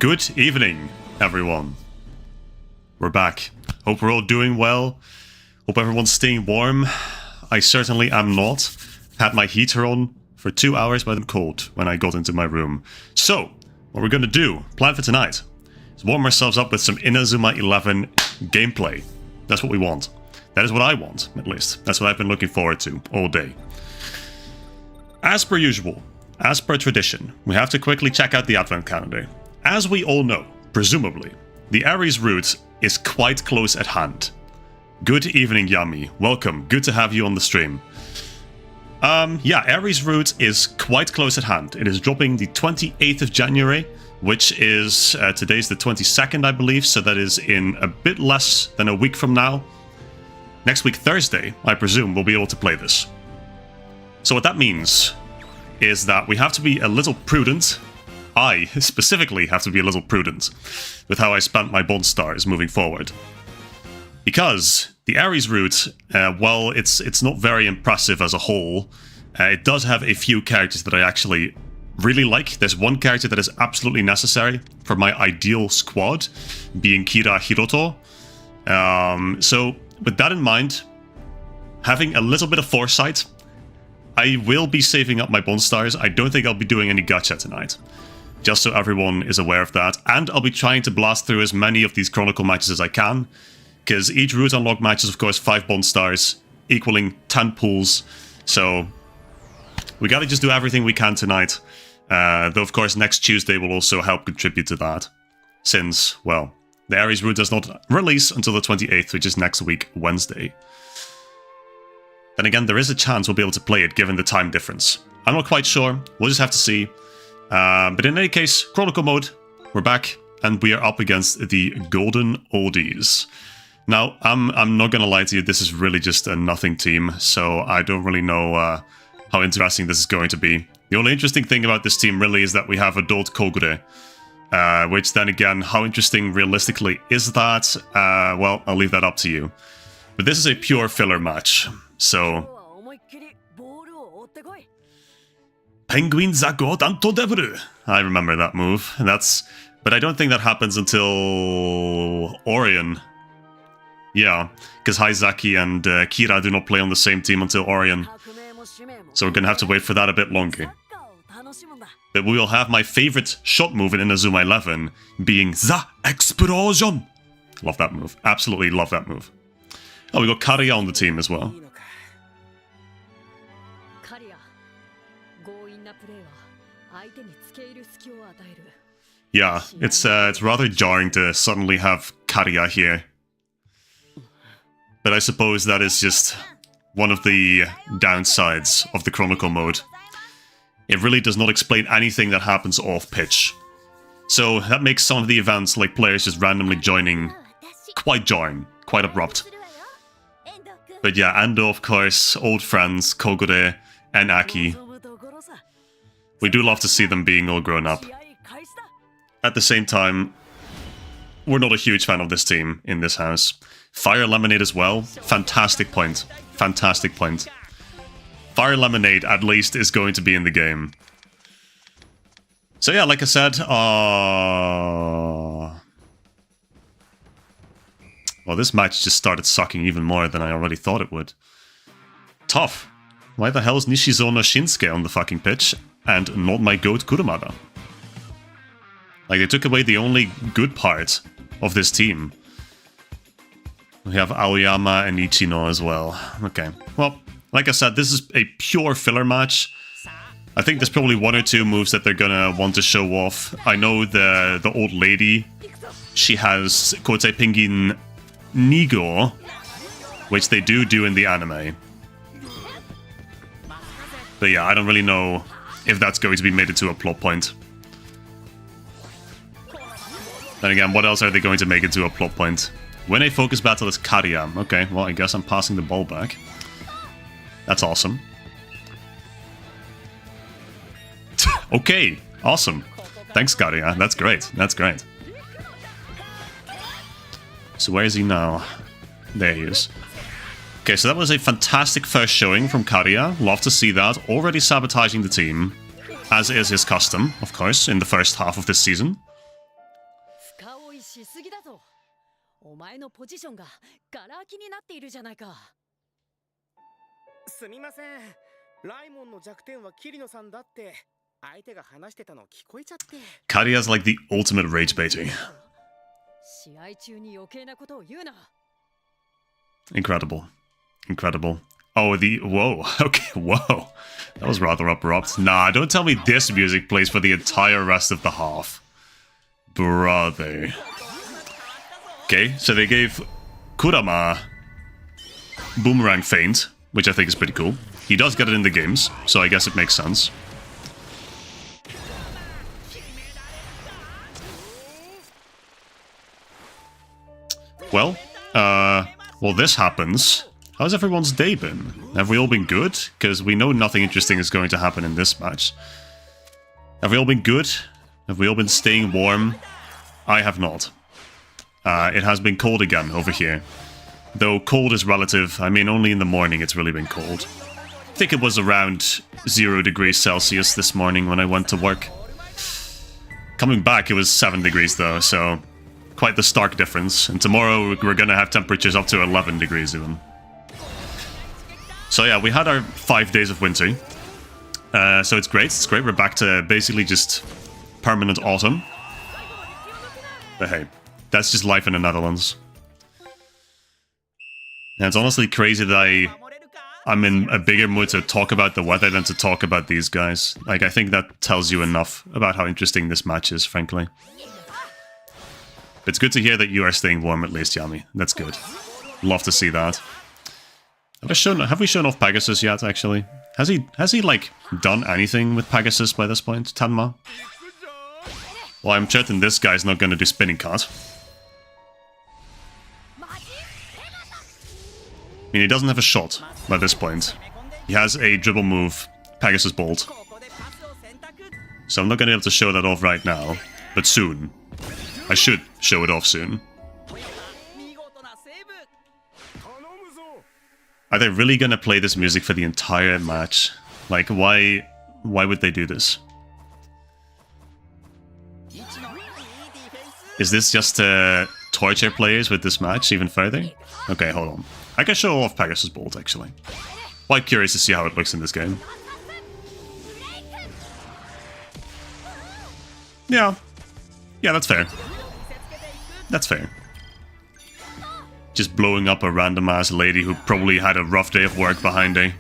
Good evening, everyone. We're back. Hope we're all doing well. Hope everyone's staying warm. I certainly am not. Had my heater on for 2 hours, but I'm cold when I got into my room. So, what we're gonna do, plan for tonight, is warm ourselves up with some Inazuma 11 gameplay. That's what we want. That is what I want, at least. That's what I've been looking forward to all day. As per usual, as per tradition, we have to quickly check out the advent calendar. As we all know, presumably, the Aries route is quite close at hand. Good evening, Yami. Welcome. Good to have you on the stream. Yeah, Aries route is quite close at hand. It is dropping the 28th of January, which is, today's the 22nd, I believe, so that is in a bit less than a week from now. Next week, Thursday, I presume, we'll be able to play this. So what that means is that we have to be a little prudent. I specifically have to be a little prudent with how I spent my bond stars moving forward. Because the Aries route, while it's not very impressive as a whole, it does have a few characters that I actually really like. There's one character that is absolutely necessary for my ideal squad, being Kira Hiroto. So with that in mind, having a little bit of foresight, I will be saving up my bond stars. I don't think I'll be doing any gacha tonight, just so everyone is aware of that. And I'll be trying to blast through as many of these Chronicle matches as I can, because each route unlock match is, of course, 5 bond stars, equaling 10 pools. So we gotta just do everything we can tonight. Though, of course, next Tuesday will also help contribute to that, since, well, the Aries route does not release until the 28th, which is next week, Wednesday. Then again, there is a chance we'll be able to play it, given the time difference. I'm not quite sure. We'll just have to see. But in any case, Chronicle Mode, we're back, and we are up against the Golden Oldies. Now, I'm not gonna lie to you, this is really just a nothing team, so I don't really know how interesting this is going to be. The only interesting thing about this team really is that we have adult Kogure, which then again, how interesting realistically is that? Well, I'll leave that up to you. But this is a pure filler match, so... Penguin Zago Danto Devru. I remember that move. But I don't think that happens until Orion. Yeah, because Haizaki and Kira do not play on the same team until Orion. So we're gonna have to wait for that a bit longer. But we will have my favorite shot move in Inazuma 11 being The Explosion. Love that move. Absolutely love that move. Oh, we got Kariya on the team as well. Yeah, it's rather jarring to suddenly have Kariya here. But I suppose that is just one of the downsides of the Chronicle mode. It really does not explain anything that happens off-pitch. So that makes some of the events, like players just randomly joining, quite jarring, quite abrupt. But yeah, and of course, old friends, Kogure and Aki. We do love to see them being all grown up. At the same time, we're not a huge fan of this team in this house. Fire Lemonade as well. Fantastic point. Fantastic point. Fire Lemonade, at least, is going to be in the game. So yeah, like I said, well, this match just started sucking even more than I already thought it would. Tough. Why the hell is Nishizo no Shinsuke on the fucking pitch, and not my goat Kurumada? Like, they took away the only good part of this team. We have Aoyama and Ichino as well. Okay. Well, like I said, this is a pure filler match. I think there's probably 1 or 2 moves that they're gonna want to show off. I know the old lady, she has Kotei Pingin Nigo, which they do in the anime. But yeah, I don't really know if that's going to be made into a plot point. Then again, what else are they going to make into a plot point? When a focus battle is Kariya. Okay, well, I guess I'm passing the ball back. That's awesome. Okay, awesome. Thanks, Kariya. That's great. That's great. So where is he now? There he is. Okay, so that was a fantastic first showing from Kariya. Love to see that. Already sabotaging the team, as is his custom, of course, in the first half of this season. お前のポジションがガラ空きになっているじゃないか。すみません。ライモンの弱点はキリノさんだって相手が話してたの聞こえちゃって。Karia's like the ultimate rage baiting. 試合中に余計なことを言うな。Incredible. Incredible. Oh, the... Whoa. Okay, whoa. That was rather abrupt. Nah, don't tell me this music plays for the entire rest of the half. Brother. Okay, so they gave Kurama Boomerang Feint, which I think is pretty cool. He does get it in the games, so I guess it makes sense. Well, this happens. How's everyone's day been? Have we all been good? Because we know nothing interesting is going to happen in this match. Have we all been good? Have we all been staying warm? I have not. It has been cold again over here. Though cold is relative, I mean only in the morning it's really been cold. I think it was around 0 degrees Celsius this morning when I went to work. Coming back it was 7 degrees though, so quite the stark difference. And tomorrow we're gonna have temperatures up to 11 degrees even. So yeah, we had our 5 days of winter. So it's great, we're back to basically just permanent autumn. But hey, that's just life in the Netherlands. And it's honestly crazy that I'm in a bigger mood to talk about the weather than to talk about these guys. Like, I think that tells you enough about how interesting this match is, frankly. It's good to hear that you are staying warm at least, Yami. That's good. Love to see that. Have we shown off Pegasus yet, actually? Has he like, done anything with Pegasus by this point, Tenma? Well, I'm certain this guy's not gonna do spinning cut. I mean, he doesn't have a shot by this point. He has a dribble move, Pegasus Bolt. So I'm not going to be able to show that off right now, but soon. I should show it off soon. Are they really going to play this music for the entire match? Like, why would they do this? Is this just to torture players with this match even further? Okay, hold on. I can show off Pegasus Bolt, actually. Quite curious to see how it looks in this game. Yeah. Yeah, that's fair. That's fair. Just blowing up a random-ass lady who probably had a rough day of work behind her.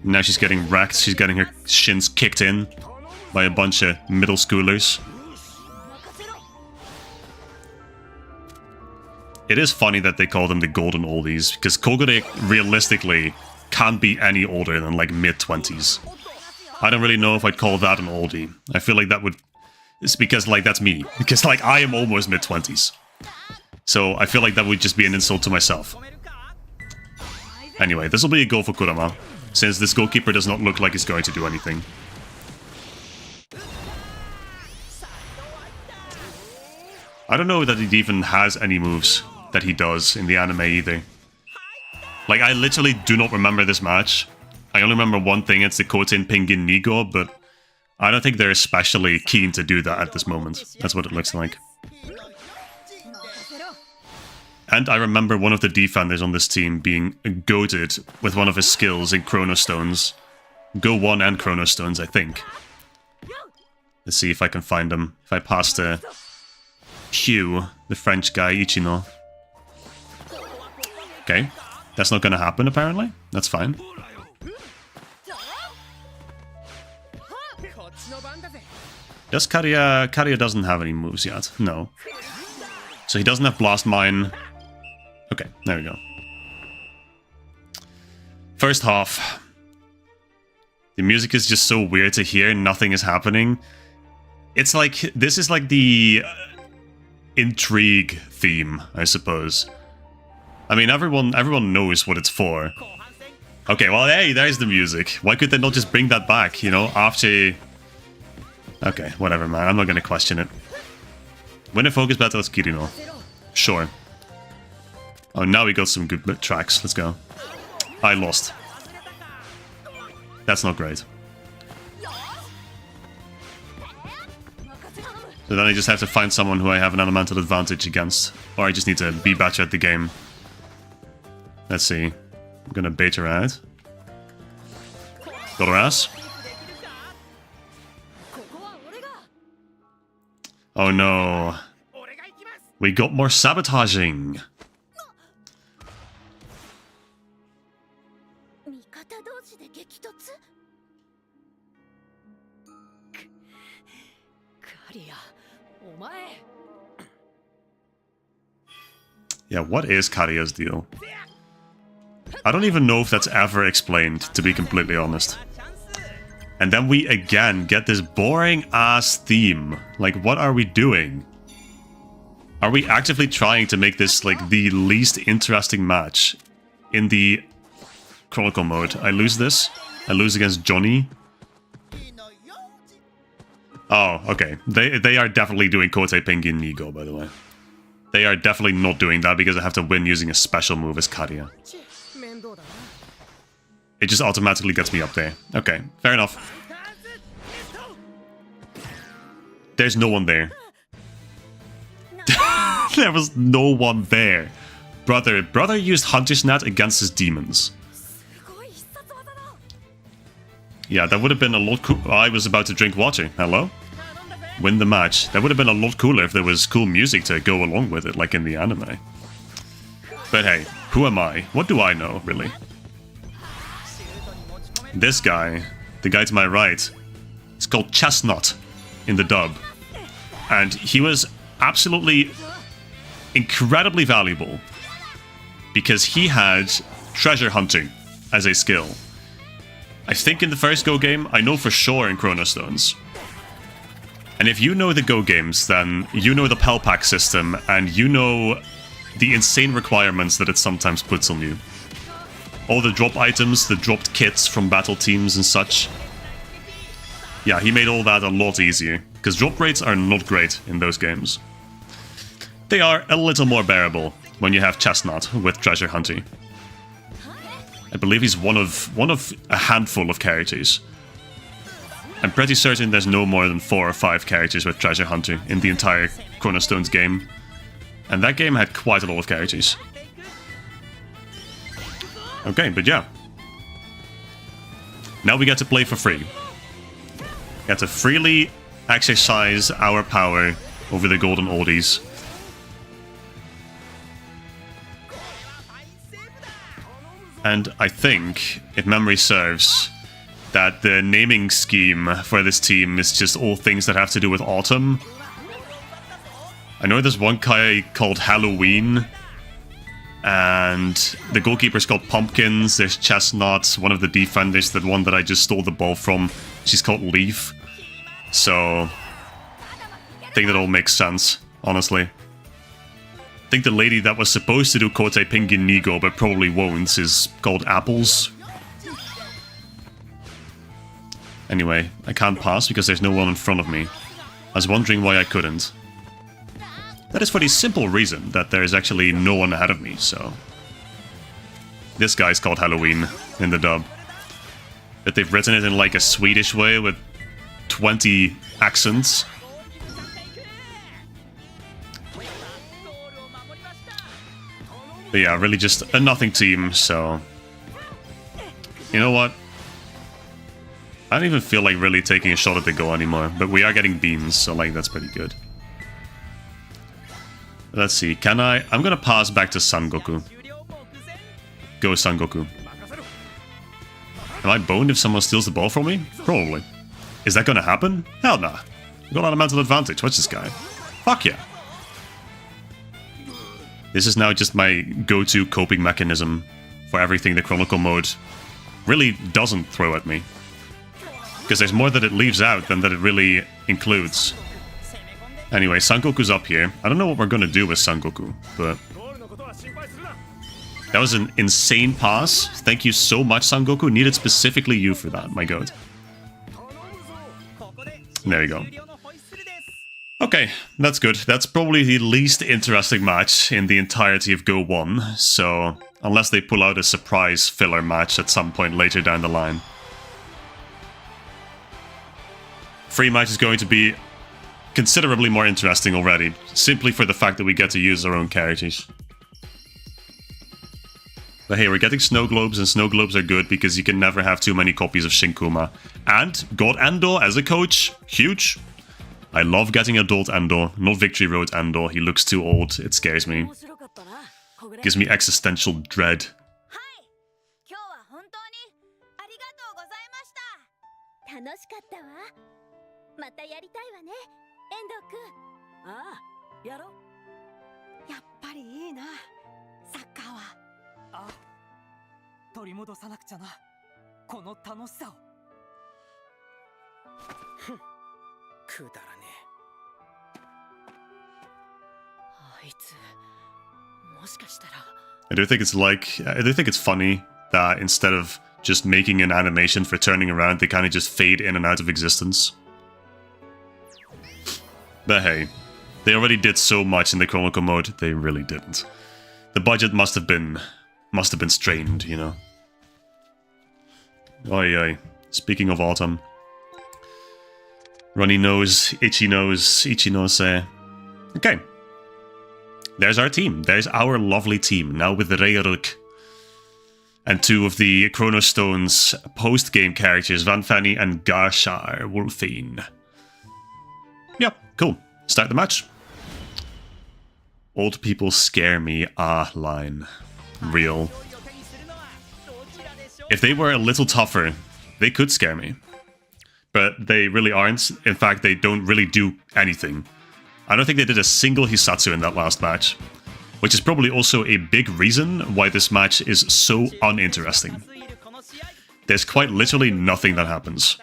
Now she's getting wrecked. She's getting her shins kicked in by a bunch of middle schoolers. It is funny that they call them the golden oldies, because Kogure realistically can't be any older than like mid-20s. I don't really know if I'd call that an oldie. I feel like that would... It's because like that's me. Because like I am almost mid-20s. So I feel like that would just be an insult to myself. Anyway, this will be a goal for Kurama, since this goalkeeper does not look like he's going to do anything. I don't know that he even has any moves that he does in the anime either. Like, I literally do not remember this match. I only remember one thing, it's the Koten Pingin Nigo, but I don't think they're especially keen to do that at this moment. That's what it looks like. And I remember one of the defenders on this team being goated with one of his skills in Chrono Stones. GO1 and Chrono Stones, I think. Let's see if I can find them. If I pass to Hugh, the French guy, Ichino. Okay, that's not gonna happen apparently. That's fine. Does Karia... Karia doesn't have any moves yet. No. So he doesn't have Blast Mine. Okay, there we go. First half. The music is just so weird to hear. Nothing is happening. It's like... This is like the... intrigue theme, I suppose. I mean, everyone knows what it's for. Okay, well, hey, there's the music. Why could they not just bring that back, you know, after... Okay, whatever, man. I'm not gonna question it. Win a focus battle as Kirino. Sure. Oh, now we got some good tracks. Let's go. I lost. That's not great. So then I just have to find someone who I have an elemental advantage against. Or I just need to be better at the game. Let's see. I'm gonna bait her out. Got her ass. Oh no. We got more sabotaging. 味方同士で激突。カリア、お前。Yeah, what is Karia's deal? I don't even know if that's ever explained, to be completely honest. And then we again get this boring-ass theme. Like, what are we doing? Are we actively trying to make this, like, the least interesting match in the Chronicle mode? I lose this. I lose against Johnny. Oh, okay. They are definitely doing Kote Penguin Nigo, by the way. They are definitely not doing that because I have to win using a special move as Karia. It just automatically gets me up there. Okay, fair enough. There's no one there. There was no one there. Brother used Hunter's Net against his demons. Yeah, that would have been a lot cool. I was about to drink water. Hello? Win the match. That would have been a lot cooler if there was cool music to go along with it, like in the anime. But hey, who am I? What do I know, really? This guy, the guy to my right, is called Chestnut in the dub. And he was absolutely incredibly valuable because he had treasure hunting as a skill. I think in the first Go game, I know for sure in Chronostones. And if you know the Go games, then you know the Pel Pack system and you know the insane requirements that it sometimes puts on you. All the drop items, the dropped kits from battle teams and such. Yeah, he made all that a lot easier, because drop rates are not great in those games. They are a little more bearable when you have Chestnut with Treasure Hunter. I believe he's one of a handful of characters. I'm pretty certain there's no more than 4 or 5 characters with Treasure Hunter in the entire Chronostones game. And that game had quite a lot of characters. Okay, but yeah. Now we get to play for free. We get to freely exercise our power over the golden oldies. And I think, if memory serves, that the naming scheme for this team is just all things that have to do with autumn. I know there's one guy called Halloween. And the goalkeeper's called Pumpkins, there's Chestnut, one of the defenders, the one that I just stole the ball from, she's called Leaf. So, I think that all makes sense, honestly. I think the lady that was supposed to do Kote Penguin Nigo, but probably won't, is called Apples. Anyway, I can't pass because there's no one in front of me. I was wondering why I couldn't. That is for the simple reason that there is actually no one ahead of me, so... This guy's called Halloween in the dub. But they've written it in like a Swedish way with 20 accents. But yeah, really just a nothing team, so... You know what? I don't even feel like really taking a shot at the goal anymore, but we are getting beans, so like that's pretty good. Let's see, can I... I'm gonna pass back to Sangoku. Go Sangoku. Am I boned if someone steals the ball from me? Probably. Is that gonna happen? Hell nah. I've got a mental advantage. Watch this guy. Fuck yeah. This is now just my go-to coping mechanism for everything the Chronicle mode really doesn't throw at me. Because there's more that it leaves out than that it really includes. Anyway, Sangoku's up here. I don't know what we're gonna do with Sangoku, but... That was an insane pass. Thank you so much, Sangoku. Needed specifically you for that, my god. There you go. Okay, that's good. That's probably the least interesting match in the entirety of GO1, so... Unless they pull out a surprise filler match at some point later down the line. Free match is going to be considerably more interesting already, simply for the fact that we get to use our own characters. But hey, we're getting snow globes, and snow globes are good because you can never have too many copies of Shinkuma. And God Endo as a coach, huge. I love getting adult Endo, not Victory Road Endo. He looks too old, it scares me. Gives me existential dread. 楽しかったわ。またやりたいわね、遠藤くん。ああ、やろう。やっぱりいいな、サッカーは。ああ、取り戻さなくちゃな、この楽しさを。ふん、くだらねえ。あいつ、もしかしたら。I do think it's funny that instead of just making an animation for turning around, they kind of just fade in and out of existence. But hey, they already did so much in the Chronicle mode, they really didn't. The budget must have been strained, you know. Oi oi. Speaking of autumn. Runny nose, itchy nose, Okay. There's our team. There's our lovely team, now with Reiruk. And two of the Chrono Stone's post-game characters, Van Fanny and Gashar Wolfine. Yep, cool. Start the match. Old people scare me, line. Real. If they were a little tougher, they could scare me. But they really aren't. In fact, they don't really do anything. I don't think they did a single Hisatsu in that last match. Which is probably also a big reason why this match is so uninteresting. There's quite literally nothing that happens.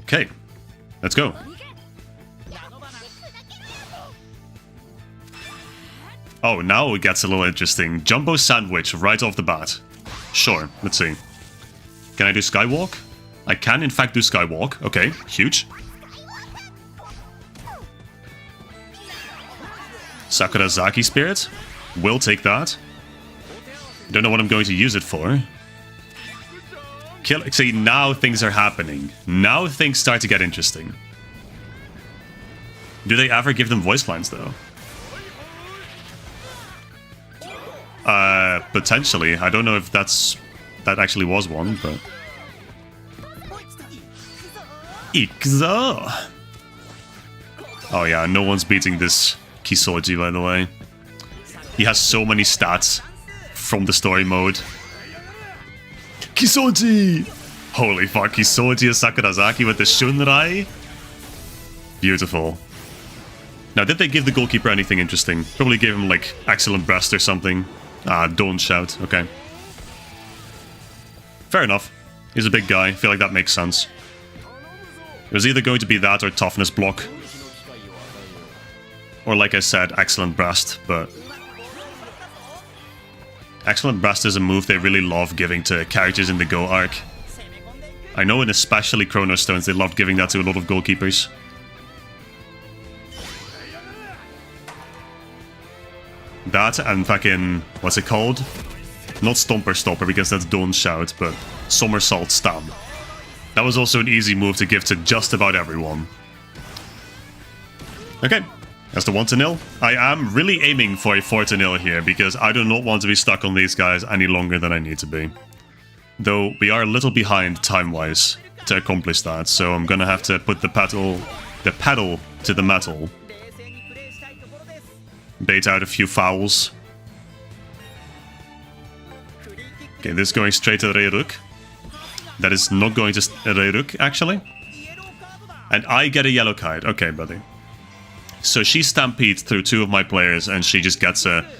Okay, let's go. Oh, now it gets a little interesting. Jumbo sandwich right off the bat. Sure, let's see. Can I do Skywalk? I can in fact do Skywalk. Okay, huge. Sakurazaki Spirit. Will take that. Don't know what I'm going to use it for. See, now things are happening. Now things start to get interesting. Do they ever give them voice lines, though? Potentially. I don't know if that actually was one, but... Ikuzo! Oh yeah, no one's beating this Kisoji, by the way. He has so many stats from the story mode. Kisoji! Holy fuck, Kisoji and Sakurazaki with the Shunrai? Beautiful. Now, did they give the goalkeeper anything interesting? Probably gave him, like, excellent breast or something. Ah, don't shout. Okay. Fair enough. He's a big guy. I feel like that makes sense. It was either going to be that or toughness block. Or, like I said, excellent breast, but... Excellent breast is a move they really love giving to characters in the Go arc. I know in especially Chrono Stones they loved giving that to a lot of goalkeepers. That and fucking... what's it called? Not Stomper Stopper because that's Don't Shout, but Somersault Stab. That was also an easy move to give to just about everyone. Okay. That's the 1-0. I am really aiming for a 4-0 here, because I do not want to be stuck on these guys any longer than I need to be. Though we are a little behind time-wise to accomplish that, so I'm gonna have to put the pedal to the metal. Bait out a few fouls. Okay, this is going straight to Reiruk. That is not going to Reiruk, actually. And I get a yellow card. Okay, buddy. So she stampedes through two of my players, and she just gets a...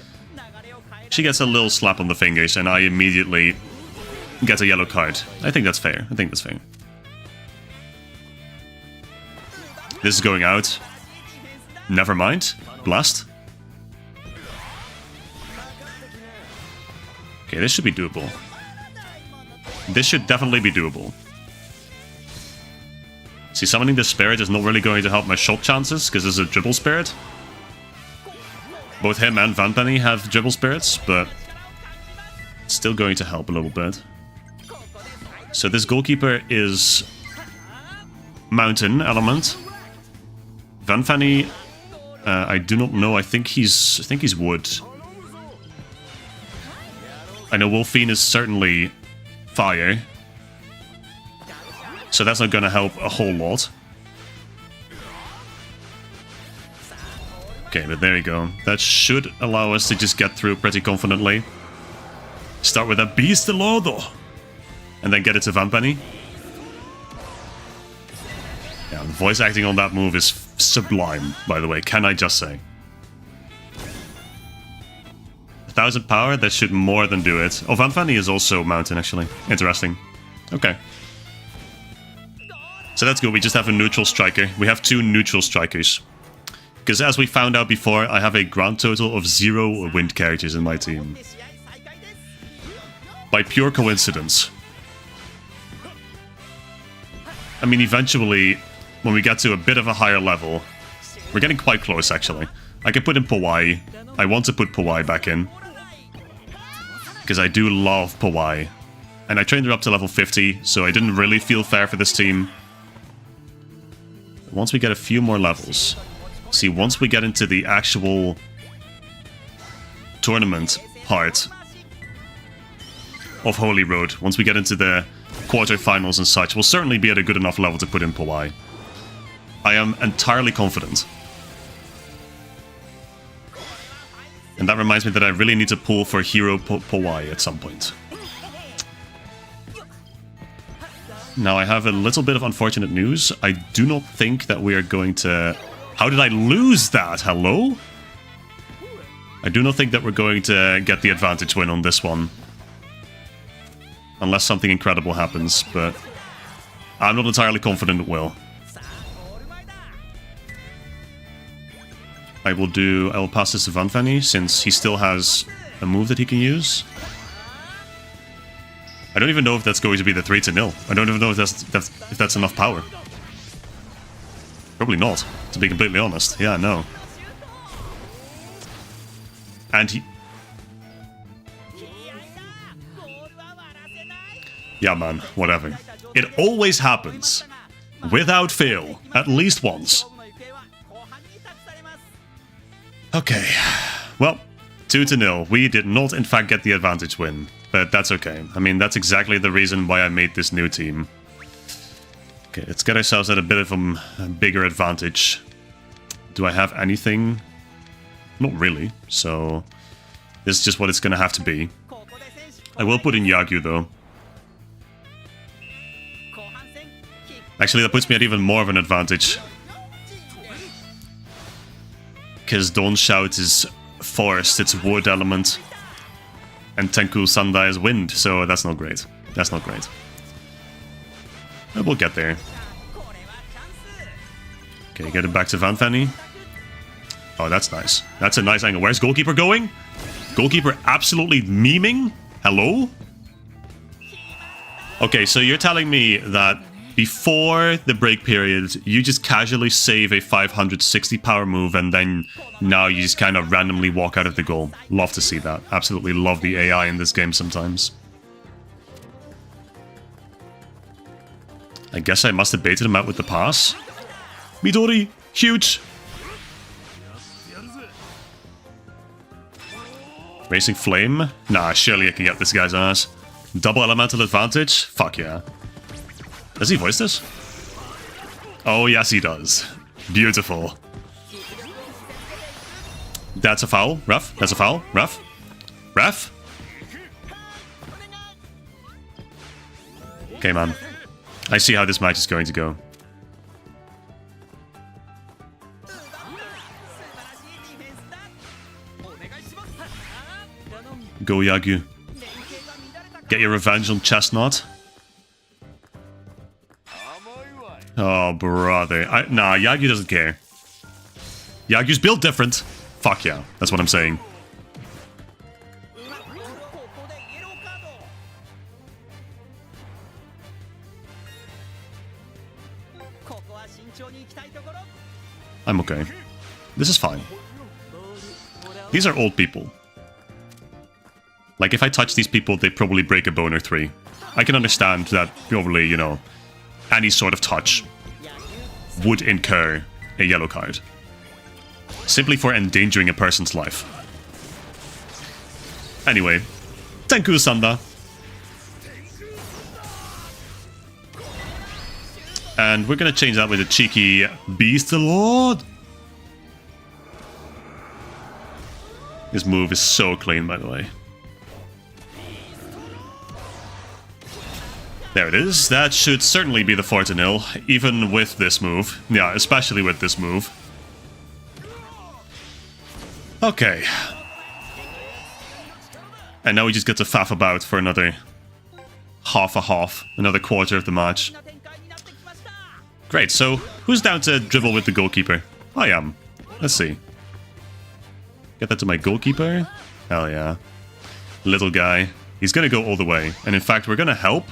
She gets a little slap on the fingers, and I immediately get a yellow card. I think that's fair. I think that's fair. This is going out. Never mind. Blast. Okay, this should be doable. This should definitely be doable. See, summoning the spirit is not really going to help my shot chances, because there's a dribble spirit. Both him and Van Penny have dribble spirits, but it's still going to help a little bit. So this goalkeeper is mountain element. Vanfanny, I do not know. I think he's wood. I know Wolfine is certainly fire, so that's not gonna help a whole lot. Okay, but there you go. That should allow us to just get through pretty confidently. Start with a Beast de Lodo, and then get it to Vanfanny. Yeah, the voice acting on that move is sublime, by the way, can I just say. 1000 power, that should more than do it. Oh, Vanfanny is also mountain, actually. Interesting. Okay. So that's good, we just have a neutral striker. We have 2 neutral strikers. Because as we found out before, I have a grand total of 0 wind characters in my team. By pure coincidence. I mean, eventually, when we get to a bit of a higher level, we're getting quite close, actually. I can put in Powai. I want to put Powai back in. Because I do love Powai. And I trained her up to level 50, so I didn't really feel fair for this team. Once we get a few more levels... See, once we get into the actual tournament part of Holy Road, once we get into the quarterfinals and such, we'll certainly be at a good enough level to put in Powai. I am entirely confident. And that reminds me that I really need to pull for Hero Powai at some point. Now, I have a little bit of unfortunate news. I do not think that we are going to... How did I lose that? Hello? I do not think that we're going to get the advantage win on this one. Unless something incredible happens, but... I'm not entirely confident it will. I will pass this to Vanfanny, since he still has a move that he can use. I don't even know if that's going to be the 3-0. I don't even know if that's enough power. Probably not, to be completely honest. Yeah, no. And he... Yeah, man, whatever. It always happens. Without fail. At least once. Okay. Well, 2-0. We did not, in fact, get the advantage win. But that's okay. I mean, that's exactly the reason why I made this new team. Okay, let's get ourselves at a bit of a bigger advantage. Do I have anything? Not really, so... This is just what it's gonna have to be. I will put in Yagyu, though. Actually, that puts me at even more of an advantage. Because Dawn Shout is forest, it's wood element. And Tenku Sandai is wind, so that's not great. That's not great. But we'll get there. Okay, get it back to Vanfanny. Oh, that's nice. That's a nice angle. Where's Goalkeeper going? Goalkeeper absolutely memeing? Hello? Okay, so you're telling me that before the break period, you just casually save a 560 power move and then now you just kind of randomly walk out of the goal. Love to see that. Absolutely love the AI in this game sometimes. I guess I must have baited him out with the pass. Midori, huge! Racing Flame? Nah, surely I can get this guy's ass. Double elemental advantage? Fuck yeah. Does he voice this? Oh, yes he does. Beautiful. That's a foul. Ref? That's a foul. Ref? Ref? Okay, man. I see how this match is going to go. Go Yagyu. Get your revenge on Chestnut. Oh, brother. Nah, Yagyu doesn't care. Yagyu's built different. Fuck yeah. That's what I'm saying. I'm okay. This is fine. These are old people. Like, if I touch these people, they probably break a bone or 3. I can understand that, probably, you know, any sort of touch would incur a yellow card. Simply for endangering a person's life. Anyway, Tenku Sanda. And we're gonna change that with a cheeky Beast Lord. This move is so clean, by the way. There it is. That should certainly be the 4-0, even with this move. Yeah, especially with this move. Okay. And now we just get to faff about for another half, another quarter of the match. Great, so who's down to dribble with the goalkeeper? I am. Let's see. Get that to my goalkeeper? Hell yeah. Little guy. He's gonna go all the way. And in fact, we're gonna help.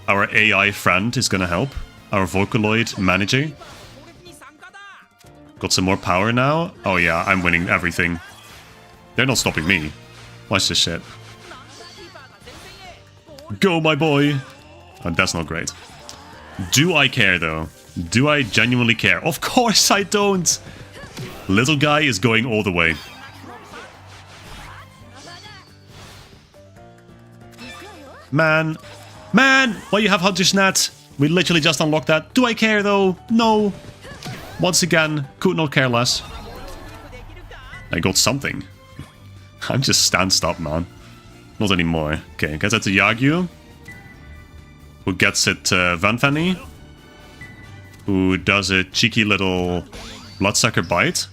Our AI friend is gonna help. Our Vocaloid manager. Got some more power now. Oh yeah, I'm winning everything. They're not stopping me. Watch this shit. Go, my boy! Oh, that's not great. Do I care, though? Do I genuinely care? Of course I don't! Little guy is going all the way. Man! Man! Why you have Hunter's Net? We literally just unlocked that. Do I care, though? No! Once again, could not care less. I got something. I'm just stand-stop, man. Not anymore. Okay, gets that to Yagyu. Who gets it to Vanfanny. Who does a cheeky little Bloodsucker Bite.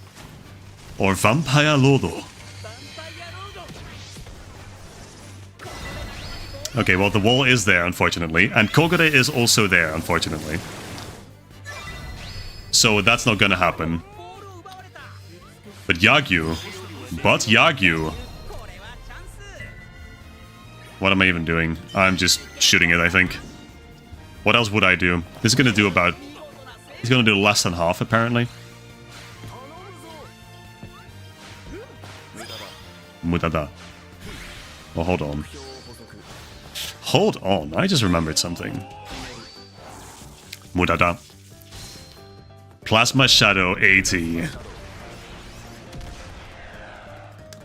Or Vampire Lodo. Okay, well, the wall is there, unfortunately. And Kogure is also there, unfortunately. So that's not gonna happen. But Yagyu. What am I even doing? I'm just shooting it, I think. What else would I do? This is gonna do about... He's gonna do less than half, apparently. Mudada. Well, hold on. Hold on, I just remembered something. Mudada. Plasma Shadow 80.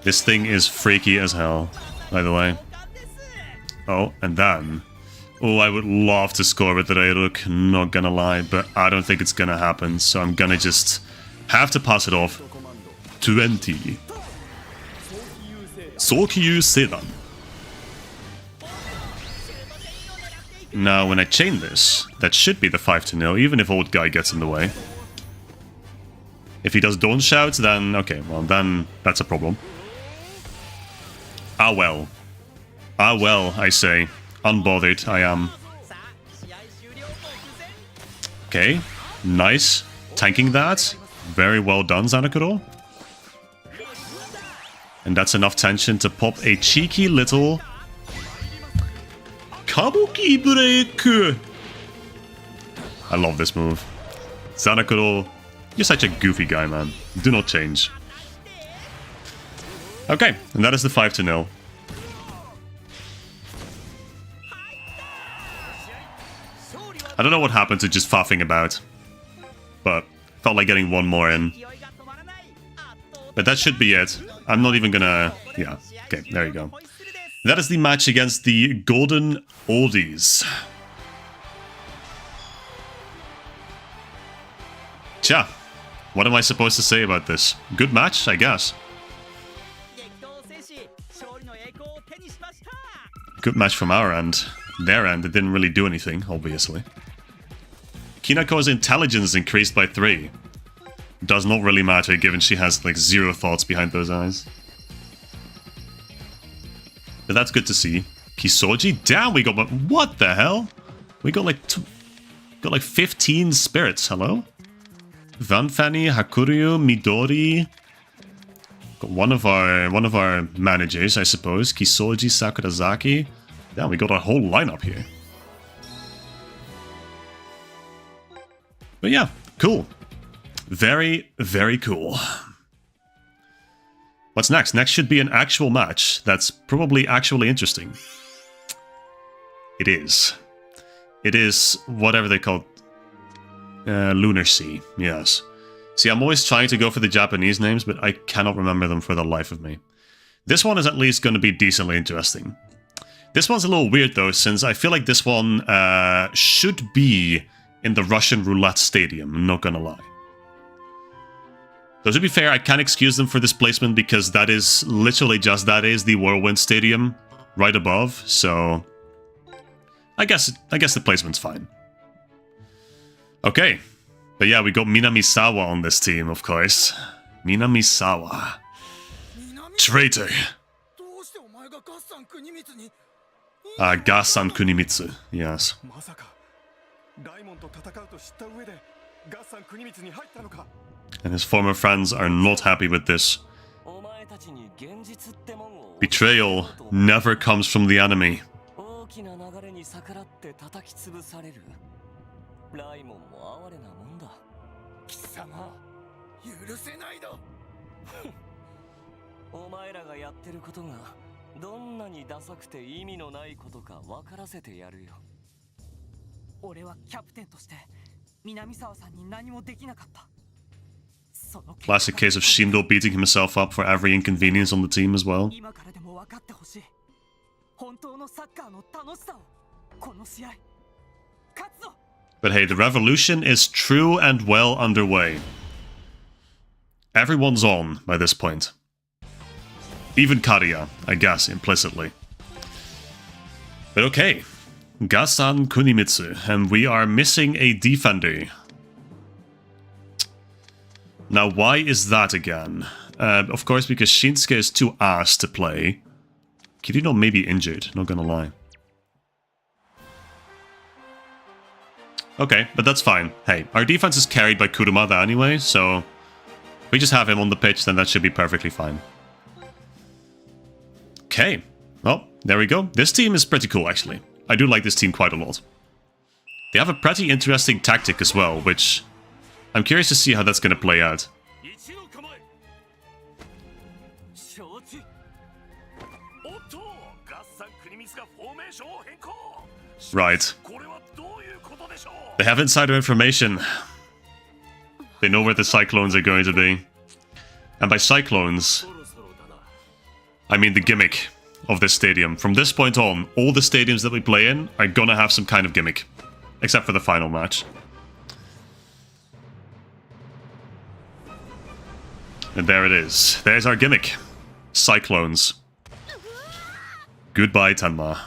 This thing is freaky as hell, by the way. Oh, and then... Oh, I would love to score with the Reiruk, not gonna lie, but I don't think it's gonna happen, so I'm gonna just have to pass it off. 20. Sokyu Sedan. Now, when I chain this, that should be the 5-0, even if old guy gets in the way. If he does Dawn Shout, then... Okay, well, then that's a problem. Ah well. Ah well, I say. Unbothered, I am. Okay, nice. Tanking that. Very well done, Zanakuro. And that's enough tension to pop a cheeky little... Kabuki Break! I love this move. Zanakuro, you're such a goofy guy, man. Do not change. Okay, and that is the 5-0. I don't know what happened to just faffing about, but felt like getting one more in. But that should be it. I'm not even gonna... Yeah, okay, there you go. That is the match against the Golden Oldies. Tja, what am I supposed to say about this? Good match, I guess. Good match from our end. Their end, it didn't really do anything, obviously. Kinako's intelligence increased by 3. Does not really matter, given she has, like, 0 thoughts behind those eyes. But that's good to see. Kisoji? Damn, we got... What the hell? We got, like... Got, like, 15 spirits. Hello? Vanfanny, Hakuryu, Midori... Got one of our managers, I suppose. Kisoji, Sakurazaki... Damn, we got a whole lineup here. But yeah, cool. Very, very cool. What's next? Next should be an actual match that's probably actually interesting. It is. It is whatever they call Lunar Sea, yes. See, I'm always trying to go for the Japanese names, but I cannot remember them for the life of me. This one is at least going to be decently interesting. This one's a little weird, though, since I feel like this one should be in the Russian Roulette Stadium, I'm not gonna lie. Though to be fair, I can't excuse them for this placement because that is literally just that is the Whirlwind Stadium right above, so I guess the placement's fine. Okay. But yeah, we got Minamisawa on this team, of course. Minamisawa. Traitor. Gassan Kunimitsu, yes. And his former friends are not happy with this. Betrayal never comes from the enemy. Classic case of Shindo beating himself up for every inconvenience on the team as well. But hey, the revolution is true and well underway. Everyone's on by this point. Even Kariya, I guess, implicitly. But okay. Gassan Kunimitsu, and we are missing a defender. Now, why is that again? Of course, because Shinsuke is too ass to play. Kirino may be injured, not gonna lie. Okay, but that's fine. Hey, our defense is carried by Kurumada anyway, so if we just have him on the pitch, then that should be perfectly fine. Okay, well, there we go. This team is pretty cool, actually. I do like this team quite a lot. They have a pretty interesting tactic as well, which I'm curious to see how that's going to play out. Right. They have insider information. They know where the Cyclones are going to be. And by Cyclones, I mean the gimmick of this stadium. From this point on, all the stadiums that we play in are gonna have some kind of gimmick. Except for the final match. And there it is. There's our gimmick. Cyclones. Goodbye, Tenma.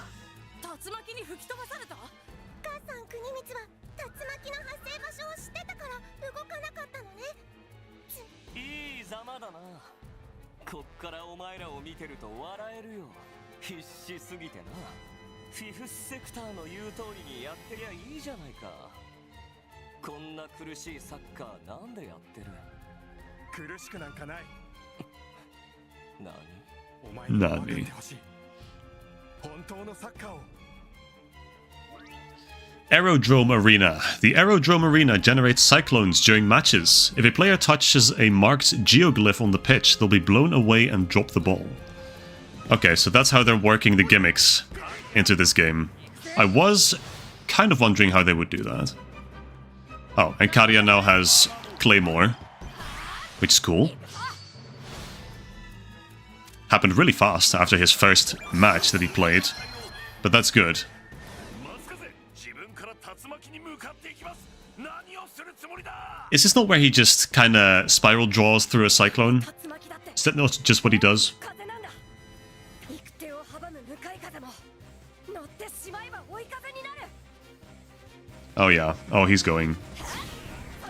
Nani? Aerodrome Arena. The Aerodrome Arena generates cyclones during matches. If a player touches a marked geoglyph on the pitch, they'll be blown away and drop the ball. Okay, so that's how they're working the gimmicks into this game. I was kind of wondering how they would do that. Oh, and Kariya now has Claymore, which is cool. Happened really fast after his first match that he played, but that's good. Is this not where he just kinda spiral draws through a cyclone? Is that not just what he does? Oh yeah, oh he's going.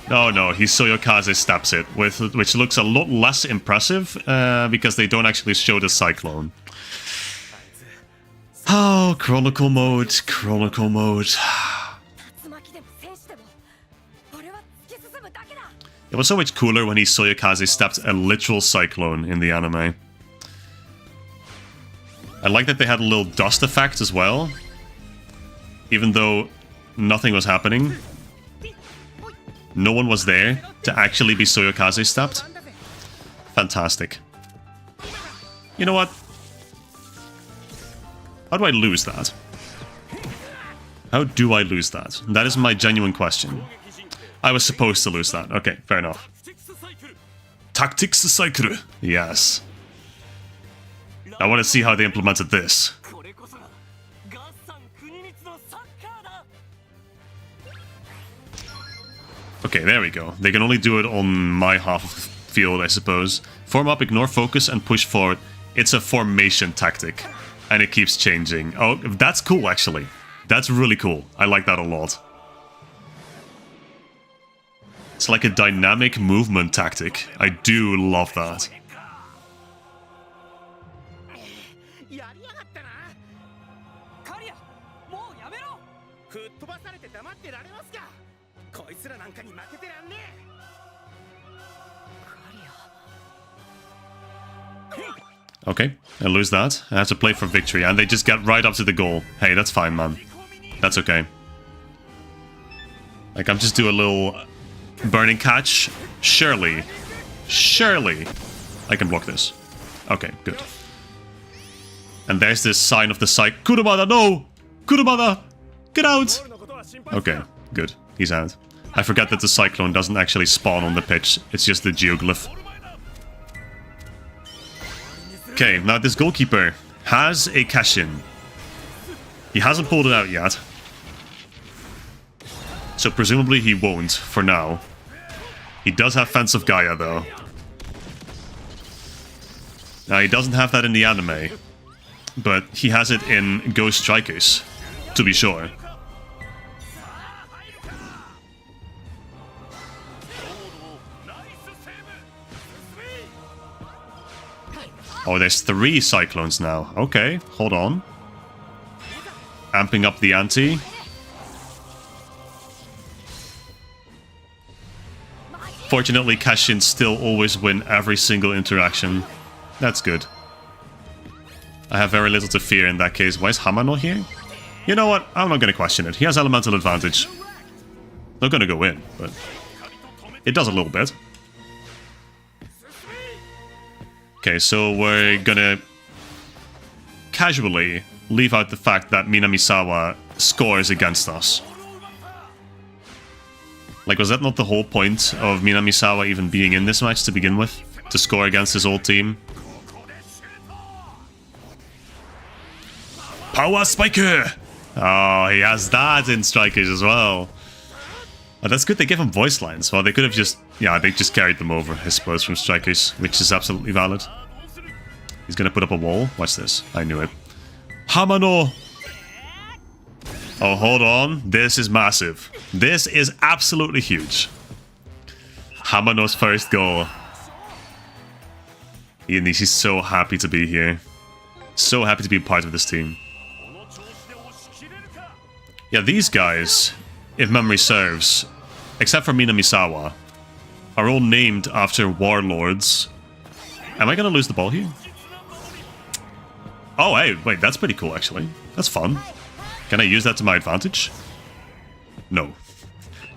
Oh no, he Soyokaze steps it, which looks a lot less impressive, because they don't actually show the cyclone. Oh, Chronicle Mode, Chronicle Mode. It was so much cooler when he Soyokaze stepped a literal cyclone in the anime. I like that they had a little dust effect as well, even though nothing was happening. No one was there to actually be Soyokaze stepped. Fantastic. You know what? How do I lose that? How do I lose that? That is my genuine question. I was supposed to lose that. Okay, fair enough. Tactics cycle. Yes. I want to see how they implemented this. Okay, there we go. They can only do it on my half of the field, I suppose. Form up, ignore focus, and push forward. It's a formation tactic, and it keeps changing. Oh, that's cool, actually. That's really cool. I like that a lot. It's like a dynamic movement tactic. I do love that. Okay, I lose that. I have to play for victory, and they just get right up to the goal. Hey, that's fine, man. That's okay. Like, I'm just do a little burning catch. Surely I can block this. Okay, good. And there's this sign of the site. Kurumada, no! Kurumada! Get out! Okay, good. He's out. I forget that the cyclone doesn't actually spawn on the pitch. It's just the geoglyph. Okay, now this goalkeeper has a cash-in. He hasn't pulled it out yet. So presumably he won't, for now. He does have Fence of Gaia, though. Now, he doesn't have that in the anime. But he has it in GO Strikers, to be sure. Oh, there's 3 cyclones now. Okay, hold on. Amping up the ante. Fortunately, Kashin still always win every single interaction. That's good. I have very little to fear in that case. Why is Hamano here? You know what? I'm not going to question it. He has elemental advantage. Not going to go in, but it does a little bit. Okay, so we're gonna casually leave out the fact that Minamisawa scores against us. Like, was that not the whole point of Minamisawa even being in this match to begin with? To score against his old team? Power Spiker! Oh, he has that in Strikers as well. Oh, that's good they give him voice lines. Well, they could have just... Yeah, they just carried them over, I suppose, from Strikers, which is absolutely valid. He's gonna put up a wall. Watch this. I knew it. Hamano! Oh, hold on. This is massive. This is absolutely huge. Hamano's first goal. He's so happy to be here. So happy to be part of this team. Yeah, these guys, if memory serves, except for Minamisawa, are all named after warlords. Am I gonna lose the ball here? Oh, hey, wait, that's pretty cool, actually. That's fun. Can I use that to my advantage? No.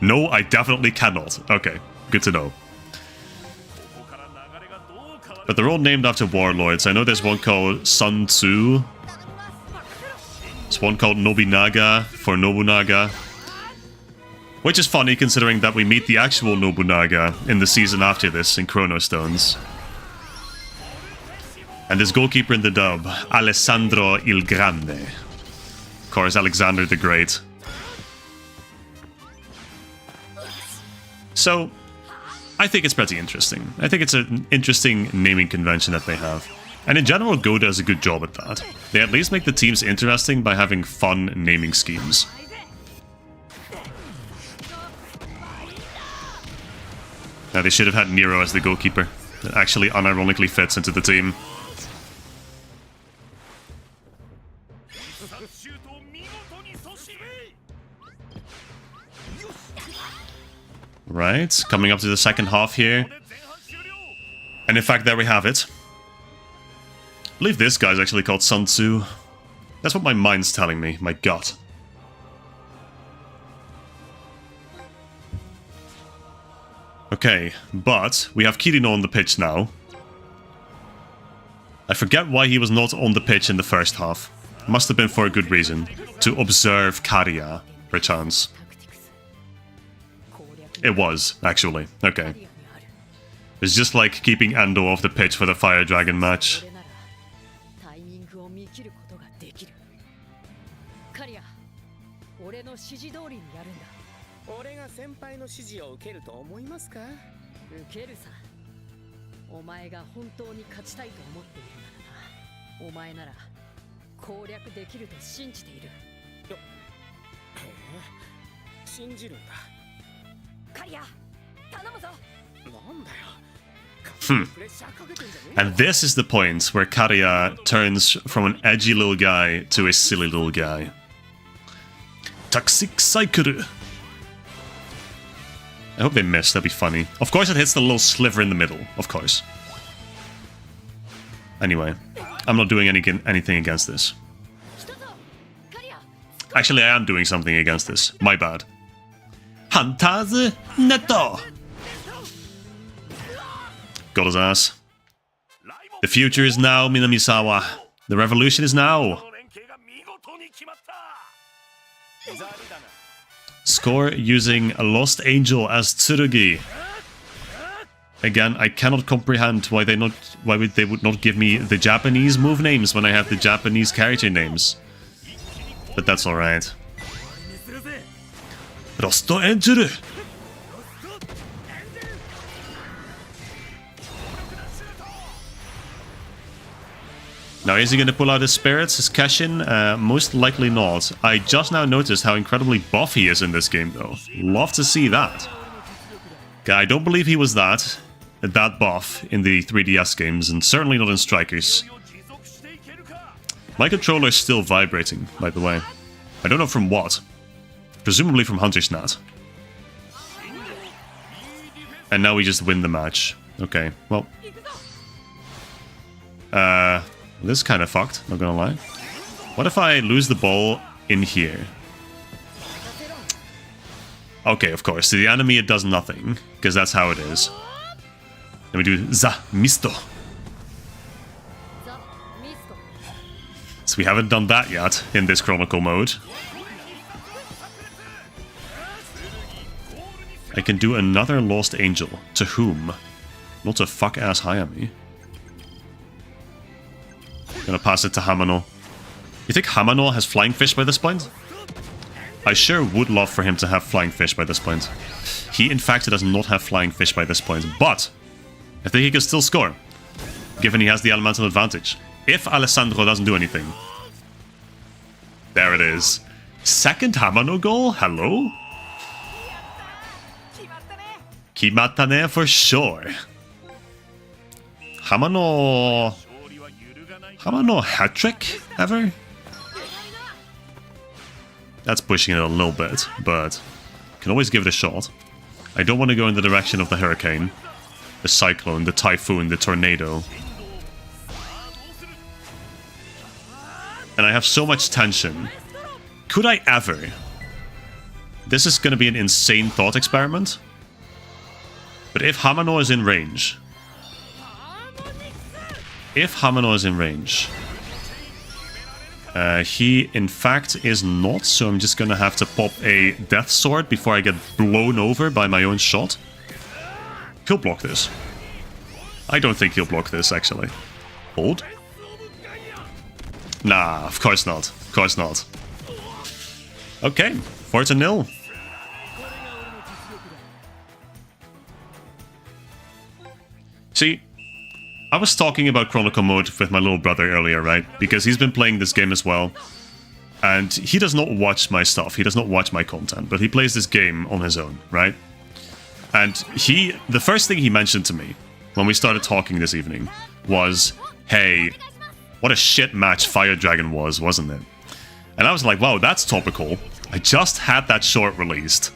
No, I definitely cannot. Okay, good to know. But they're all named after warlords. I know there's one called Sun Tzu. There's one called Nobunaga for Nobunaga. Which is funny considering that we meet the actual Nobunaga in the season after this in Chrono Stones. And this goalkeeper in the dub, Alessandro Il Grande. Of course, Alexander the Great. So, I think it's pretty interesting. I think it's an interesting naming convention that they have. And in general, GO does a good job at that. They at least make the teams interesting by having fun naming schemes. Now, they should have had Nero as the goalkeeper. That actually unironically fits into the team. Right, coming up to the second half here. And in fact, there we have it. I believe this guy's actually called Sun Tzu. That's what my mind's telling me, my gut. Okay, but we have Kirino on the pitch now. I forget why he was not on the pitch in the first half. Must have been for a good reason. To observe Karia, perchance. It was, actually. Okay. It's just like keeping Ando off the pitch for the Fire Dragon match. 俺ならタイミングを見切ることができる。カリア、俺の指示通りにやるんだ。俺が先輩の指示を受けると思いますか？受けるさ。お前が本当に勝ちたいと思っているならな。お前なら攻略できると信じている。へえ、信じるんだ。カリア、頼むぞ。なんだよ。 And this is the point where Karia turns from an edgy little guy to a silly little guy. Toxic Cycle. I hope they miss, that'd be funny. Of course it hits the little sliver in the middle, of course. Anyway, I'm not doing anything against this. Actually, I am doing something against this. My bad. Hantaze Neto! Got his ass. The future is now, Minamisawa. The revolution is now. Score using a Lost Angel as Tsurugi. Again, I cannot comprehend why they would not give me the Japanese move names when I have the Japanese character names. But that's alright. Lost Angel! Now, is he going to pull out his spirits, his cash-in? Most likely not. I just now noticed how incredibly buff he is in this game, though. Love to see that. Okay, I don't believe he was that buff in the 3DS games, and certainly not in Strikers. My controller's still vibrating, by the way. I don't know from what. Presumably from Hunter's Knot. And now we just win the match. Okay, well... this is kind of fucked, not gonna lie. What if I lose the ball in here? Okay, of course. To the enemy it does nothing, because that's how it is. Then we do Za Misto. So we haven't done that yet in this Chronicle mode. I can do another Lost Angel. To whom? Not to fuck-ass Hayami. Gonna pass it to Hamano. You think Hamano has Flying Fish by this point? I sure would love for him to have Flying Fish by this point. He, in fact, does not have Flying Fish by this point, but I think he can still score, given he has the elemental advantage. If Alessandro doesn't do anything. There it is. Second Hamano goal? Hello? Kimatane for sure. Hamano hat-trick ever? That's pushing it a little bit, but can always give it a shot. I don't want to go in the direction of the hurricane, the cyclone, the typhoon, the tornado. And I have so much tension. Could I ever? This is going to be an insane thought experiment. But if Hamano is in range... he, in fact, is not, so I'm just gonna have to pop a Death Sword before I get blown over by my own shot. He'll block this. I don't think he'll block this, actually. Hold? Nah, of course not. Of course not. Okay, 4-0. See, I was talking about Chronicle Mode with my little brother earlier, right? Because he's been playing this game as well. And he does not watch my stuff, he does not watch my content, but he plays this game on his own, right? And the first thing he mentioned to me when we started talking this evening was, hey, what a shit match Fire Dragon was, wasn't it? And I was like, wow, that's topical. I just had that short released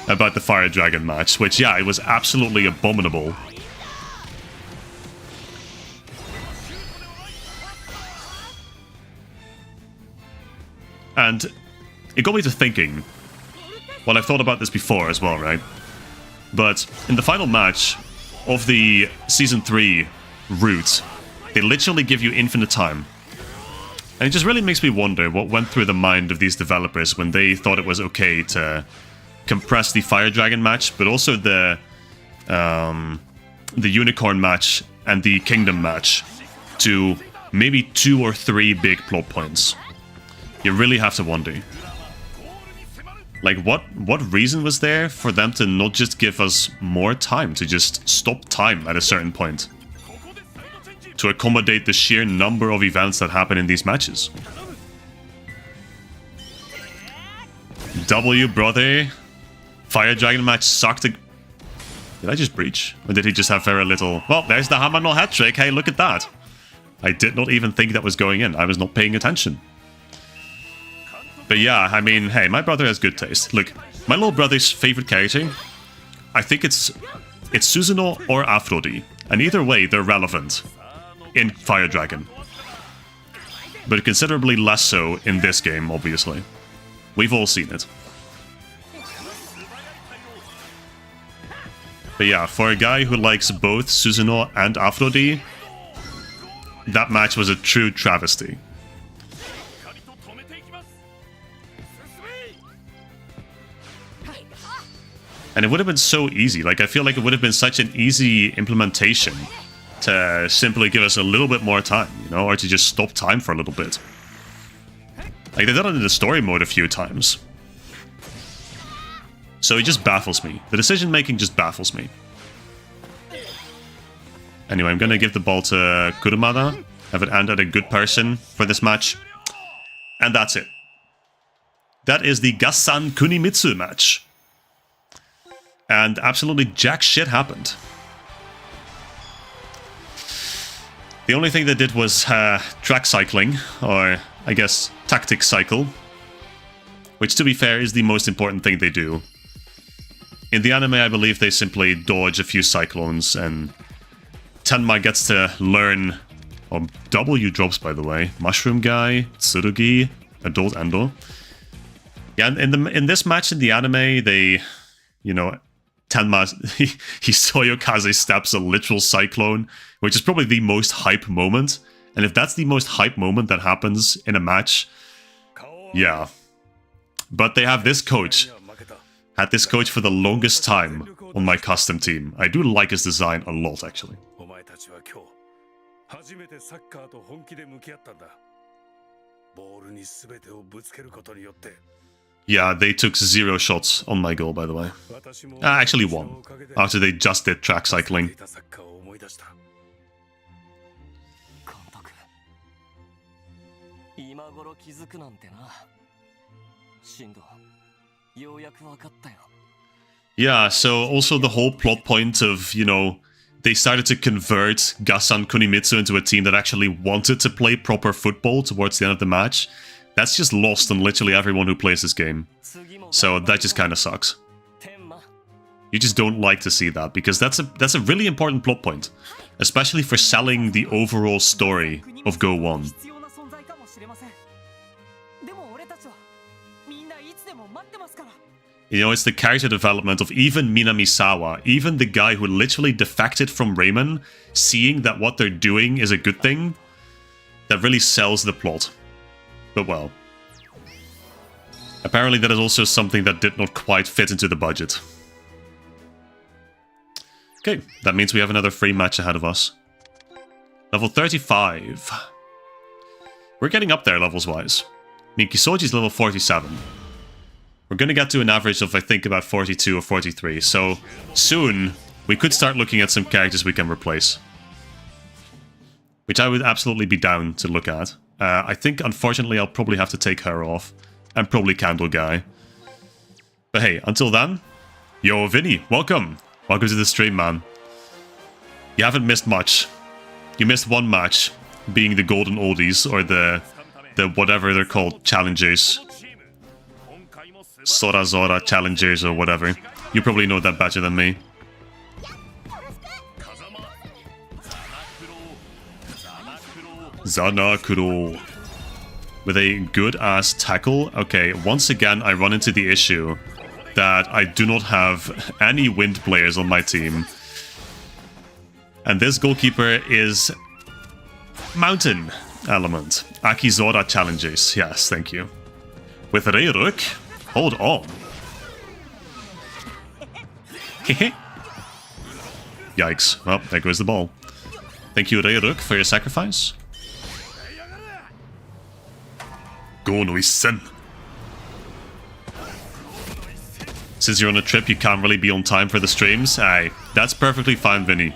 about the Fire Dragon match, which, yeah, it was absolutely abominable. And it got me to thinking, well, I've thought about this before as well, right? But in the final match of the Season 3 route, they literally give you infinite time. And it just really makes me wonder what went through the mind of these developers when they thought it was okay to compress the Fire Dragon match, but also the Unicorn match and the Kingdom match to maybe 2 or 3 big plot points. You really have to wonder. Like, what reason was there for them to not just give us more time, to just stop time at a certain point? To accommodate the sheer number of events that happen in these matches. W, brother. Fire Dragon match sucked. Did I just breach? Or did he just have very little? Well, there's the hammer no hat trick. Hey, look at that. I did not even think that was going in. I was not paying attention. But yeah, I mean, hey, my brother has good taste. Look, my little brother's favorite character, I think it's Susanoo or Aphrodite. And either way, they're relevant in Fire Dragon. But considerably less so in this game, obviously. We've all seen it. But yeah, for a guy who likes both Susanoo and Aphrodite, that match was a true travesty. And it would have been so easy. Like, I feel like it would have been such an easy implementation to simply give us a little bit more time, you know, or to just stop time for a little bit. Like, they've done it in the story mode a few times. So it just baffles me. The decision-making just baffles me. Anyway, I'm gonna give the ball to Kurumada. Have it end at a good person for this match. And that's it. That is the Gassan Kunimitsu match. And absolutely jack shit happened. The only thing they did was track cycling, or I guess tactic cycle. Which, to be fair, is the most important thing they do. In the anime, I believe they simply dodge a few cyclones, and Tenma gets to learn... Oh, W drops, by the way. Mushroom Guy, Tsurugi, Adult Endo. Yeah, in this match in the anime, they... You know, Tenma... Hisoyokaze steps a literal cyclone, which is probably the most hype moment. And if that's the most hype moment that happens in a match... Yeah. But they have this coach. Had this coach for the longest time on my custom team. I do like his design a lot, actually. Yeah, they took 0 shots on my goal, by the way. Actually 1, after they just did track cycling. Yeah, so also the whole plot point of, you know, they started to convert Gassan Kunimitsu into a team that actually wanted to play proper football towards the end of the match. That's just lost on literally everyone who plays this game. So that just kind of sucks. You just don't like to see that, because that's a really important plot point. Especially for selling the overall story of GO1. You know, it's the character development of even Minamisawa, even the guy who literally defected from Raymond, seeing that what they're doing is a good thing, that really sells the plot. But well. Apparently that is also something that did not quite fit into the budget. Okay, that means we have another free match ahead of us. Level 35. We're getting up there levels-wise. I mean, Kisoji's level 47. We're going to get to an average of, I think, about 42 or 43. So, soon, we could start looking at some characters we can replace. Which I would absolutely be down to look at. I think, unfortunately, I'll probably have to take her off. And probably Candle Guy. But hey, until then... Yo, Vinny, welcome! Welcome to the stream, man. You haven't missed much. You missed one match, being the Golden Oldies, or the whatever they're called, challengers. Sora Zora challengers or whatever. You probably know that better than me. Zanakuro. With a good-ass tackle. Okay, once again I run into the issue that I do not have any wind players on my team. And this goalkeeper is Mountain Element. Akizora challenges. Yes, thank you. With Reiruk. Hold on. Yikes. Well, there goes the ball. Thank you, Reiruk, for your sacrifice. Go no Isen. Since you're on a trip, you can't really be on time for the streams. Aye, that's perfectly fine, Vinny.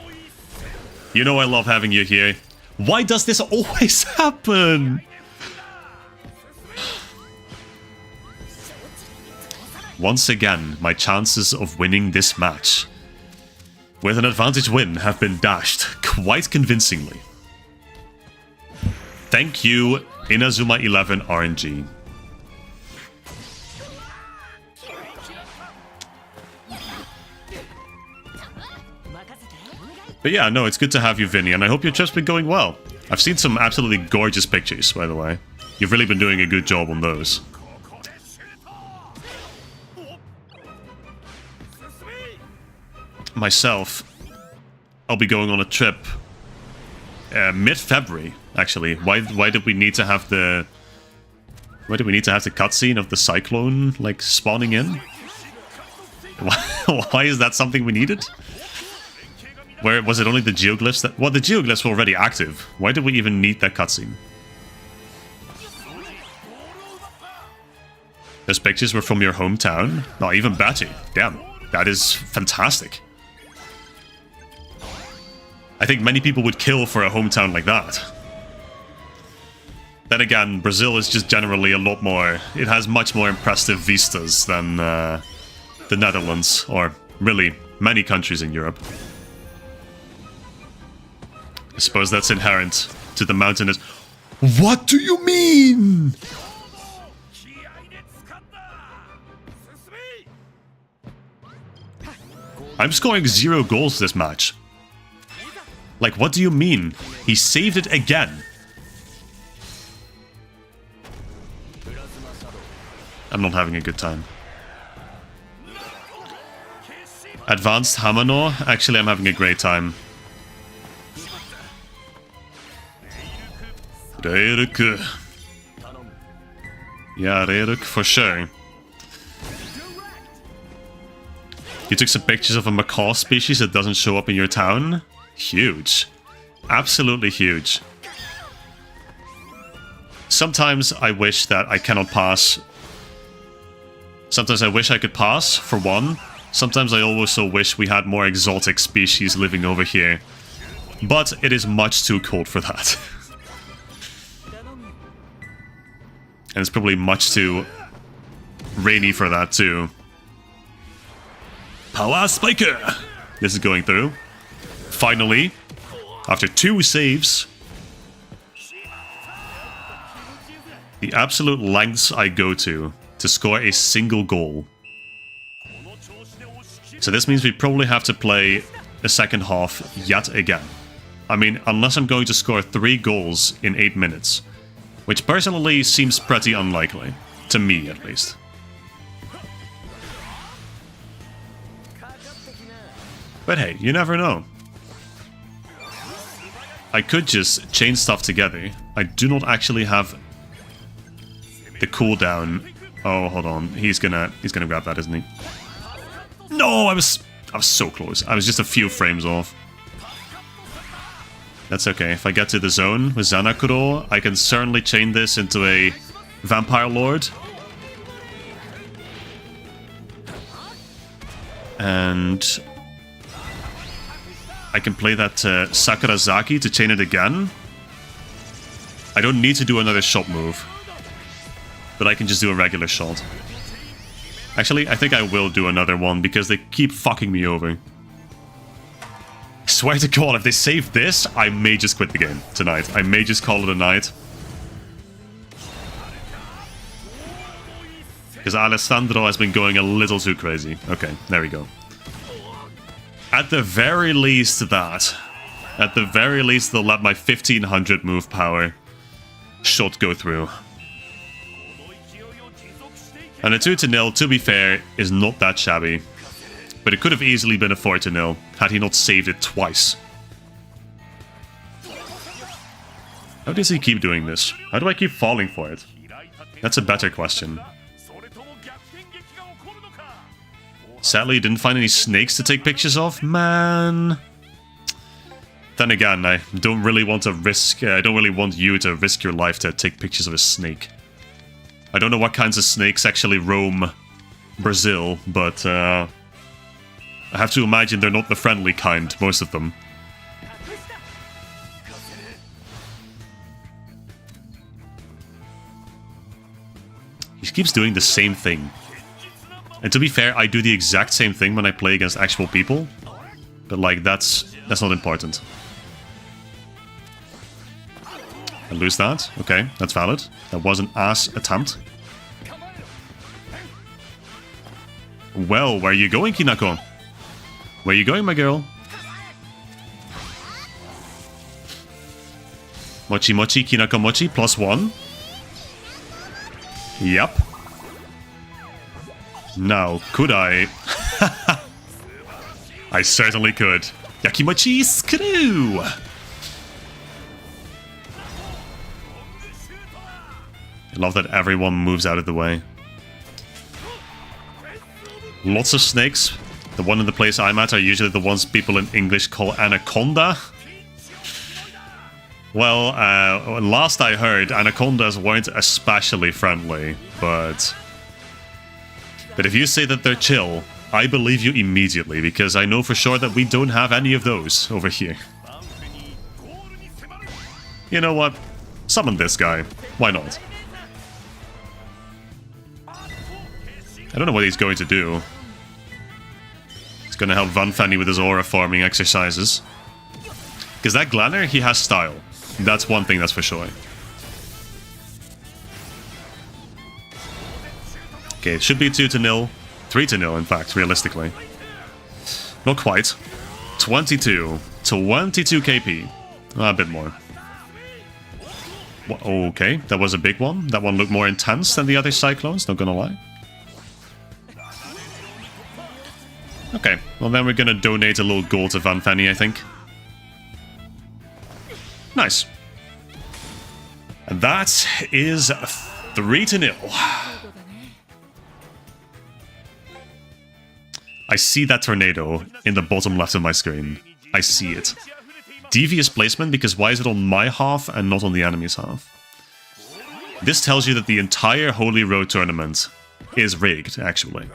You know I love having you here. Why does this always happen? Once again, my chances of winning this match with an advantage win have been dashed quite convincingly. Thank you, Inazuma 11 RNG. But yeah, no, it's good to have you, Vinny, and I hope your trip's been going well. I've seen some absolutely gorgeous pictures, by the way. You've really been doing a good job on those. Myself, I'll be going on a trip mid-February, actually. Why did we need to have the... Why did we need to have the cutscene of the cyclone, like, spawning in? Why is that something we needed? Where was it only the geoglyphs that... Well, the geoglyphs were already active. Why did we even need that cutscene? Those pictures were from your hometown? Not even better. Damn, that is fantastic. I think many people would kill for a hometown like that. Then again, Brazil is just generally a lot more... It has much more impressive vistas than the Netherlands, or really many countries in Europe. I suppose that's inherent to the mountainous... What do you mean? I'm scoring 0 goals this match. Like, what do you mean? He saved it again. I'm not having a good time. Advanced Hamano? Actually, I'm having a great time. Reiruk. Yeah, Reiruk for sure. You took some pictures of a macaw species that doesn't show up in your town? Huge. Absolutely huge. Sometimes I wish that I cannot pass. Sometimes I wish I could pass, for one. Sometimes I also wish we had more exotic species living over here. But it is much too cold for that. And it's probably much too rainy for that too. Power Spiker! This is going through. Finally, after 2 saves. The absolute lengths I go to score a single goal. So this means we probably have to play a second half yet again. I mean, unless I'm going to score 3 goals in 8 minutes. Which personally seems pretty unlikely. To me, at least. But hey, you never know. I could just chain stuff together. I do not actually have the cooldown. Oh, hold on. He's gonna grab that, isn't he? No, I was so close. I was just a few frames off. That's okay. If I get to the zone with Zanakuro, I can certainly chain this into a Vampire Lord. And I can play that Sakurazaki to chain it again. I don't need to do another shot move. But I can just do a regular shot. Actually, I think I will do another one because they keep fucking me over. I swear to God, if they save this, I may just quit the game tonight. I may just call it a night. Because Alessandro has been going a little too crazy. Okay, there we go. At the very least that. At the very least, they'll let my 1500 move power shot go through. And a 2-0, to be fair, is not that shabby. But it could have easily been a 4-0 had he not saved it twice. How does he keep doing this? How do I keep falling for it? That's a better question. Sadly, didn't find any snakes to take pictures of. Man. Then again, I don't really want to risk... I don't really want you to risk your life to take pictures of a snake. I don't know what kinds of snakes actually roam Brazil, but I have to imagine they're not the friendly kind, most of them. He keeps doing the same thing. And to be fair, I do the exact same thing when I play against actual people. But like, that's not important. I lose that. Okay, that's valid. That was an ass attempt. Well, where are you going, Kinako? Where are you going, my girl? Mochi Mochi, Kinako Mochi, +1. Yep. Now, could I? I certainly could. Yakimochi screw! I love that everyone moves out of the way. Lots of snakes. The one in the place I'm at are usually the ones people in English call anaconda. Well, last I heard, anacondas weren't especially friendly, but if you say that they're chill, I believe you immediately, because I know for sure that we don't have any of those over here. You know what? Summon this guy. Why not? I don't know what he's going to do. He's going to help Van Fanny with his aura farming exercises. Because that Glanner, he has style. That's one thing that's for sure. Okay, it should be 2-0. 3-0, in fact, realistically. Not quite. 22. 22 KP. A bit more. Okay, that was a big one. That one looked more intense than the other Cyclones, not gonna lie. Okay, well then we're gonna donate a little gold to Van Fanny, I think. Nice. And that is 3-0. I see that tornado in the bottom left of my screen. I see it. Devious placement, because why is it on my half and not on the enemy's half? This tells you that the entire Holy Road tournament is rigged, actually.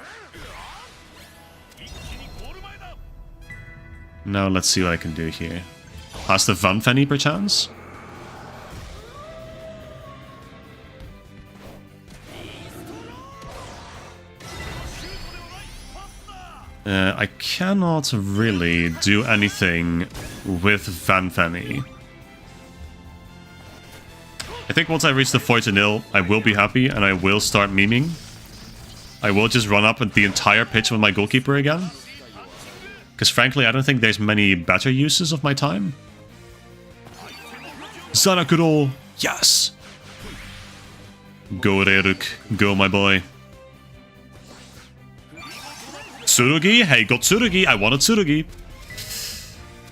Now let's see what I can do here. Pass the Van Fanny, perchance? I cannot really do anything with Van Fanny. I think once I reach the 4-0, I will be happy and I will start memeing. I will just run up the entire pitch with my goalkeeper again. Because frankly, I don't think there's many better uses of my time. Zanakuro! Yes! Go Reruk, go my boy. Tsurugi? Hey, got Tsurugi. I want a Tsurugi.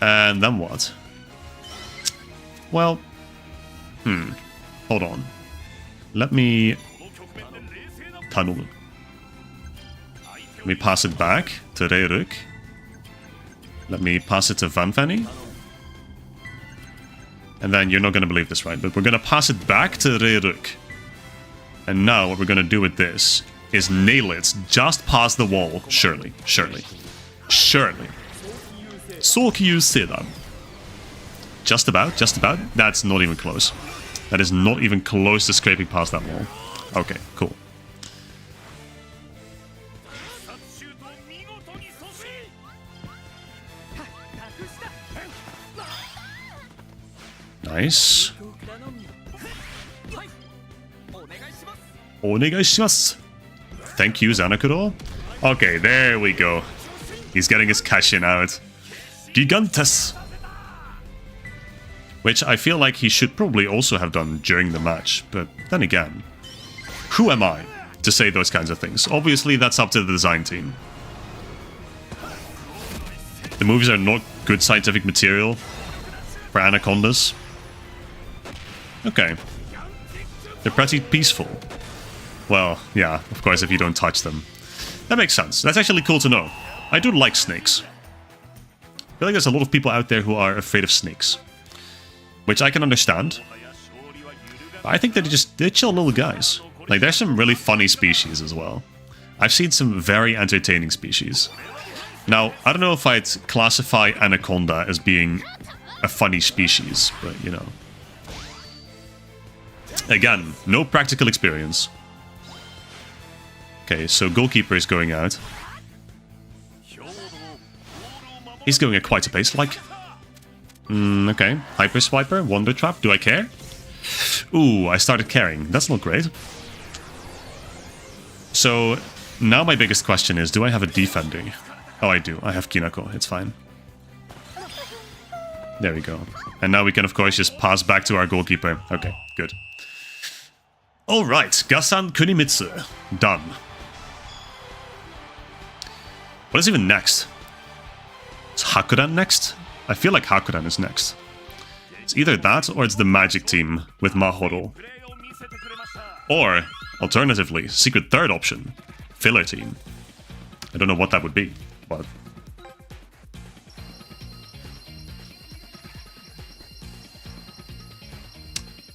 And then what? Well, hold on. Let me... Tunnel. Let me pass it back to Reruk. Let me pass it to Van Fanny. And then you're not going to believe this, right? But we're going to pass it back to Reruk. And now what we're going to do with this is nail it just past the wall. Surely. Surely. Surely. Sokiyu Sedan. Just about. Just about. That's not even close. That is not even close to scraping past that wall. Okay, cool. Nice. Onegaishimasu. Thank you, Zanakuro. Okay, there we go. He's getting his cash-in out. Gigantes. Which I feel like he should probably also have done during the match, but then again, who am I to say those kinds of things? Obviously, that's up to the design team. The movies are not good scientific material for anacondas. Okay. They're pretty peaceful. Well, yeah, of course, if you don't touch them. That makes sense. That's actually cool to know. I do like snakes. I feel like there's a lot of people out there who are afraid of snakes. Which I can understand. But I think they're chill little guys. Like, there's some really funny species as well. I've seen some very entertaining species. Now, I don't know if I'd classify Anaconda as being a funny species, but, you know. Again, no practical experience. Okay, so goalkeeper is going out. He's going at quite a pace, like. Okay, Hyper Swiper, Wonder Trap, do I care? Ooh, I started caring. That's not great. So, now my biggest question is, do I have a defending? Oh, I do. I have Kinako. It's fine. There we go. And now we can, of course, just pass back to our goalkeeper. Okay, good. Alright, Gasan Kunimitsu. Done. What is even next? Is Hakuran next? I feel like Hakuran is next. It's either that or it's the magic team with Mahoro. Or, alternatively, secret third option, filler team. I don't know what that would be, but...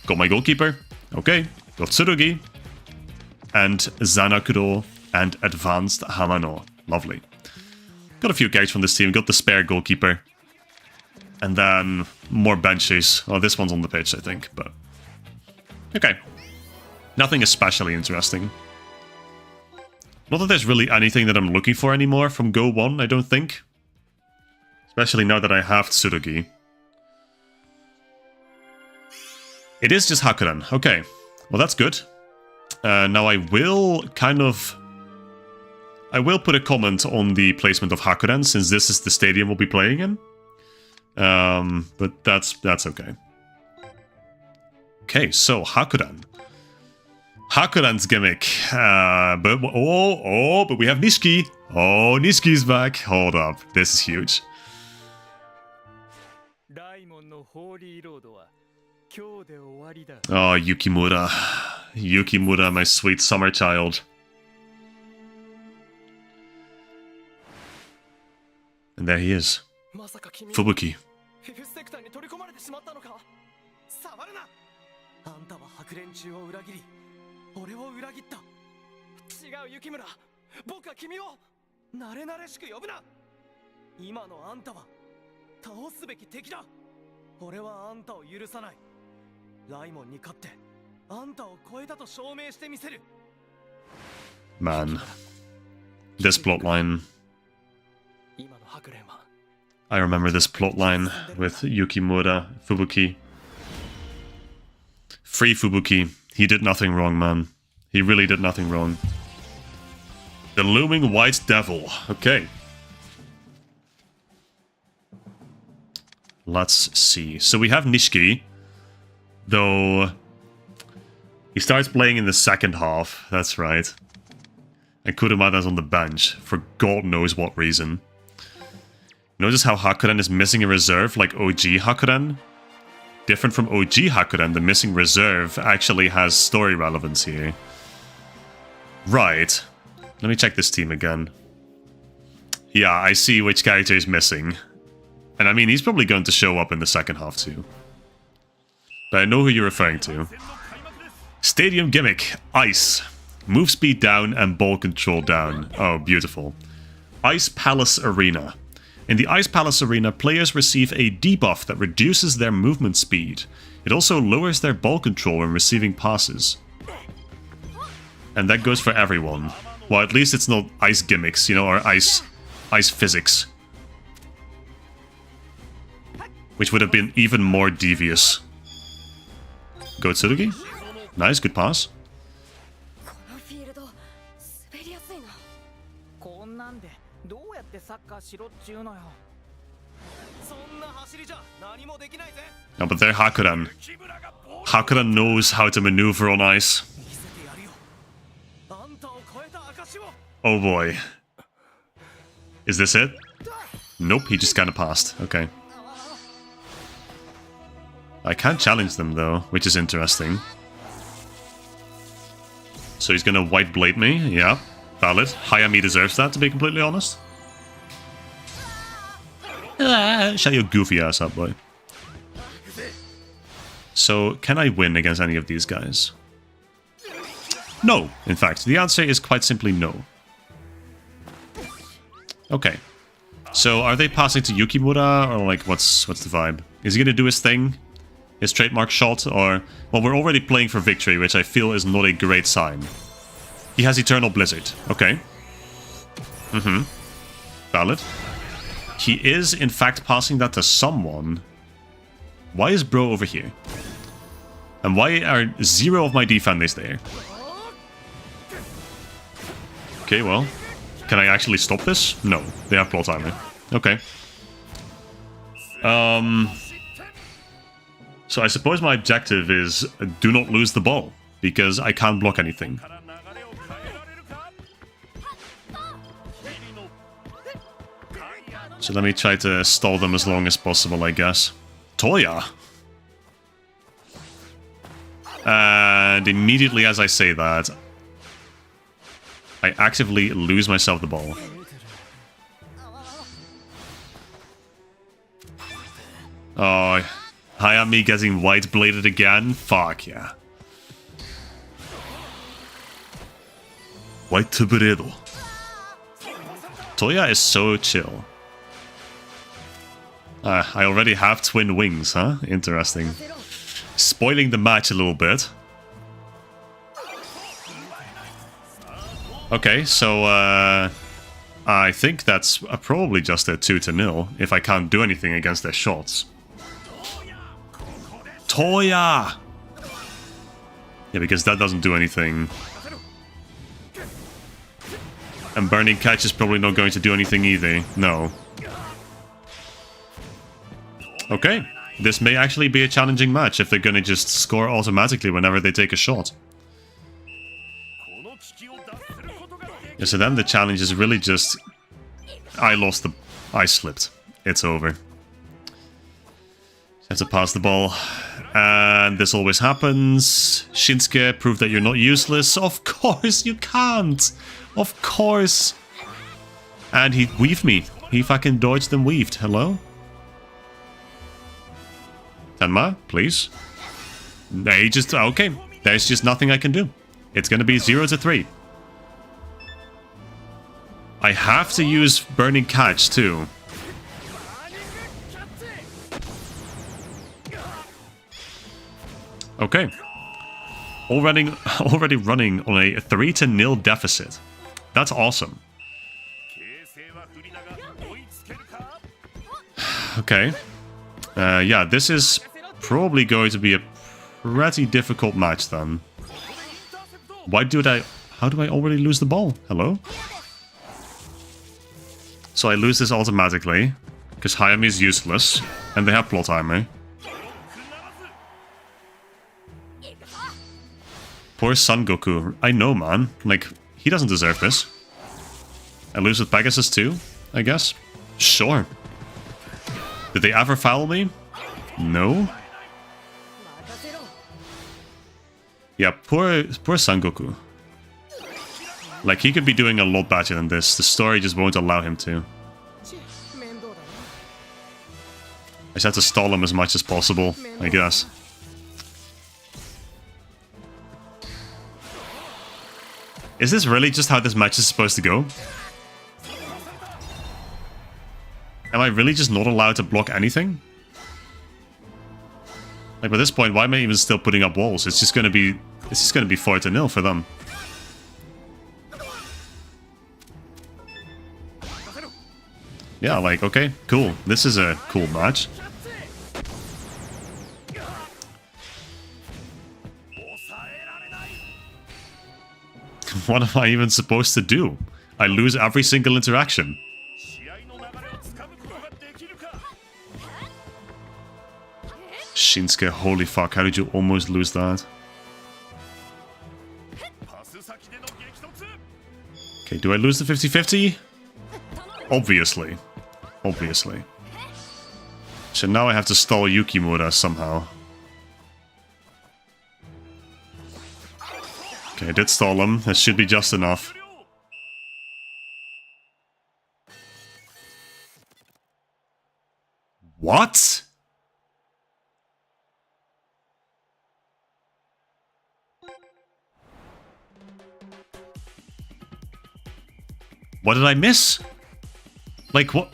Got my goalkeeper. Okay. Got Tsurugi. And Zanakuro and Advanced Hamano. Lovely. Got a few characters from this team. Got the spare goalkeeper. And then more benches. Oh, this one's on the pitch, I think, but... Okay. Nothing especially interesting. Not that there's really anything that I'm looking for anymore from GO1, I don't think. Especially now that I have Tsurugi. It is just Hakuran. Okay. Well, that's good. Now I will kind of... I will put a comment on the placement of Hakuran, since this is the stadium we'll be playing in. But that's okay. Okay, so Hakuran. Hakuran's gimmick. But we have Nishiki. Oh, Nishiki's back. Hold up. This is huge. Oh, Yukimura. Yukimura, my sweet summer child. And there he is. Fubuki. Man. This plotline. I remember this plotline with Yukimura, Fubuki. Free Fubuki. He did nothing wrong, man. He really did nothing wrong. The Looming White Devil. Okay. Let's see. So we have Nishiki. Though... he starts playing in the second half. That's right. And Kurumada's on the bench. For God knows what reason. Notice how Hakuran is missing a reserve like OG Hakuran? Different from OG Hakuran, the missing reserve actually has story relevance here. Right. Let me check this team again. Yeah, I see which character is missing. And I mean, he's probably going to show up in the second half too. But I know who you're referring to. Stadium gimmick. Ice. Move speed down and ball control down. Oh, beautiful. Ice Palace Arena. In the Ice Palace Arena, players receive a debuff that reduces their movement speed. It also lowers their ball control when receiving passes. And that goes for everyone. Well, at least it's not ice gimmicks, you know, or ice physics. Which would have been even more devious. Go Tsurugi. Nice, good pass. No, but they're Hakuran. Hakuran knows how to maneuver on ice. Oh boy. Is this it? Nope, he just kind of passed. Okay. I can't challenge them though, which is interesting. So he's gonna white blade me, yeah. Valid. Hayami deserves that, to be completely honest. Shut your goofy ass up, boy. So, can I win against any of these guys? No, in fact. The answer is quite simply no. Okay. So, are they passing to Yukimura, or like, what's the vibe? Is he gonna do his thing? His trademark shot, or... Well, we're already playing for victory, which I feel is not a great sign. He has Eternal Blizzard. Okay. Valid. He is, in fact, passing that to someone. Why is bro over here? And why are 0 of my defenders there? Okay, well... Can I actually stop this? No. They have plot timer. Okay. So I suppose my objective is do not lose the ball, because I can't block anything. So let me try to stall them as long as possible, I guess. Toya! And immediately as I say that, I actively lose myself the ball. Oh, Hayami getting white-bladed again? Fuck yeah. White Tuburedo. Toya is so chill. I already have twin wings, huh? Interesting. Spoiling the match a little bit. Okay, so I think that's probably just a 2-0 if I can't do anything against their shots. Toya! Yeah, because that doesn't do anything. And Burning Catch is probably not going to do anything either. No. Okay. This may actually be a challenging match if they're gonna just score automatically whenever they take a shot. Yeah, so then the challenge is really just... I slipped. It's over. Have to pass the ball. And this always happens. Shinsuke, prove that you're not useless. Of course you can't! Of course! And he weaved me. He fucking dodged and weaved. Hello? Tenma, please. They just... Okay. There's just nothing I can do. It's gonna be 0-3. I have to use Burning Catch, too. Okay. Already running on a 3-0 deficit. That's awesome. Okay. Yeah, this is probably going to be a pretty difficult match then. How do I already lose the ball? Hello? So I lose this automatically, because Hayami is useless, and they have plot timer. Poor Son Goku. I know, man. Like, he doesn't deserve this. I lose with Pegasus too, I guess? Sure. Did they ever foul me? No? Yeah, poor Son Goku. Like, he could be doing a lot better than this. The story just won't allow him to. I just have to stall him as much as possible, I guess. Is this really just how this match is supposed to go? Am I really just not allowed to block anything? Like, by this point, why am I even still putting up walls? It's just gonna be 4-0 for them. Yeah, like, okay, cool. This is a cool match. What am I even supposed to do? I lose every single interaction. Shinsuke, holy fuck, how did you almost lose that? Okay, do I lose the 50-50? Obviously. Obviously. So now I have to stall Yukimura somehow. Okay, I did stall him. That should be just enough. What? What did I miss? Like, what?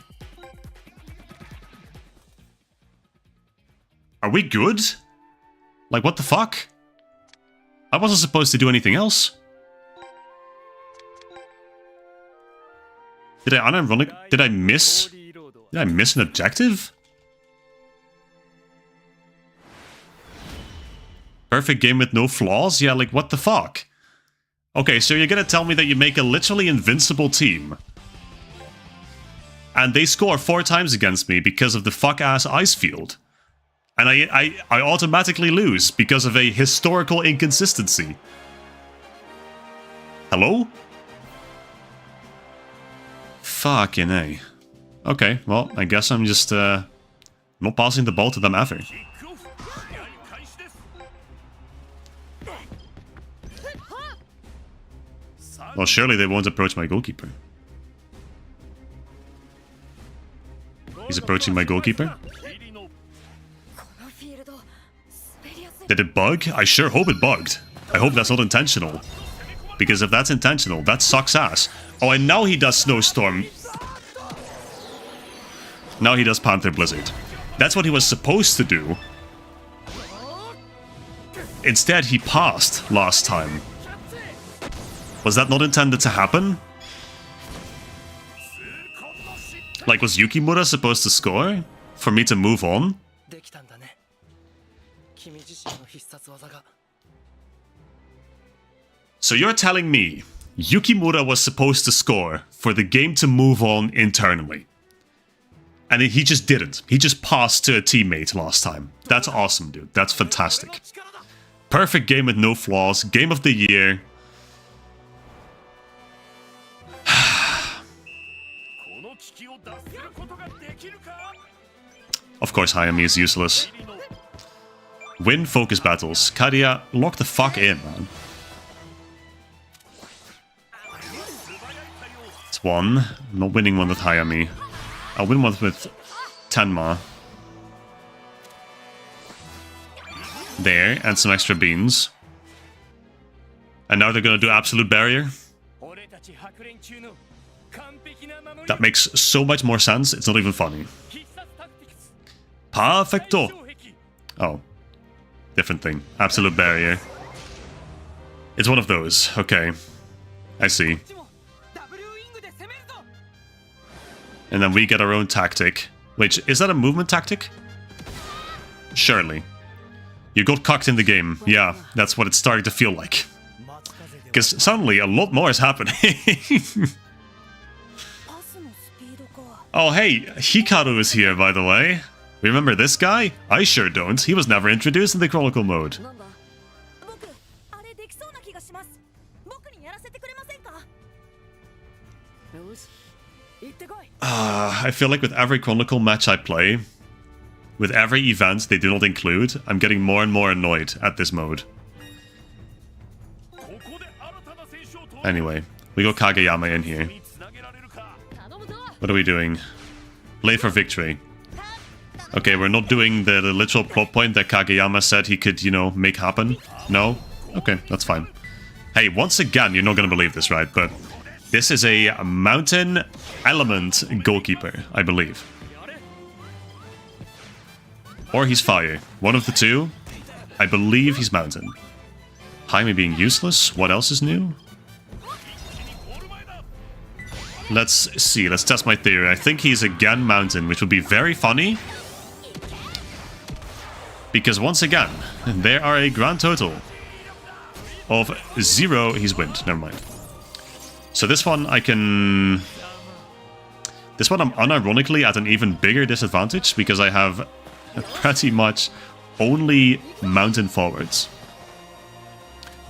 Are we good? Like, what the fuck? I wasn't supposed to do anything else. Did I unironic? Did I miss? Did I miss an objective? Perfect game with no flaws? Yeah, like, what the fuck? Okay, so you're gonna tell me that you make a literally invincible team. And they score 4 times against me because of the fuck-ass ice field. And I automatically lose because of a historical inconsistency. Hello? Fucking A. Okay, well, I guess I'm just not passing the ball to them ever. Well, surely they won't approach my goalkeeper. He's approaching my goalkeeper. Did it bug? I sure hope it bugged. I hope that's not intentional. Because if that's intentional, that sucks ass. Oh, and now he does Snowstorm. Now he does Panther Blizzard. That's what he was supposed to do. Instead, he passed last time. Was that not intended to happen? Like, was Yukimura supposed to score? For me to move on? So you're telling me Yukimura was supposed to score for the game to move on internally. And he just didn't. He just passed to a teammate last time. That's awesome, dude. That's fantastic. Perfect game with no flaws. Game of the year. Of course, Hayami is useless. Win focus battles. Kadia, lock the fuck in, man. It's one. I'm not winning one with Hayami. I'll win one with Tenma. There, and some extra beans. And now they're gonna do Absolute Barrier. That makes so much more sense, it's not even funny. Perfecto! Oh. Different thing. Absolute Barrier. It's one of those. Okay. I see. And then we get our own tactic. Wait, is that a movement tactic? Surely. You got cocked in the game. Yeah, that's what it's starting to feel like. Because suddenly a lot more is happening. Oh hey, Hikaru is here, by the way. Remember this guy? I sure don't. He was never introduced in the Chronicle Mode. I feel like with every Chronicle match I play, with every event they do not include, I'm getting more and more annoyed at this mode. Anyway, we got Kageyama in here. What are we doing? Play for victory. Okay, we're not doing the literal plot point that Kageyama said he could, you know, make happen. No? Okay, that's fine. Hey, once again, you're not gonna believe this, right? But this is a mountain element goalkeeper, I believe. Or he's fire. One of the two. I believe he's mountain. Jaime being useless. What else is new? Let's see. Let's test my theory. I think he's again mountain, which would be very funny. Because once again, there are a grand total of 0. He's wind. Never mind. So this one I can... This one I'm unironically at an even bigger disadvantage because I have pretty much only mountain forwards.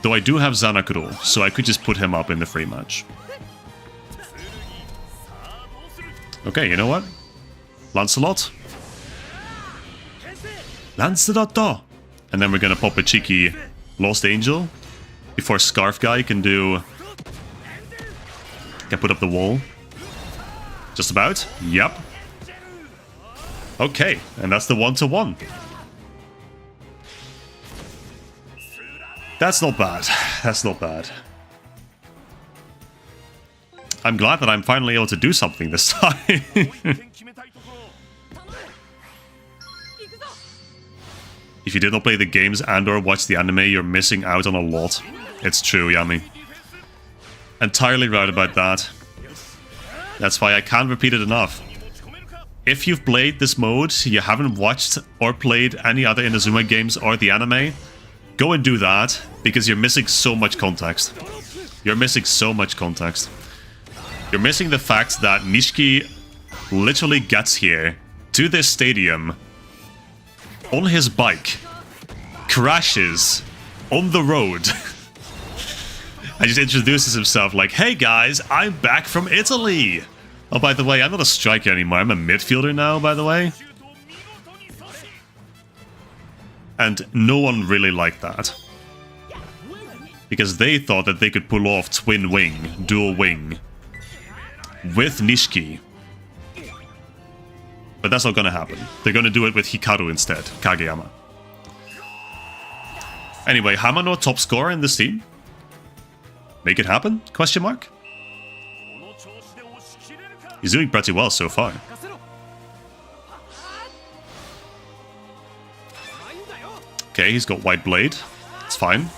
Though I do have Zanakuro, so I could just put him up in the free match. Okay, you know what? Lancelot? Lancelot! And then we're gonna pop a cheeky Lost Angel before Scarf Guy can do... Can put up the wall. Just about. Yep. Okay, and that's the 1-to-1. That's not bad. That's not bad. I'm glad that I'm finally able to do something this time. If you did not play the games and or watch the anime, you're missing out on a lot. It's true, Yami. Entirely right about that. That's why I can't repeat it enough. If you've played this mode, you haven't watched or played any other Inazuma games or the anime, go and do that, because you're missing so much context. You're missing so much context. You're missing the fact that Nishiki literally gets here, to this stadium, on his bike, crashes on the road, and just introduces himself like, "Hey guys, I'm back from Italy! Oh, by the way, I'm not a striker anymore, I'm a midfielder now, by the way." And no one really liked that. Because they thought that they could pull off twin wing, dual wing, with Nishiki. But that's not gonna happen. They're gonna do it with Hikaru instead, Kageyama. Anyway, Hamano top scorer in this team. Make it happen? Question mark? He's doing pretty well so far. Okay, he's got White Blade. It's fine.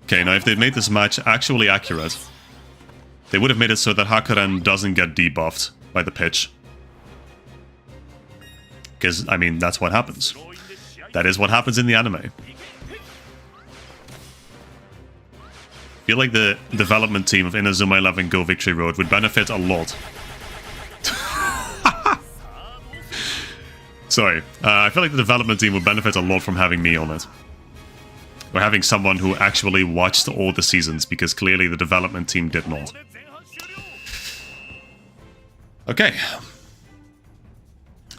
Okay, now if they'd made this match actually accurate, they would have made it so that Hakuren doesn't get debuffed by the pitch. Because, I mean, that's what happens. That is what happens in the anime. I feel like the development team of Inazuma 11 Go Victory Road would benefit a lot. Sorry. I feel like the development team would benefit a lot from having me on it. Or having someone who actually watched all the seasons, because clearly the development team did not. Okay.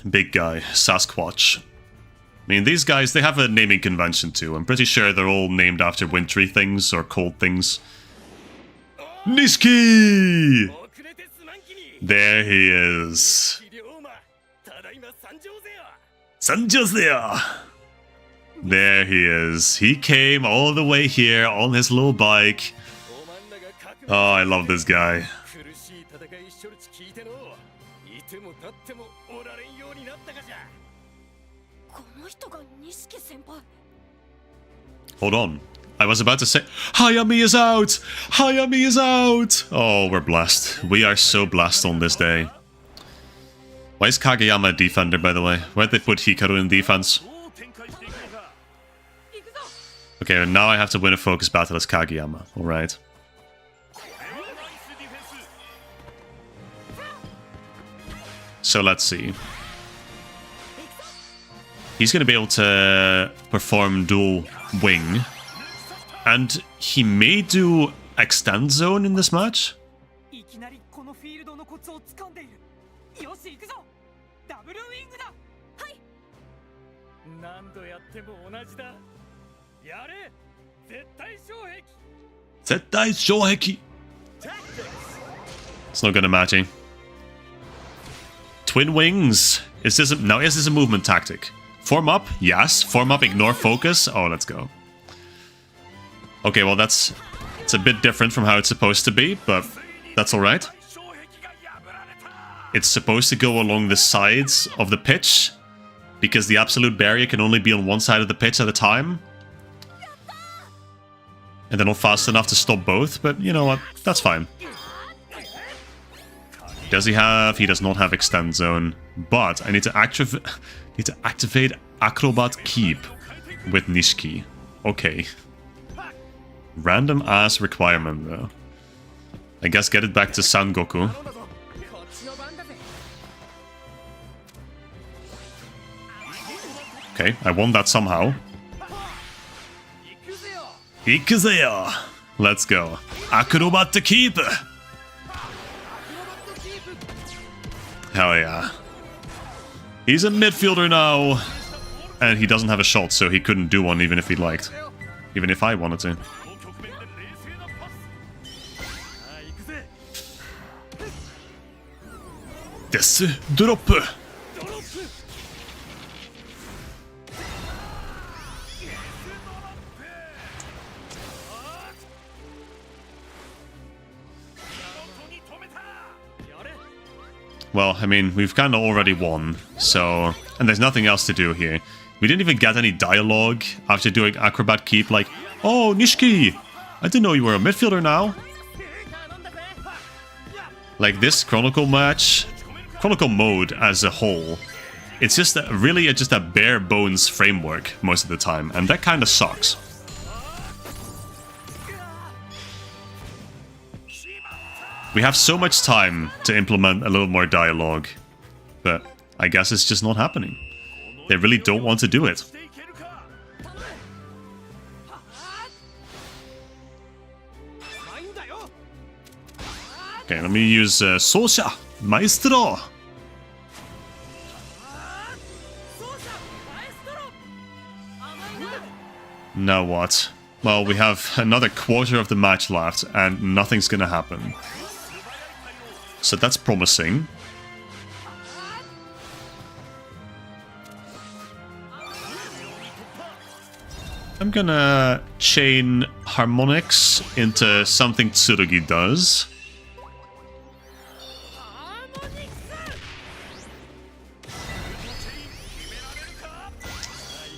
Big guy, Sasquatch. I mean, these guys, they have a naming convention too. I'm pretty sure they're all named after wintry things or cold things. Nishiki! There he is. Sanjosea! There he is. He came all the way here on his little bike. Oh, I love this guy. Hold on. I was about to say, Hayami is out! Hayami is out! Oh, we're blessed. We are so blessed on this day. Why is Kageyama a defender, by the way? Where'd they put Hikaru in defense? Okay, and now I have to win a focus battle as Kageyama. Alright. So let's see. He's going to be able to perform dual wing. And he may do extend zone in this match. Zettai Shoheki. It's not gonna match, eh? Twin wings. Is this a movement tactic? Form up, yes. Form up, ignore focus. Oh, let's go. Okay, well it's a bit different from how it's supposed to be, but that's alright. It's supposed to go along the sides of the pitch, because the absolute barrier can only be on one side of the pitch at a time. And they're not fast enough to stop both, but you know what? That's fine. Does he have... He does not have extend zone. But I need to activate Acrobat Keep with Nishiki. Okay. Random ass requirement though. I guess get it back to Sangoku. Okay, I won that somehow. Ikuzeyo! Let's go. Acrobat Keep! Hell yeah. He's a midfielder now. And he doesn't have a shot, so he couldn't do one even if he liked. Even if I wanted to. Desu drop. Well, I mean, we've kind of already won, so... And there's nothing else to do here. We didn't even get any dialogue after doing Acrobat Keep, like, oh, Nishiki! I didn't know you were a midfielder now. Like, this Chronicle match, Chronicle Mode as a whole, it's just just a bare bones framework most of the time, and that kind of sucks. We have so much time to implement a little more dialogue, but I guess it's just not happening. They really don't want to do it. Okay, let me use Sosha Maestro. Now what? Well, we have another quarter of the match left, and nothing's gonna happen. So that's promising. I'm gonna chain harmonics into something Tsurugi does.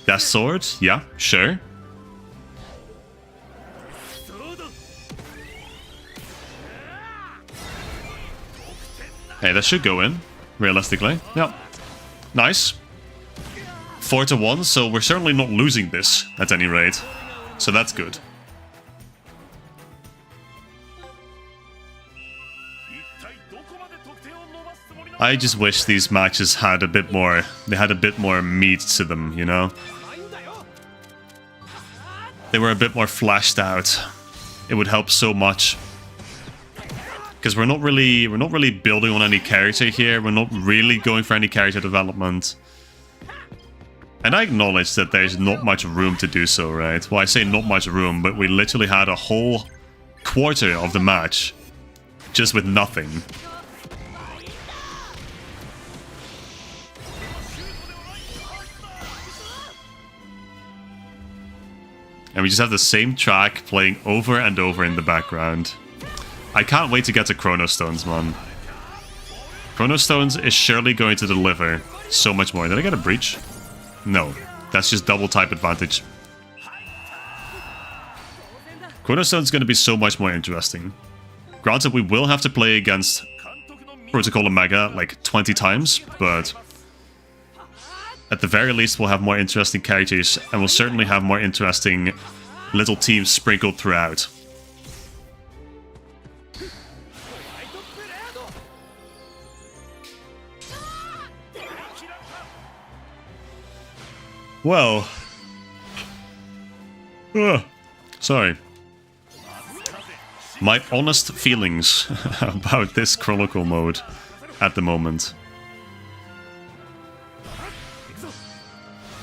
Death Sword? Yeah, sure. Hey, that should go in, realistically. Yep. Nice. 4-1, so we're certainly not losing this, at any rate. So that's good. I just wish these matches had a bit more... They had a bit more meat to them, you know? They were a bit more fleshed out. It would help so much. Because we're not really building on any character here. We're not really going for any character development. And I acknowledge that there's not much room to do so, right? Well, I say not much room, but we literally had a whole quarter of the match just with nothing. And we just have the same track playing over and over in the background. I can't wait to get to Chrono Stones, man. Chrono Stones is surely going to deliver so much more. Did I get a breach? No. That's just double type advantage. Chrono Stones is going to be so much more interesting. Granted, we will have to play against Protocol Omega like 20 times, but at the very least we'll have more interesting characters, and we'll certainly have more interesting little teams sprinkled throughout. Well, sorry. My honest feelings about this Chronicle mode at the moment.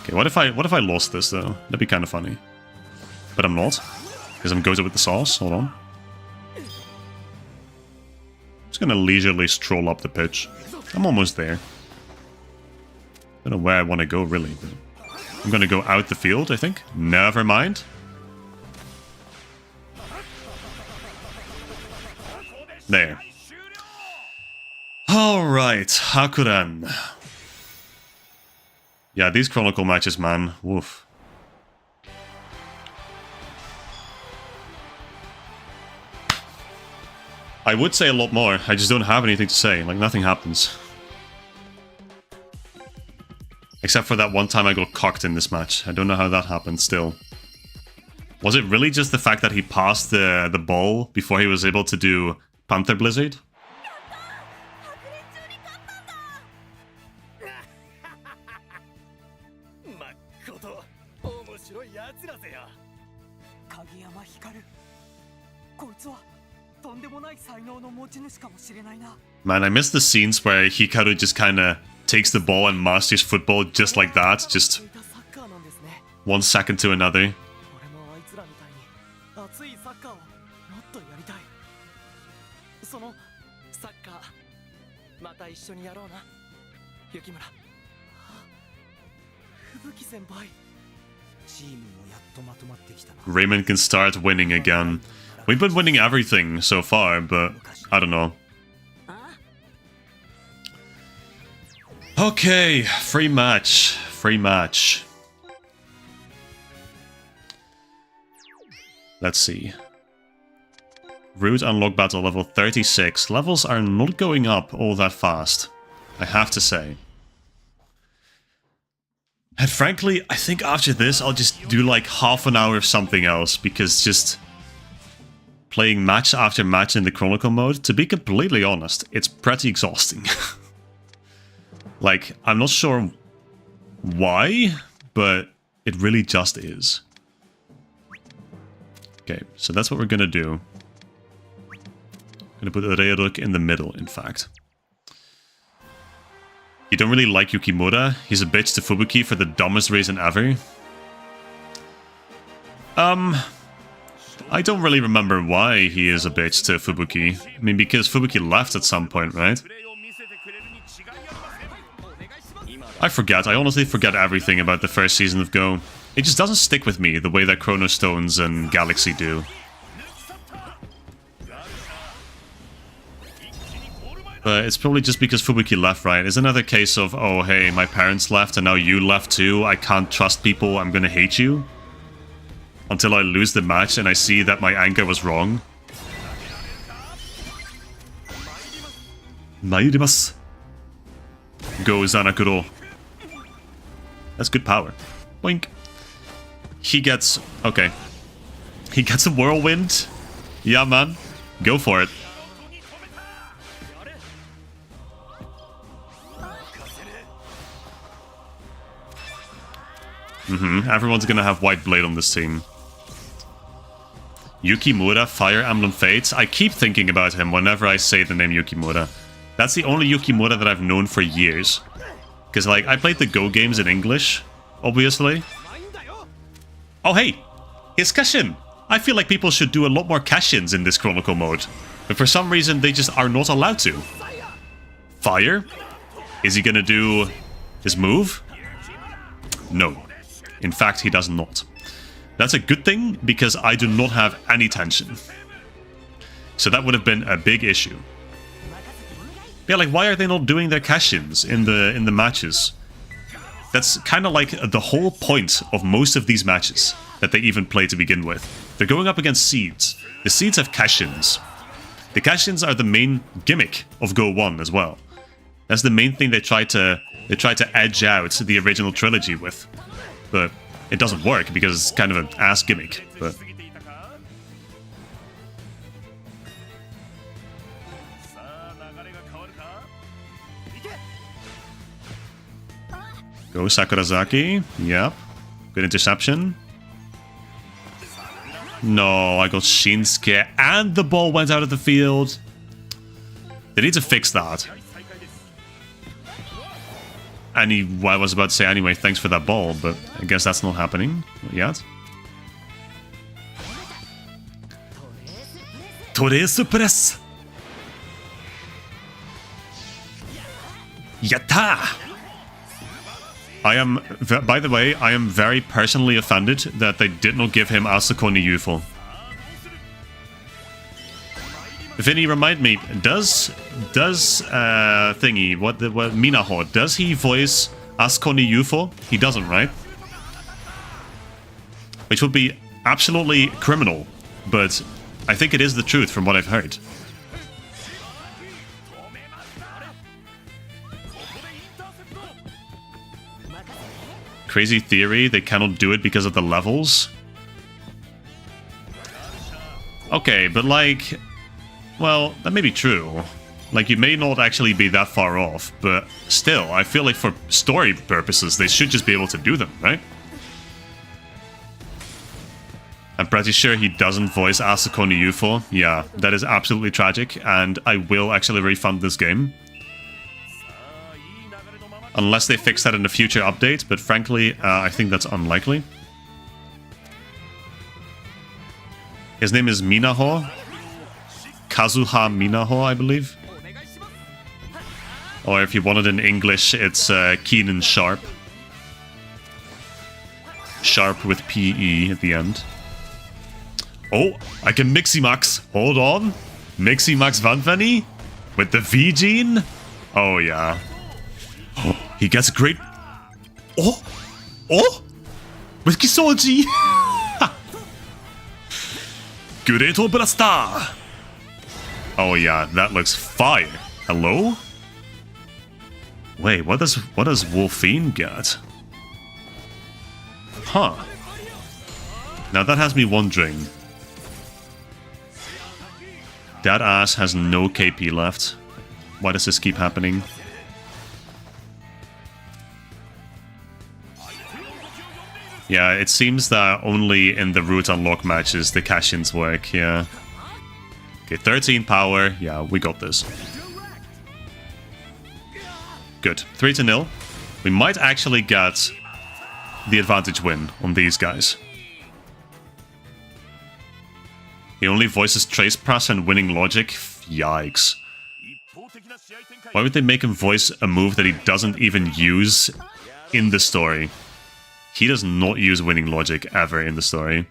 Okay, what if I lost this though? That'd be kind of funny. But I'm not, because I'm goated with the sauce. Hold on. Just gonna leisurely stroll up the pitch. I'm almost there. Don't know where I want to go really, but I'm gonna go out the field, I think. Never mind. There. Alright, Hakuran. Yeah, these Chronicle matches, man. Woof. I would say a lot more, I just don't have anything to say. Like, nothing happens. Except for that one time I got cocked in this match. I don't know how that happened still. Was it really just the fact that he passed the ball before he was able to do Panther Blizzard? Man, I miss the scenes where Hikaru just kinda takes the ball and masters football just like that, just 1 second to another. また一緒にやろうな雪村吹雪先輩 Raymond can start winning again. We've been winning everything so far, but I don't know. Okay, free match. Free match. Let's see. Route unlock battle level 36. Levels are not going up all that fast, I have to say. And frankly, I think after this, I'll just do like half an hour of something else, because just playing match after match in the Chronicle mode, to be completely honest, it's pretty exhausting. Like, I'm not sure why, but it really just is. Okay, so that's what we're gonna do. I'm gonna put Ryuruk in the middle, in fact. You don't really like Yukimura? He's a bitch to Fubuki for the dumbest reason ever? I don't really remember why he is a bitch to Fubuki. I mean, because Fubuki left at some point, right? I forget. I honestly forget everything about the first season of Go. It just doesn't stick with me the way that Chrono Stones and Galaxy do. But it's probably just because Fubuki left, right? It's another case of, oh, hey, my parents left and now you left too. I can't trust people. I'm gonna hate you. Until I lose the match and I see that my anger was wrong. Mairimasu. Go Zanakuro. That's good power. Boink. He gets... Okay. He gets a whirlwind. Yeah, man. Go for it. Everyone's gonna have White Blade on this team. Yukimura, Fire Emblem Fates. I keep thinking about him whenever I say the name Yukimura. That's the only Yukimura that I've known for years. Because, like, I played the Go games in English, obviously. Oh, hey! His cash-in! I feel like people should do a lot more cash-ins in this Chronicle mode. But for some reason, they just are not allowed to. Fire? Is he gonna do his move? No. In fact, he does not. That's a good thing, because I do not have any tension. So that would have been a big issue. Yeah, like, why are they not doing their cash-ins in the matches? That's kind of like the whole point of most of these matches that they even play to begin with. They're going up against seeds. The seeds have cash-ins. The cash-ins are the main gimmick of GO1 as well. That's the main thing they try to edge out the original trilogy with. But it doesn't work because it's kind of an ass gimmick. But go Sakurazaki. Yep. Good interception. No, I got Shinsuke and the ball went out of the field. They need to fix that. I was about to say anyway, thanks for that ball, but I guess that's not happening yet. Toresu press! Yatta! By the way, I am very personally offended that they did not give him Asuko ni Yufo. Vinny, remind me, does thingy, what Minaho, does he voice Asuko ni Yufo? He doesn't, right? Which would be absolutely criminal, but I think it is the truth from what I've heard. Crazy theory, they cannot do it because of the levels? Okay, but like... Well, that may be true. Like, you may not actually be that far off, but still, I feel like for story purposes, they should just be able to do them, right? I'm pretty sure he doesn't voice Asuko ni Yufo. Yeah, that is absolutely tragic, and I will actually refund this game. Unless they fix that in a future update, but frankly, I think that's unlikely. His name is Minaho. Kazuha Minaho, I believe. Or if you want it in English, it's keen and sharp. Sharp with PE at the end. Oh, I can Mixie Max. Hold on. Mixie Max Vanveni with the V gene. Oh, yeah. Oh, he gets great. Oh, oh, with Kisoji. Gureto Blaster. Oh, yeah, that looks fire. Hello? Wait, what does Wolfine get? Huh. Now that has me wondering. That ass has no KP left. Why does this keep happening? Yeah, it seems that only in the root unlock matches the cash-ins work, yeah. Okay, 13 power. Yeah, we got this. Good. 3-0. We might actually get the advantage win on these guys. He only voices Trace Press and Winning Logic? Yikes. Why would they make him voice a move that he doesn't even use in the story? He does not use Winning Logic ever in the story.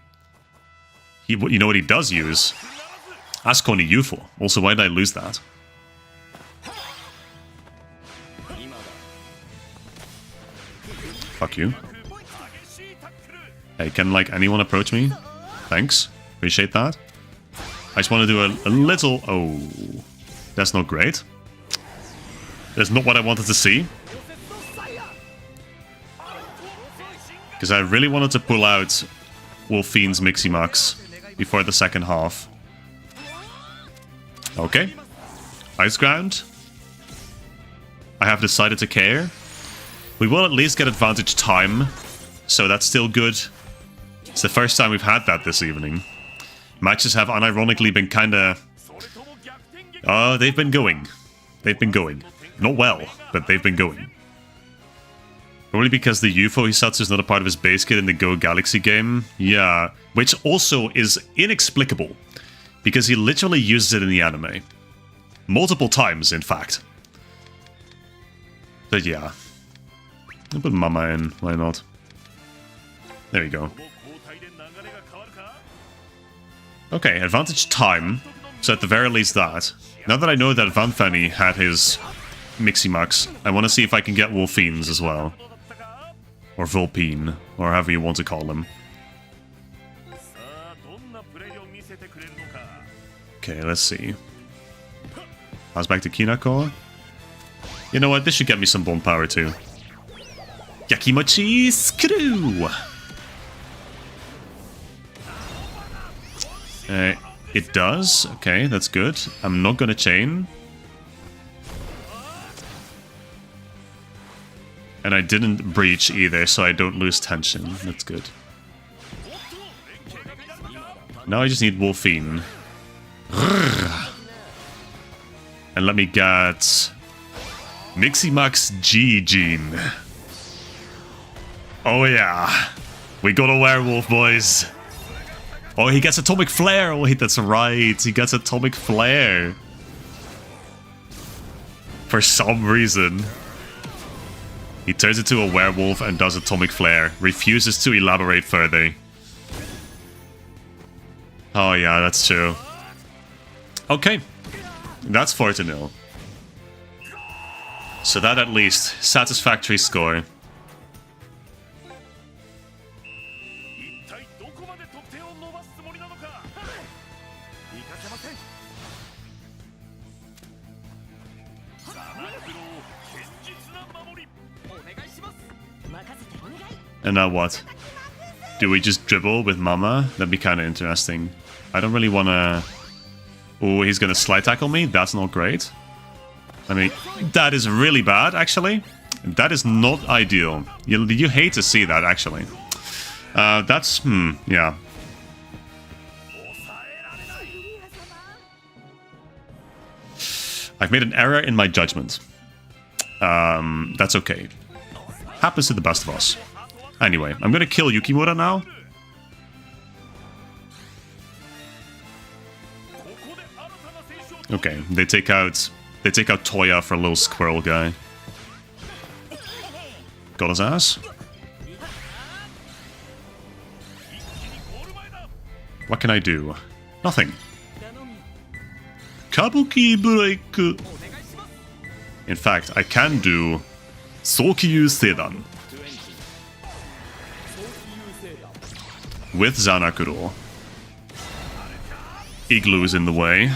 You know what he does use? Asconi UFO. Also, why did I lose that? Fuck you. Hey, can, like, anyone approach me? Thanks. Appreciate that. I just want to do a little... Oh. That's not great. That's not what I wanted to see. Because I really wanted to pull out Wolfine's Mixie Max before the second half. Okay. Ice Ground. I have decided to care. We will at least get advantage time, so that's still good. It's the first time we've had that this evening. Matches have unironically been kinda... they've been going. They've been going. Not well, but they've been going. Only because the UFO Hisatsu is not a part of his base kit in the Go Galaxy game. Yeah, which also is inexplicable. Because he literally uses it in the anime. Multiple times, in fact. But yeah. I'll put Mama in, why not? There we go. Okay, advantage time. So at the very least that. Now that I know that Van Fanny had his Mixie Max, I want to see if I can get Wolfines as well. Or Vulpine, or however you want to call them. Okay, let's see. Pass back to Kinako. You know what, this should get me some bomb power too. Yakimochi Screw! It does. Okay, that's good. I'm not gonna chain. And I didn't breach either, so I don't lose tension. That's good. Now I just need Wolfine. And let me get Mixie Max G Gene. Oh yeah. We got a werewolf, boys. Oh, he gets Atomic Flare. Oh, wait, that's right. He gets Atomic Flare. For some reason. He turns into a werewolf and does Atomic Flare. Refuses to elaborate further. Oh, yeah, that's true. Okay. That's 4-0. So that at least, satisfactory score. And now what? Do we just dribble with Mama? That'd be kind of interesting. I don't really want to... Oh, he's going to slide tackle me? That's not great. I mean, that is really bad, actually. That is not ideal. You hate to see that, actually. That's... yeah. I've made an error in my judgment. That's okay. Happens to the best of us. Anyway, I'm gonna kill Yukimura now. Okay, they take out They take out Toya for a little squirrel guy. Got his ass. What can I do? Nothing. Kabuki break. In fact, I can do Sokyu Seidan with Zanakuro. Igloo is in the way.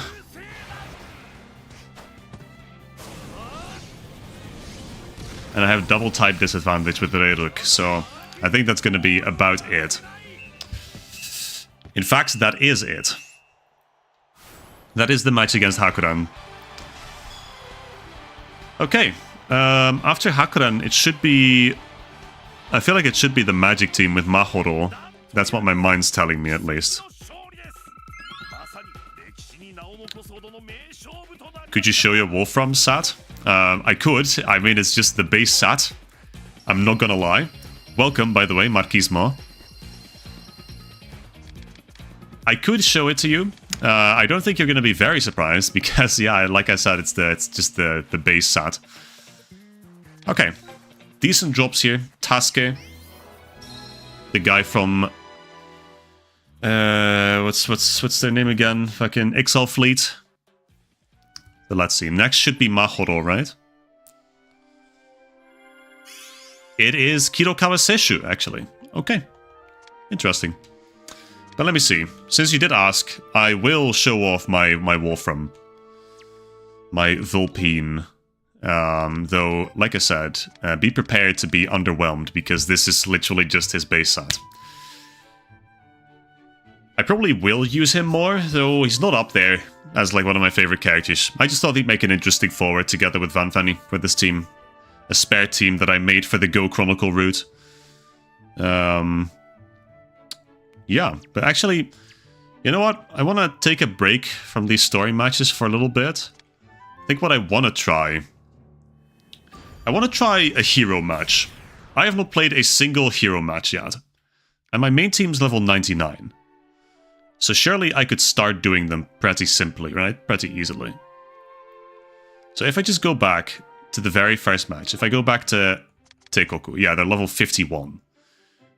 And I have double type disadvantage with Reiruk, so I think that's going to be about it. In fact, that is it. That is the match against Hakuran. Okay, after Hakuran, it should be... I feel like it should be the Magic team with Mahoro. That's what my mind's telling me, at least. Could you show your Wolfram sat? I could. I mean, it's just the base sat. I'm not gonna lie. Welcome, by the way, Marquismo. I could show it to you. I don't think you're gonna be very surprised because, yeah, like I said, it's just the base sat. Okay, decent drops here. Tasuke, the guy from what's their name again? Fucking Exile Fleet. So let's see. Next should be Mahoro, right? It is Kiro Kawaseshu, actually. Okay, interesting. But let me see. Since you did ask, I will show off my Wolfram. My Vulpine. Though, like I said, be prepared to be underwhelmed, because this is literally just his base set. I probably will use him more, though he's not up there as like one of my favorite characters. I just thought he'd make an interesting forward together with Van Fanny for this team. A spare team that I made for the GO Chronicle route. Yeah, but actually, you know what? I want to take a break from these story matches for a little bit. I think what I want to try... I want to try a hero match. I have not played a single hero match yet. And my main team's level 99. So surely I could start doing them pretty simply, right? Pretty easily. So if I just go back to the very first match, if I go back to Teikoku, yeah, they're level 51.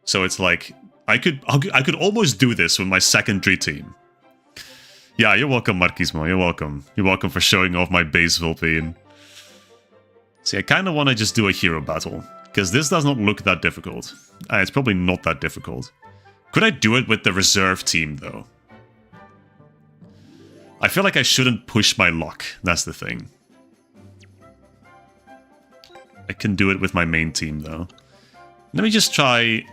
So it's like, I could almost do this with my secondary team. Yeah, you're welcome, Marquismo, you're welcome. You're welcome for showing off my base Vulpine. See, I kind of want to just do a hero battle, because this does not look that difficult. It's probably not that difficult. Could I do it with the reserve team, though? I feel like I shouldn't push my luck, that's the thing. I can do it with my main team, though. Let me just try...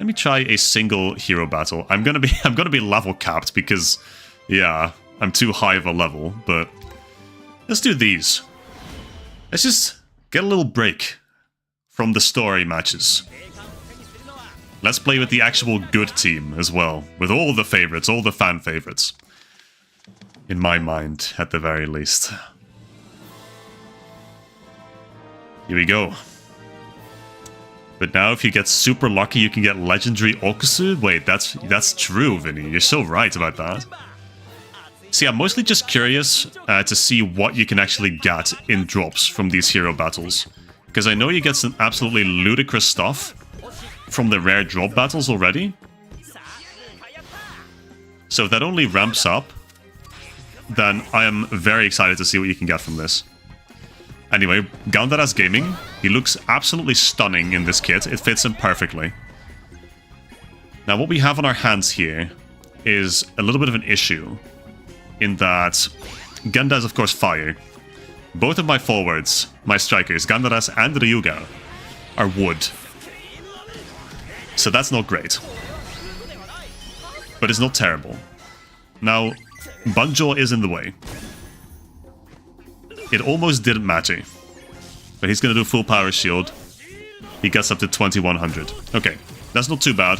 Let me try a single hero battle. I'm gonna be level capped because, yeah, I'm too high of a level, but... Let's do these. Let's just get a little break from the story matches. Let's play with the actual good team as well, with all the favorites, all the fan favorites. In my mind, at the very least. Here we go. But now if you get super lucky, you can get legendary Okusu? Wait, that's true, Vinny. You're so right about that. See, I'm mostly just curious to see what you can actually get in drops from these hero battles. Because I know you get some absolutely ludicrous stuff from the rare drop battles already. So if that only ramps up, then I am very excited to see what you can get from this. Anyway, Gandara's Gaming. He looks absolutely stunning in this kit. It fits him perfectly. Now what we have on our hands here is a little bit of an issue. In that Ganda is of course fire. Both of my forwards, my strikers, Gandara's and Ryuga, are wood. So that's not great. But it's not terrible. Now, Banjo is in the way. It almost didn't matter. But he's gonna do full power shield. He gets up to 2100. Okay, that's not too bad.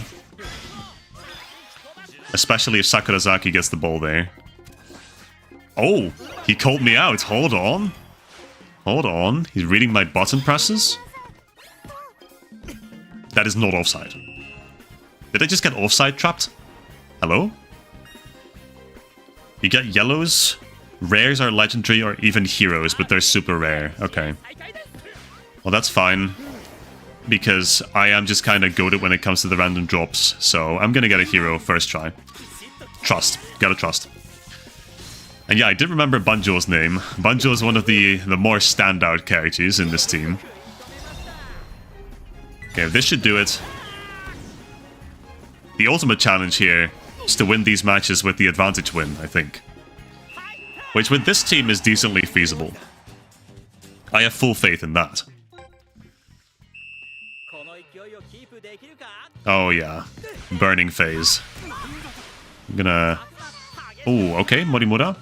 Especially if Sakurazaki gets the ball there. Oh, he called me out. Hold on. Hold on. He's reading my button presses. That is not offside. Did I just get offside trapped? Hello? You get yellows, Rares are legendary or even heroes, but they're super rare. Okay. Well, that's fine. Because I am just kind of goated when it comes to the random drops. So I'm gonna get a hero first try. Trust. Gotta trust. And yeah, I did remember Banjo's name. Banjo is one of the more standout characters in this team. Okay, this should do it. The ultimate challenge here is to win these matches with the advantage win, I think. Which with this team is decently feasible. I have full faith in that. Oh yeah, burning phase. I'm gonna... Oh, okay, Morimura.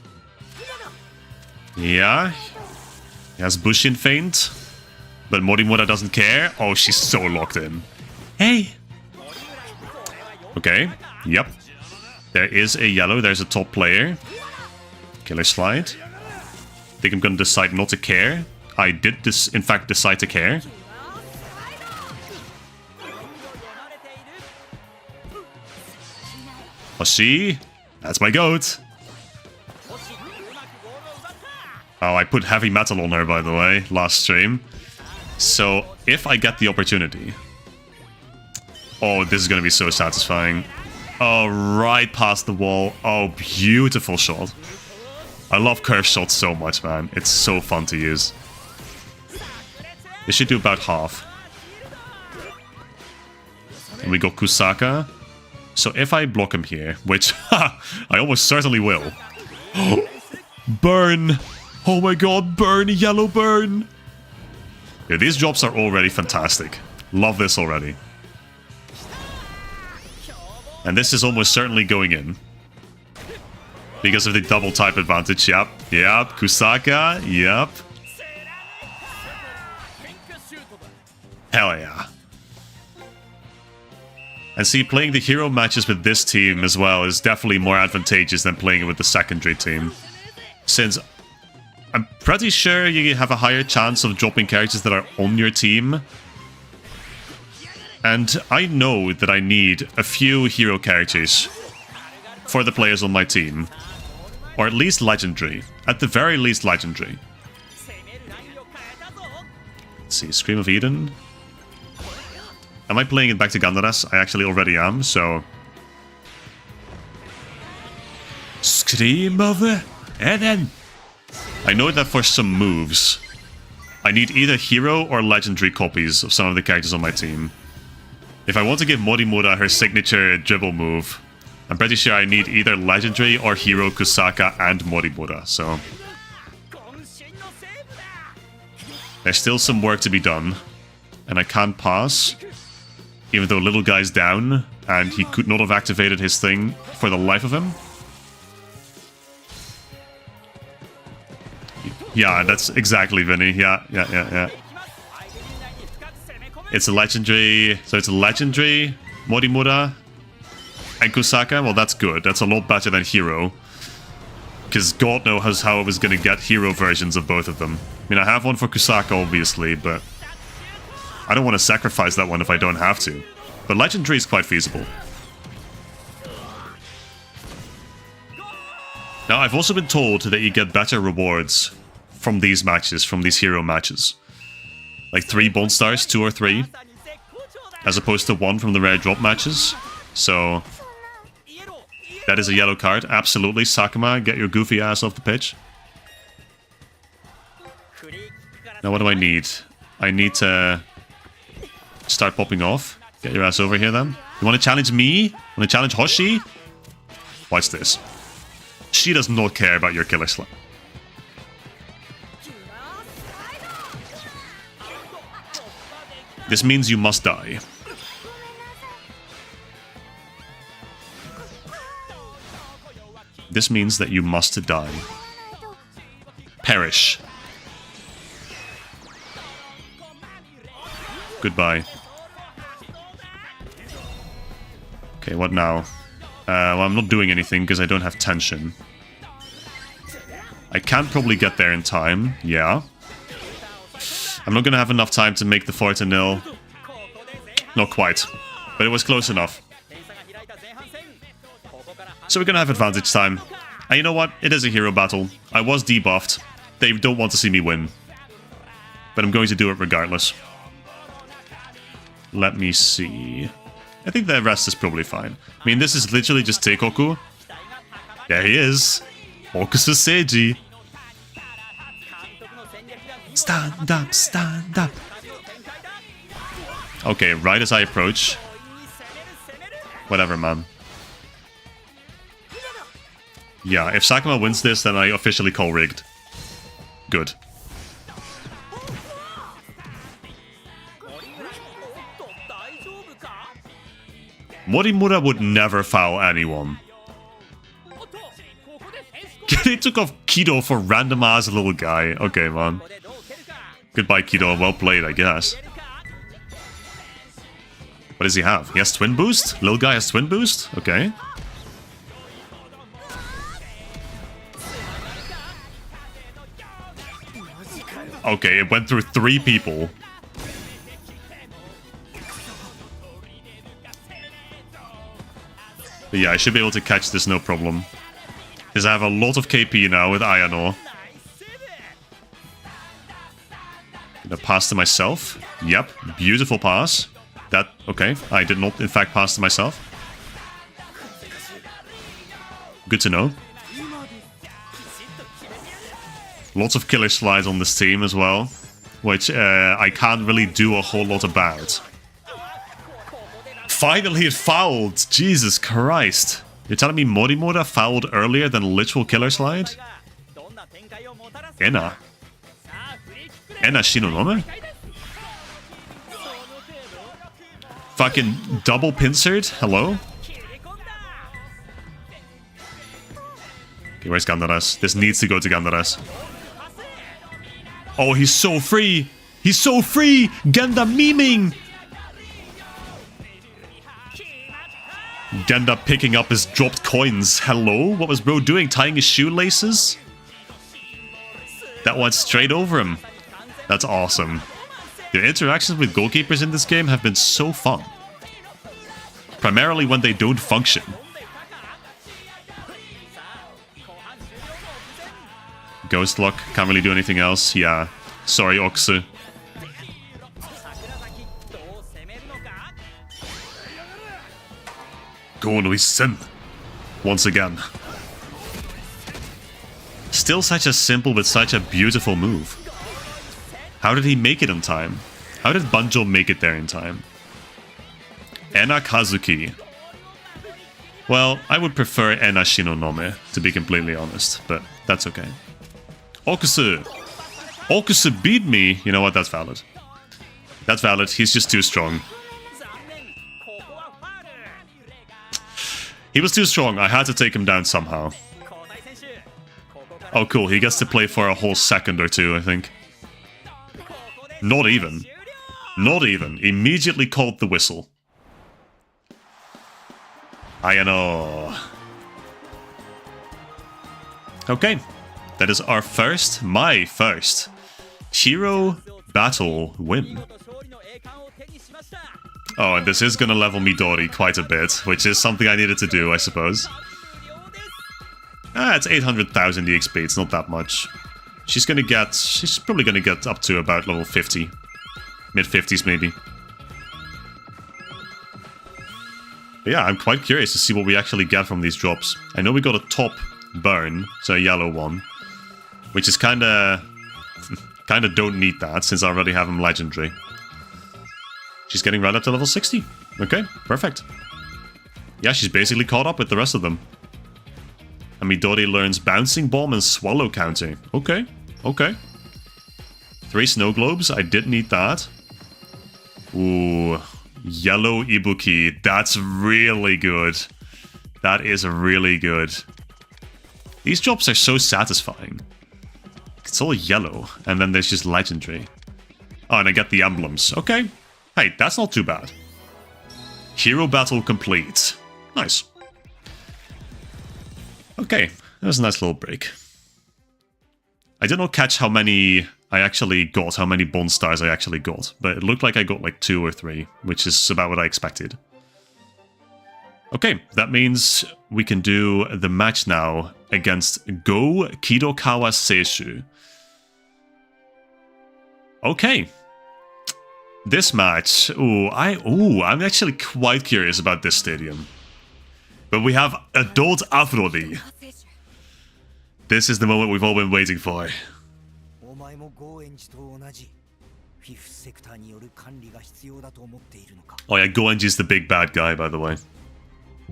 Yeah. He has Bushin feint. But Morimura doesn't care. Oh, she's so locked in. Hey! Okay, yep. There is a yellow, there's a top player. Killer slide. Think I'm gonna decide not to care. I did in fact decide to care. Hoshi. That's my goat. Oh, I put heavy metal on her, by the way, last stream. So, if I get the opportunity... Oh, this is going to be so satisfying. Oh, right past the wall. Oh, beautiful shot. I love curve shots so much, man. It's so fun to use. This should do about half. And we got Kusaka. So if I block him here, which I almost certainly will. Burn! Oh my god, burn! Yellow burn! Yeah, these drops are already fantastic. Love this already. And this is almost certainly going in. Because of the double type advantage. Yep, yep. Kusaka, yep. Hell yeah. And see, playing the hero matches with this team as well is definitely more advantageous than playing it with the secondary team. Since I'm pretty sure you have a higher chance of dropping characters that are on your team. And I know that I need a few hero characters for the players on my team. Or at least legendary. At the very least legendary. Let's see, Scream of Eden. Am I playing it back to Gandaras? I actually already am, so... Scream of Eden! I know that for some moves, I need either hero or legendary copies of some of the characters on my team. If I want to give Morimura her signature dribble move, I'm pretty sure I need either legendary or hero Kusaka and Morimura, so... There's still some work to be done, and I can't pass. Even though little guy's down, and he could not have activated his thing for the life of him. Yeah, that's exactly Vinny. Yeah. It's a legendary... So it's a legendary Morimura and Kusaka. Well, that's good. That's a lot better than hero. Because God knows how I was going to get hero versions of both of them. I mean, I have one for Kusaka, obviously, but... I don't want to sacrifice that one if I don't have to. But legendary is quite feasible. Now, I've also been told that you get better rewards from these matches, from these hero matches. Like 3 Bond Stars, 2 or 3. As opposed to 1 from the rare drop matches. So... That is a yellow card. Absolutely, Sakuma, get your goofy ass off the pitch. Now, what do I need? I need to... Start popping off. Get your ass over here, then. You want to challenge me? Want to challenge Hoshi? Watch this. She does not care about your killer slap. This means you must die. This means that you must die. Perish. Goodbye. Okay, what now? Well, I'm not doing anything because I don't have tension. I can probably get there in time, yeah. I'm not going to have enough time to make the 4-0. Not quite, but it was close enough. So we're going to have advantage time. And you know what? It is a hero battle. I was debuffed. They don't want to see me win. But I'm going to do it regardless. Let me see. I think the rest is probably fine. I mean, this is literally just Teikoku. There he is. Okusu Seiji. Stand up, stand up. Okay, right as I approach. Whatever, man. Yeah, if Sakuma wins this, then I officially call rigged. Good. Morimura would never foul anyone. They took off Kido for random-ass little guy. Okay, man. Goodbye, Kido. Well played, I guess. What does he have? He has twin boost? Little guy has twin boost? Okay. Okay, it went through 3 people. But yeah, I should be able to catch this no problem. Because I have a lot of KP now with Ayano. Gonna pass to myself. Yep, beautiful pass. That, okay, I did not in fact pass to myself. Good to know. Lots of killer slides on this team as well, which I can't really do a whole lot about. Finally it fouled! Jesus Christ. You're telling me Morimura fouled earlier than literal killer slide? Ena Shinonome? Fucking double pincered? Hello? Okay, where's Gandaras? This needs to go to Gandaras. Oh, he's so free! He's so free! Genda memeing! Genda picking up his dropped coins. Hello? What was bro doing? Tying his shoelaces? That went straight over him. That's awesome. The interactions with goalkeepers in this game have been so fun. Primarily when they don't function. Ghost Lock, can't really do anything else. Yeah, sorry Oksu. Go no Sen. Once again. Still such a simple but such a beautiful move. How did he make it in time? How did Banjo make it there in time? Ena Kazuki. Well, I would prefer Ena Shinonome, to be completely honest, but that's okay. Okusu! Okusu beat me! You know what, that's valid. That's valid, he's just too strong. He was too strong, I had to take him down somehow. Oh cool, he gets to play for a whole second or two, I think. Not even. Not even. Immediately called the whistle. Ayano. Okay. That is our first, my first, hero battle win. Oh, and this is gonna level Midori quite a bit, which is something I needed to do, I suppose. It's 800,000 EXP, it's not that much. She's probably gonna get up to about level 50. Mid-50s, maybe. But yeah, I'm quite curious to see what we actually get from these drops. I know we got a top burn, so a yellow one. Which is kinda don't need that, since I already have him legendary. She's getting right up to level 60. Okay, perfect. Yeah, she's basically caught up with the rest of them. And Midori learns Bouncing Bomb and Swallow Counter. Okay, okay. 3 snow globes, I did need that. Ooh, Yellow Ibuki, that's really good. That is really good. These drops are so satisfying. It's all yellow, and then there's just legendary. Oh, and I get the emblems. Okay. Hey, that's not too bad. Hero battle complete. Nice. Okay, that was a nice little break. I did not catch how many I actually got, how many Bond Stars I actually got, but it looked like I got like 2 or 3, which is about what I expected. Okay, that means we can do the match now against Go Kidokawa Seishu. Okay. This match, I'm actually quite curious about this stadium. But we have adult Afrodi. This is the moment we've all been waiting for. Oh yeah, Goenji's the big bad guy, by the way.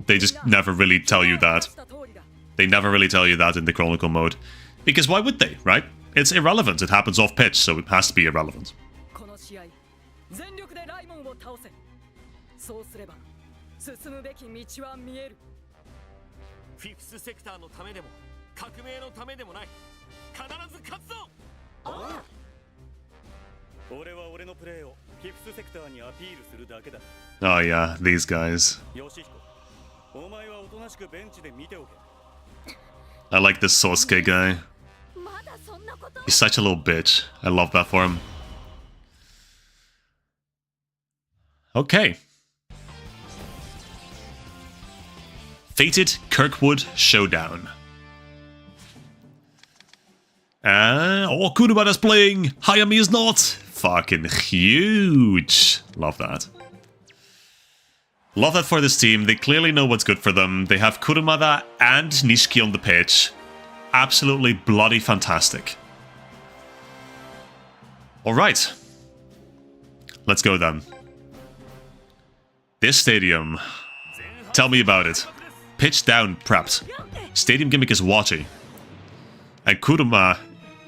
They just never really tell you that. They never really tell you that in the Chronicle mode. Because why would they, right? It's irrelevant. It happens off pitch, so it has to be irrelevant. Oh yeah, these guys. I like this Sosuke guy. He's such a little bitch. I love that for him. Okay. Fated Kirkwood Showdown. Oh, Kurumada's playing! Hayami is not! Fucking huge! Love that. Love that for this team. They clearly know what's good for them. They have Kurumada and Nishiki on the pitch. Absolutely bloody fantastic. Alright. Let's go then. This stadium. Tell me about it. Pitch down prepped. Stadium gimmick is watching. And Kuruma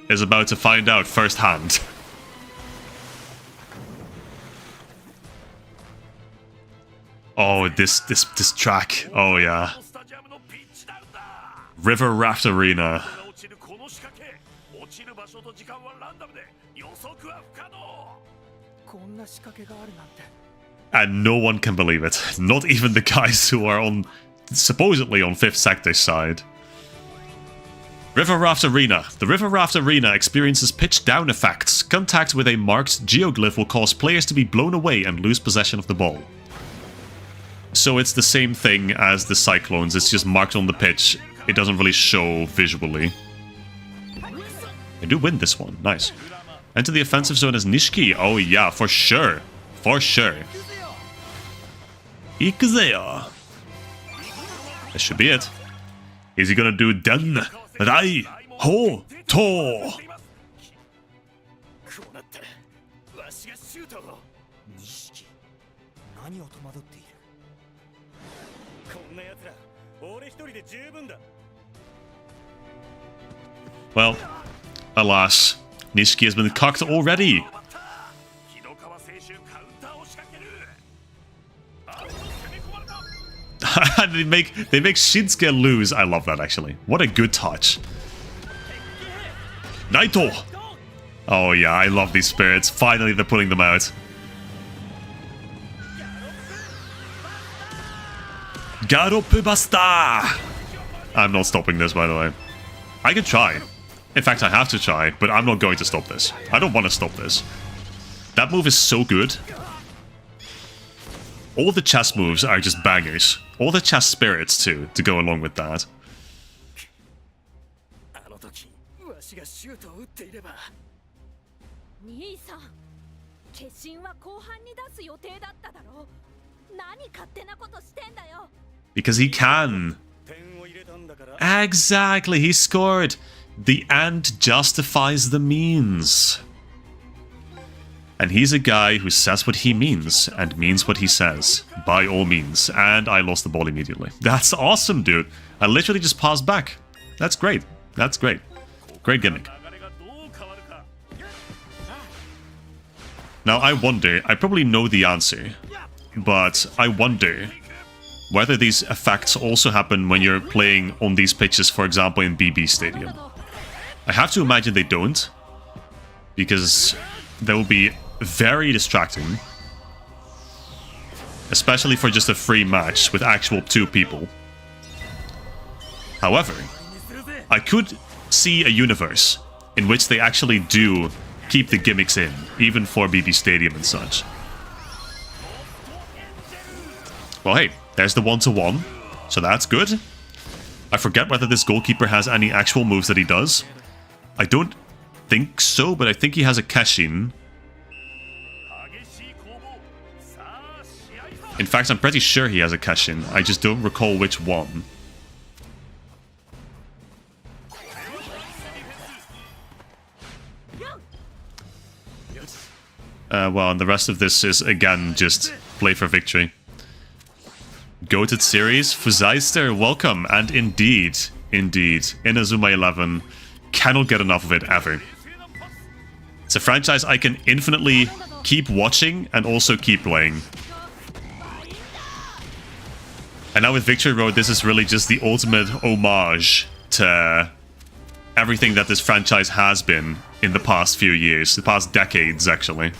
is about to find out firsthand. Oh, this track. Oh yeah. River Raft Arena. And no one can believe it. Not even the guys who are on supposedly on 5th Sector's side. River Raft Arena. The River Raft Arena experiences pitch down effects. Contact with a marked geoglyph will cause players to be blown away and lose possession of the ball. So it's the same thing as the Cyclones, it's just marked on the pitch. It doesn't really show visually. I do win this one, nice. Enter the offensive zone as Nishiki. Oh yeah, for sure. For sure. Ikuzeyo. That should be it. Is he gonna do Den, Rai, Ho, To? Well, alas, Nishiki has been cocked already. they make Shinsuke lose. I love that actually. What a good touch. Naito. Oh yeah, I love these spirits. Finally, they're putting them out. Garopu Basta. I'm not stopping this, by the way. I can try. In fact, I have to try, but I'm not going to stop this. I don't want to stop this. That move is so good. All the chess moves are just bangers. All the chess spirits, too, to go along with that. Because he can. Exactly, he scored. The end justifies the means. And he's a guy who says what he means and means what he says. By all means. And I lost the ball immediately. That's awesome, dude. I literally just passed back. That's great. That's great. Great gimmick. Now, I wonder, I probably know the answer, but I wonder whether these effects also happen when you're playing on these pitches, for example, in BB Stadium. I have to imagine they don't, because that will be very distracting, especially for just a free match with actual 2 people. However, I could see a universe in which they actually do keep the gimmicks in, even for BB Stadium and such. Well, hey, there's the 1-to-1, so that's good. I forget whether this goalkeeper has any actual moves that he does. I don't think so, but I think he has a Keshin. In fact, I'm pretty sure he has a Keshin. I just don't recall which one. Well, and the rest of this is, again, just play for victory. Goated series, Fuzaister, welcome. And indeed, Inazuma 11, cannot get enough of it ever. It's a franchise I can infinitely keep watching and also keep playing. And now with Victory Road, this is really just the ultimate homage to everything that this franchise has been in the past few years, the past decades, actually.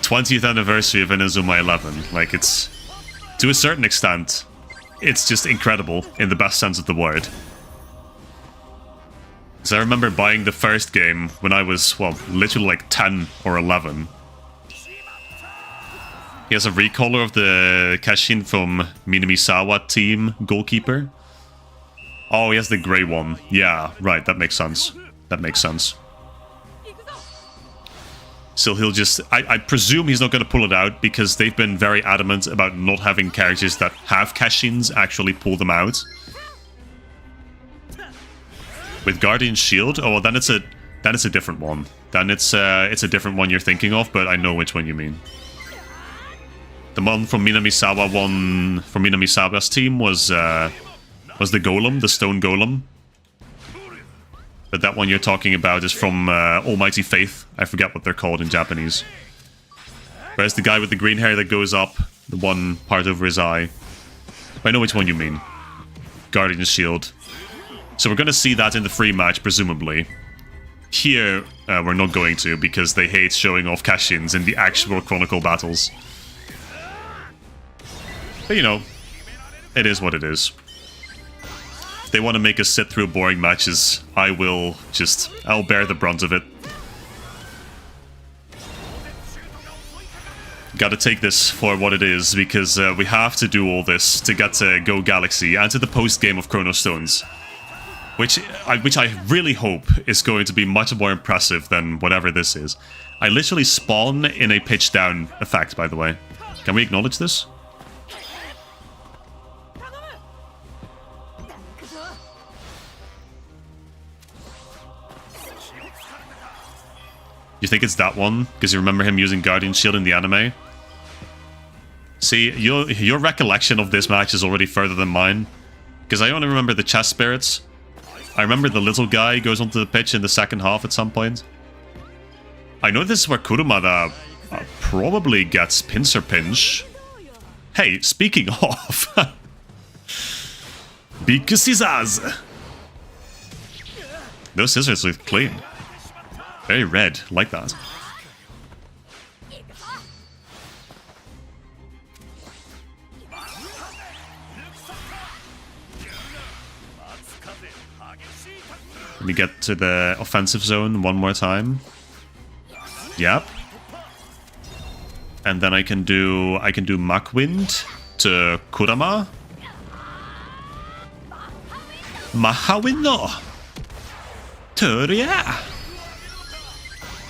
20th anniversary of Inazuma 11. Like, it's, to a certain extent, it's just incredible in the best sense of the word. So I remember buying the first game when I was, well, literally like 10 or 11. He has a recolor of the Keshin from Minamisawa team goalkeeper. Oh, he has the grey one. Yeah, right, that makes sense. That makes sense. So he'll just... I presume he's not going to pull it out because they've been very adamant about not having characters that have Keshins actually pull them out. With Guardian Shield? Oh, well, then it's a different one. Then it's a different one you're thinking of, but I know which one you mean. The one from Minamisawa's team was the Golem, the Stone Golem. But that one you're talking about is from Almighty Faith. I forget what they're called in Japanese. Where's the guy with the green hair that goes up? The one part over his eye. I know which one you mean. Guardian Shield. So we're going to see that in the free match, presumably. Here, we're not going to, because they hate showing off Keshins in the actual Chronicle battles. But, you know, it is what it is. If they want to make us sit through boring matches, I'll bear the brunt of it. Gotta take this for what it is, because we have to do all this to get to Go Galaxy and to the post-game of Chrono Stones. Which I really hope is going to be much more impressive than whatever this is. I literally spawn in a pitch down effect, by the way. Can we acknowledge this? You think it's that one? Because you remember him using Guardian Shield in the anime? See, your recollection of this match is already further than mine. Because I only remember the chess spirits. I remember the little guy goes onto the pitch in the second half at some point. I know this is where Kurumada probably gets pincer pinch. Hey, speaking of... Big scissors! Those scissors look clean. Very red, like that. Let me get to the offensive zone one more time. Yep. And then I can do Mach Wind to Kurama. Mahawino! Turia!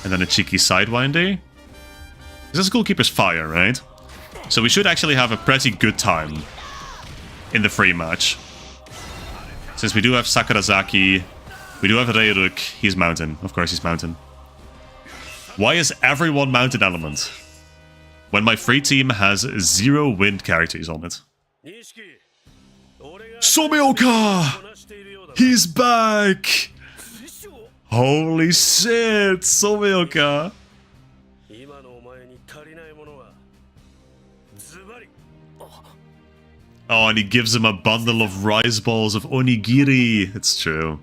And then a cheeky Sidewinder. This goalkeeper's fire, right? So we should actually have a pretty good time in the free match. Since we do have Sakurazaki, we do have Reiruk, he's mountain. Of course he's mountain. Why is everyone mountain element? When my free team has 0 wind characters on it. Somioka! He's back! Holy shit, Somioka! Oh, and he gives him a bundle of rice balls of onigiri. It's true.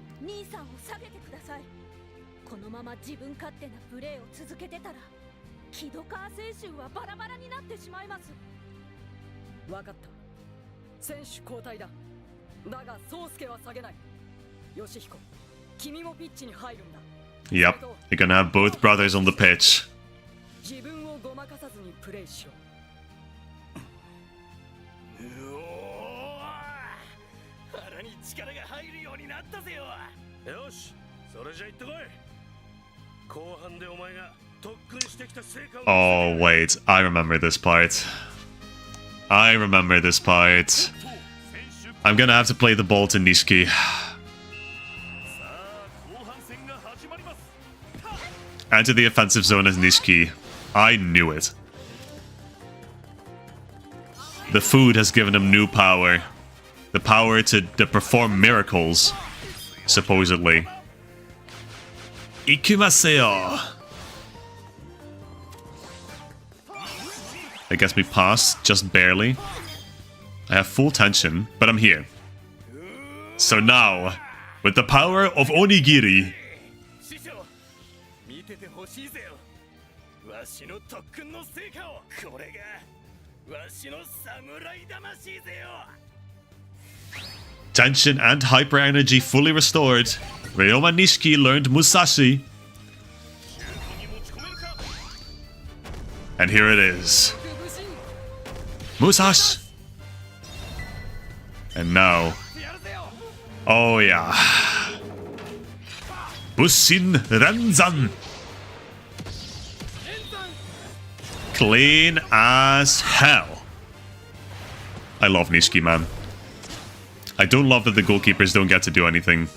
Yep, you're gonna have both brothers on the pitch. Oh, wait. I remember this part. I remember this part. I'm gonna have to play the ball to Nishiki. Enter the offensive zone as Nishiki. I knew it. The food has given him new power. The power to perform miracles, supposedly. Ikimaseyo! That gets me past, just barely. I have full tension, but I'm here. So now, with the power of Onigiri... Tension and hyper energy fully restored. Ryoma Nishiki learned Musashi. And here it is. Musashi! And now... Oh yeah. Bushin Renzan! Clean as hell. I love Nishiki, man. I don't love that the goalkeepers don't get to do anything.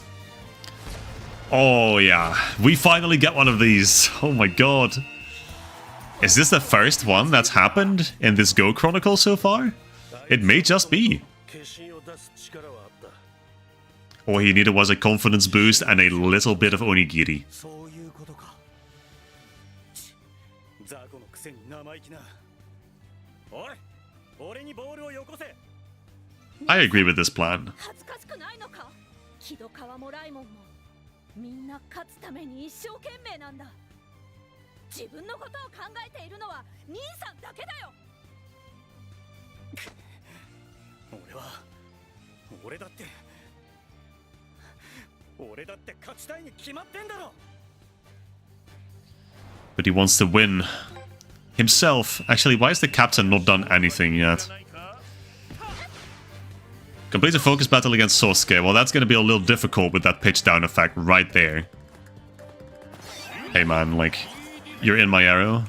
Oh yeah. We finally get one of these. Oh my god. Is this the first one that's happened in this GO Chronicle so far? It may just be. All he needed was a confidence boost and a little bit of onigiri. I agree with this plan. But he wants to win himself. Actually, why has the captain not done anything yet? Complete a focus battle against Sosuke. Well, that's going to be a little difficult with that pitch down effect right there. Hey man, like, you're in my arrow.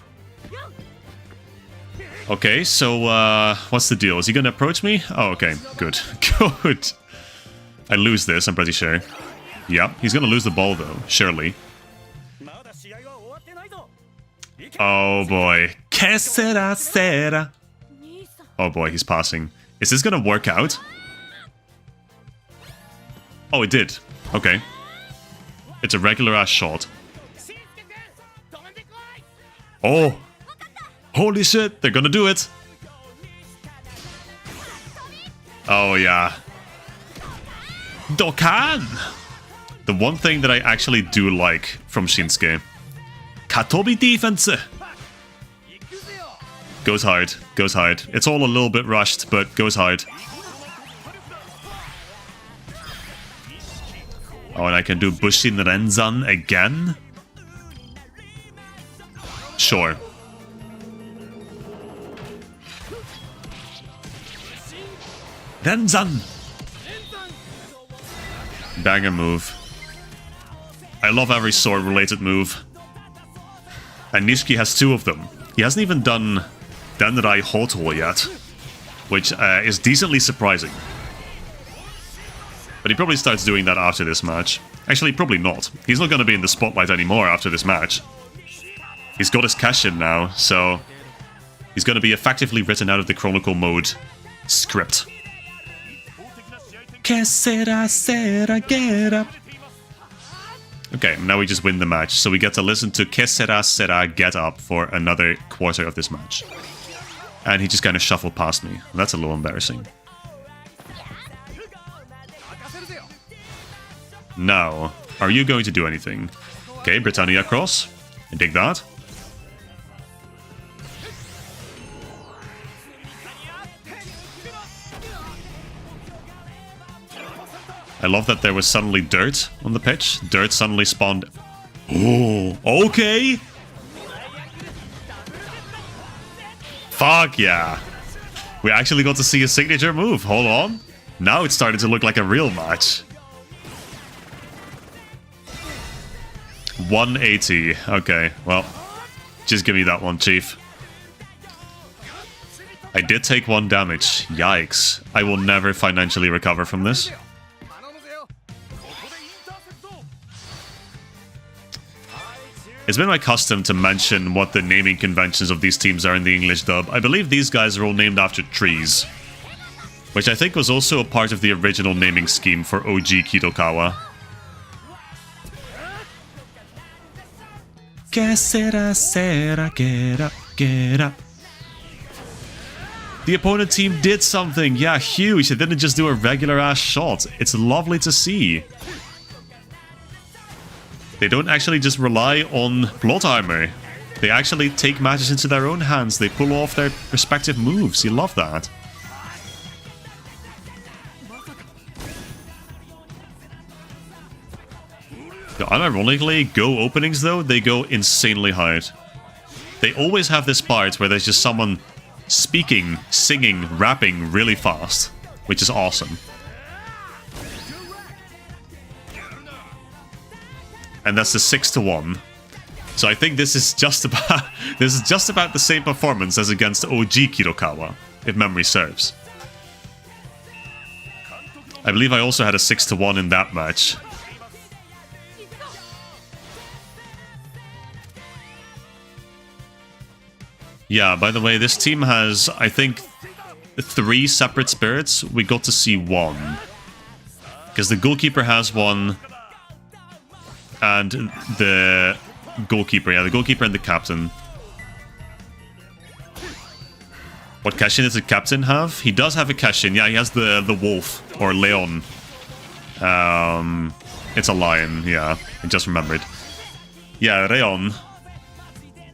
Okay, so, what's the deal? Is he going to approach me? Oh, okay, good. Good. I lose this, I'm pretty sure. Yep, he's going to lose the ball though, surely. Oh boy. Que sera sera? Oh boy, he's passing. Is this going to work out? Oh, it did. Okay. It's a regular ass shot. Oh! Holy shit, they're gonna do it! Oh yeah. Dokkan! The one thing that I actually do like from Shinsuke. Katobi defense! Goes hard, goes hard. It's all a little bit rushed, but goes hard. Oh, and I can do Bushin Renzan again? Sure. Renzan! Banger move. I love every sword-related move. And Nishiki has two of them. He hasn't even done Denrai Hoto yet, which is decently surprising. But he probably starts doing that after this match. Actually, probably not. He's not going to be in the spotlight anymore after this match. He's got his cash in now, so he's going to be effectively written out of the Chronicle Mode script. Que sera, sera, get up. Okay, now we just win the match, so we get to listen to Que sera, sera, get up for another quarter of this match. And he just kind of shuffled past me. That's a little embarrassing. Now, are you going to do anything? Okay, Britannia cross. I dig that. I love that there was suddenly dirt on the pitch. Dirt suddenly spawned. Oh, okay. Fuck yeah. We actually got to see a signature move. Hold on. Now it's starting to look like a real match. 180. Okay, well, just give me that one, Chief. I did take 1 damage. Yikes. I will never financially recover from this. It's been my custom to mention what the naming conventions of these teams are in the English dub. I believe these guys are all named after trees, which I think was also a part of the original naming scheme for OG Kidokawa. Que sera, sera, get up, get up. The opponent team did something, yeah, huge. They didn't just do a regular ass shot. It's lovely to see. They don't actually just rely on plot armor. They actually take matters into their own hands. They pull off their respective moves. You love that. Unironically, Go openings though, they go insanely hard. They always have this part where there's just someone speaking, singing, rapping really fast, which is awesome. And that's the 6-1. So I think this is just about the same performance as against OG Kidokawa, if memory serves. I believe I also had a 6-1 in that match. Yeah, by the way, this team has, I think, 3 separate spirits. We got to see 1. Because the goalkeeper has 1. And the goalkeeper, yeah, the goalkeeper and the captain. What Keshin does the captain have? He does have a Keshin. Yeah, he has the wolf, or Leon. It's a lion, yeah. I just remembered. Yeah, Leon.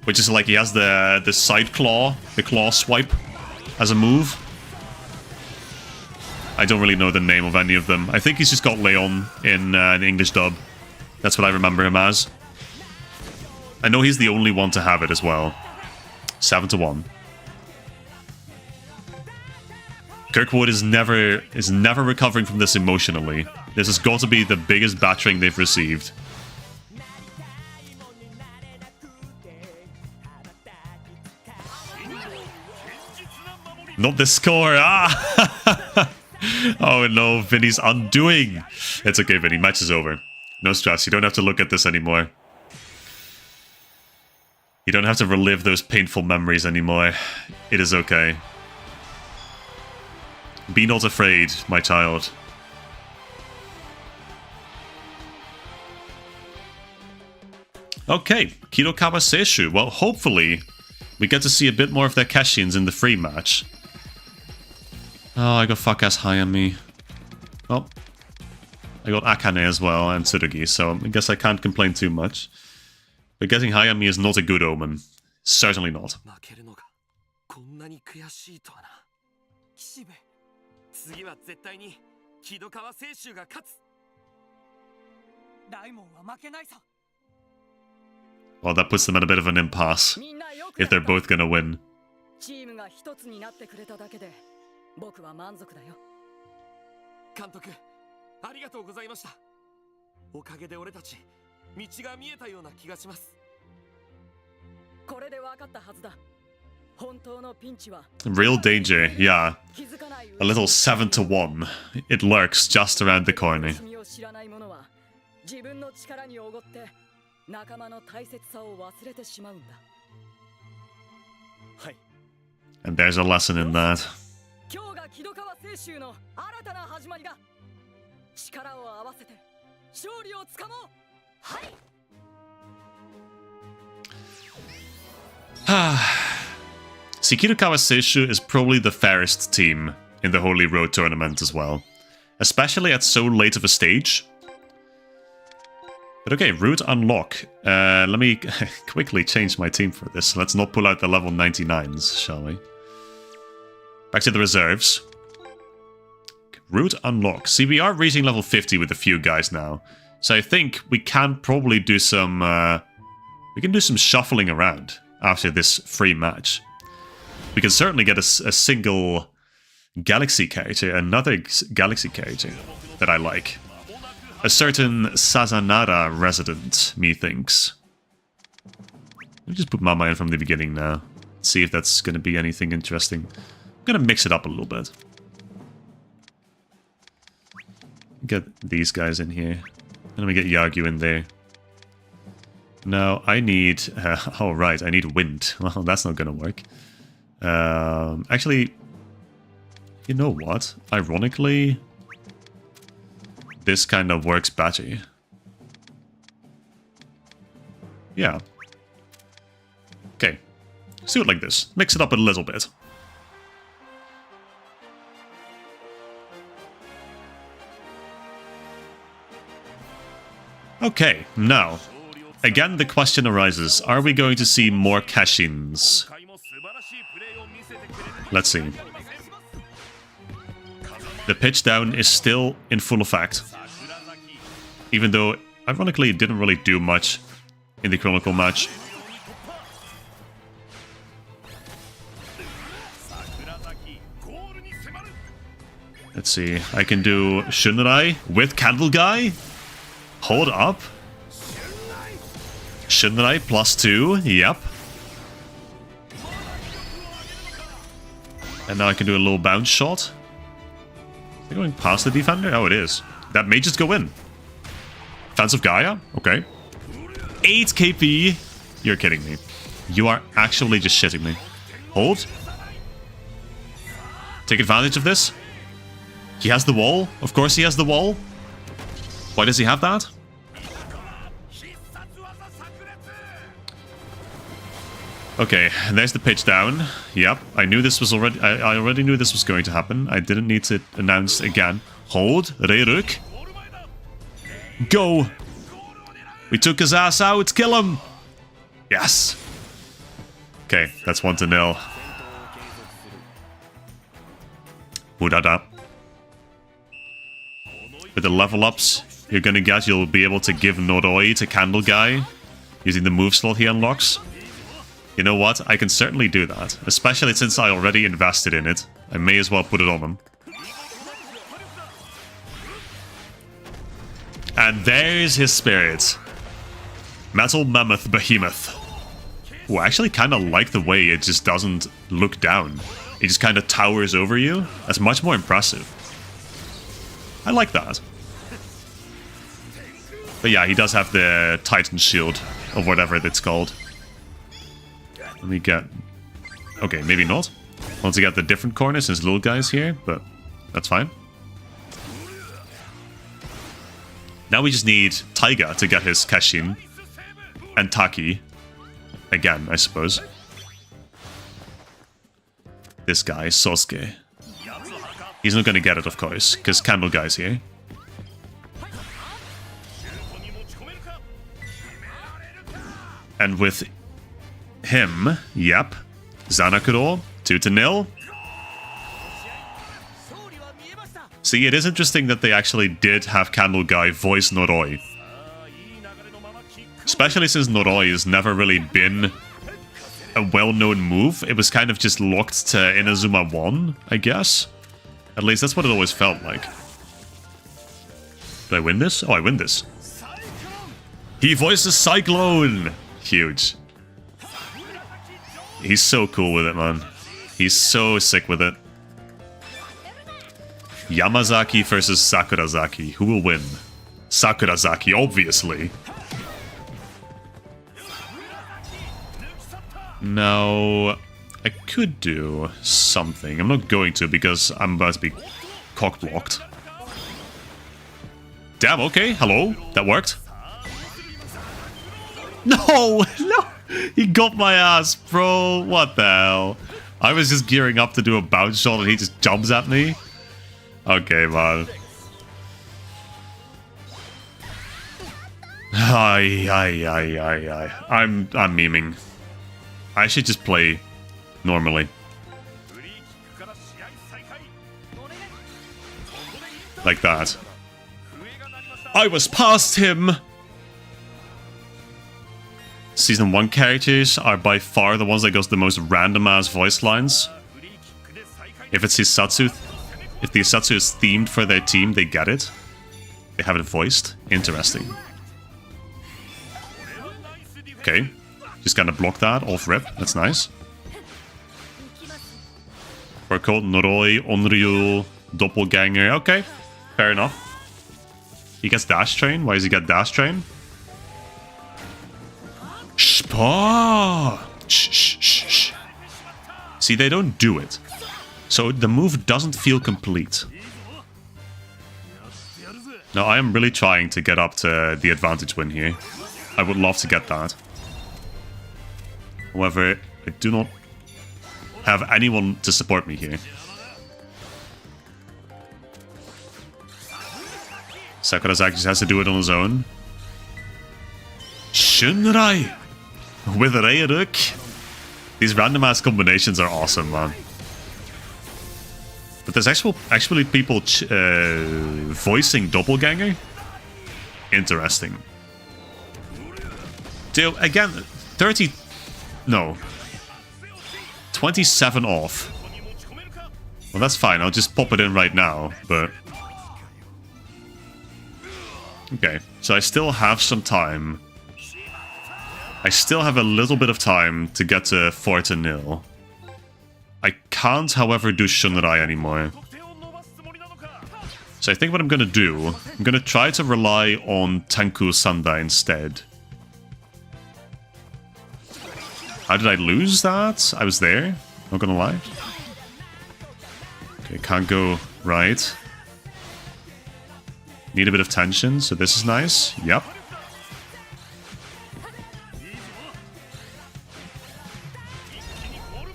Which is like he has the side claw, the claw swipe as a move. I don't really know the name of any of them. I think he's just got Leon in an English dub. That's what I remember him as. I know he's the only one to have it as well. 7-1. Kirkwood is never recovering from this emotionally. This has got to be the biggest battering they've received. Not this score! Ah! Oh no, Vinny's undoing! It's okay, Vinny. Match is over. No stress. You don't have to look at this anymore. You don't have to relive those painful memories anymore. It is okay. Be not afraid, my child. Okay, Kidokawa Seishu. Well, hopefully we get to see a bit more of their Keshins in the free match. Oh, I got fuck-ass high on me. Oh. I got Akane as well, and Tsurugi, so I guess I can't complain too much. But getting high on me is not a good omen. Certainly not. Well, that puts them at a bit of an impasse, if they're both gonna win. Real danger, yeah. A little 7-1. It lurks just around the corner. And there's a lesson in that. See, Kidokawa Seishu is probably the fairest team in the Holy Road tournament as well. Especially at so late of a stage. But okay, route unlock. Let me quickly change my team for this. Let's not pull out the level 99s, shall we? Back to the reserves. Route unlock. See, we are reaching level 50 with a few guys now. So I think we can probably do some... we can do some shuffling around after this free match. We can certainly get a single galaxy character, another galaxy character that I like. A certain Sazanara resident, methinks. Let me just put Mama in from the beginning now. See if that's going to be anything interesting. I'm going to mix it up a little bit. Get these guys in here. And let me get Yagyu in there. Now, I need... oh, right, I need wind. Well, that's not going to work. Actually, you know what? Ironically, this kind of works better. Yeah. Okay. Let's do it like this. Mix it up a little bit. Okay, now, again the question arises, are we going to see more cash-ins? Let's see. The pitch down is still in full effect, even though, ironically, it didn't really do much in the Chronicle match. Let's see, I can do Shunrai with Candle Guy? Hold up. Shunrai +2, yep. And now I can do a little bounce shot. Is it going past the defender? Oh, it is. That may just go in. Fans of Gaia? Okay. 8 KP? You're kidding me. You are actually just shitting me. Hold. Take advantage of this. He has the wall. Of course he has the wall. Why does he have that? Okay, there's the pitch down. Yep, I knew this was already... I already knew this was going to happen. I didn't need to announce again. Hold, Reiruk. Go! We took his ass out, kill him! Yes! Okay, that's 1-0. Urada. With the level ups you're gonna get, you'll be able to give Noroi to Candle Guy using the move slot he unlocks. You know what? I can certainly do that. Especially since I already invested in it. I may as well put it on him. And there's his spirit. Metal Mammoth Behemoth. Ooh, I actually kind of like the way it just doesn't look down. It just kind of towers over you. That's much more impressive. I like that. But yeah, he does have the Titan Shield, or whatever it's called. Let me get... Okay, maybe not. Once you get the different corners, there's little guys here, but that's fine. Now we just need Taiga to get his Kashin. And Taki. Again, I suppose. This guy, Sosuke. He's not gonna get it, of course, because Candle Guy's here. And with him, yep, Zanakuro, 2-0. See, it is interesting that they actually did have Candle Guy voice Noroi. Especially since Noroi has never really been a well-known move. It was kind of just locked to Inazuma 1, I guess. At least that's what it always felt like. Did I win this? Oh, I win this. He voices Cyclone! Huge. He's so cool with it, man. He's so sick with it. Yamazaki versus Sakurazaki. Who will win? Sakurazaki, obviously. Now, I could do something. I'm not going to because I'm about to be cock-blocked. Damn, okay, hello. That worked. No! No! He got my ass, bro. What the hell? I was just gearing up to do a bounce shot and he just jumps at me. Okay, man. I'm memeing. I should just play normally. Like that. I was past him! Season 1 characters are by far the ones that goes the most random-ass voice lines. If it's Hisatsu, If the Isatsu is themed for their team, they get it. They have it voiced. Interesting. Okay. Just gonna block that off rip. That's nice. We're called Noroi, Onryu, Doppelganger. Okay. Fair enough. He gets Dash Train. Why does he get Dash Train? Shh. Shh. See, they don't do it. So the move doesn't feel complete. Now, I am really trying to get up to the advantage win here. I would love to get that. However, I do not have anyone to support me here. Sakurazaki just has to do it on his own. Shunrai! With Reiruk! These random ass combinations are awesome, man. But there's actually people voicing Doppelganger? Interesting. Dude, again, 30... No. 27 off. Well, that's fine. I'll just pop it in right now, but... Okay, so I still have some time. I still have a little bit of time to get to 4-0. I can't, however, do Shunrai anymore. So I think what I'm gonna do, I'm gonna try to rely on Tenku Sandai instead. How did I lose that? I was there, not gonna lie. Okay, can't go right. Need a bit of tension, so this is nice. Yep.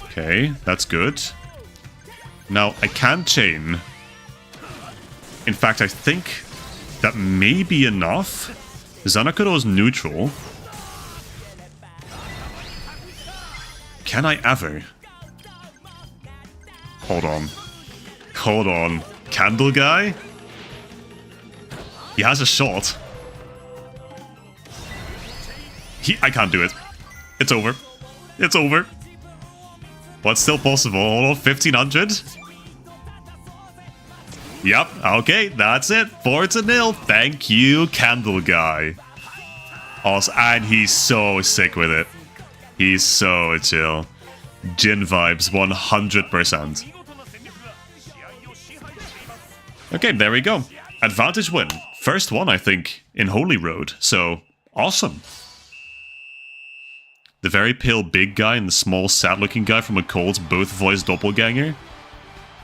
Okay, that's good. Now, I can chain. In fact, I think that may be enough. Zanakuro is neutral. Can I ever? Hold on. Hold on. Candle guy? He has a shot. I can't do it. It's over. It's over. What's still possible? Hold on, 1500? Yep, okay, that's it. 4-0. Thank you, Candle Guy. Awesome. And he's so sick with it. He's so chill. Jin vibes, 100%. Okay, there we go. Advantage win. First one, I think, in Holy Road. So, awesome. The very pale big guy and the small sad-looking guy from a cult both voice Doppelganger.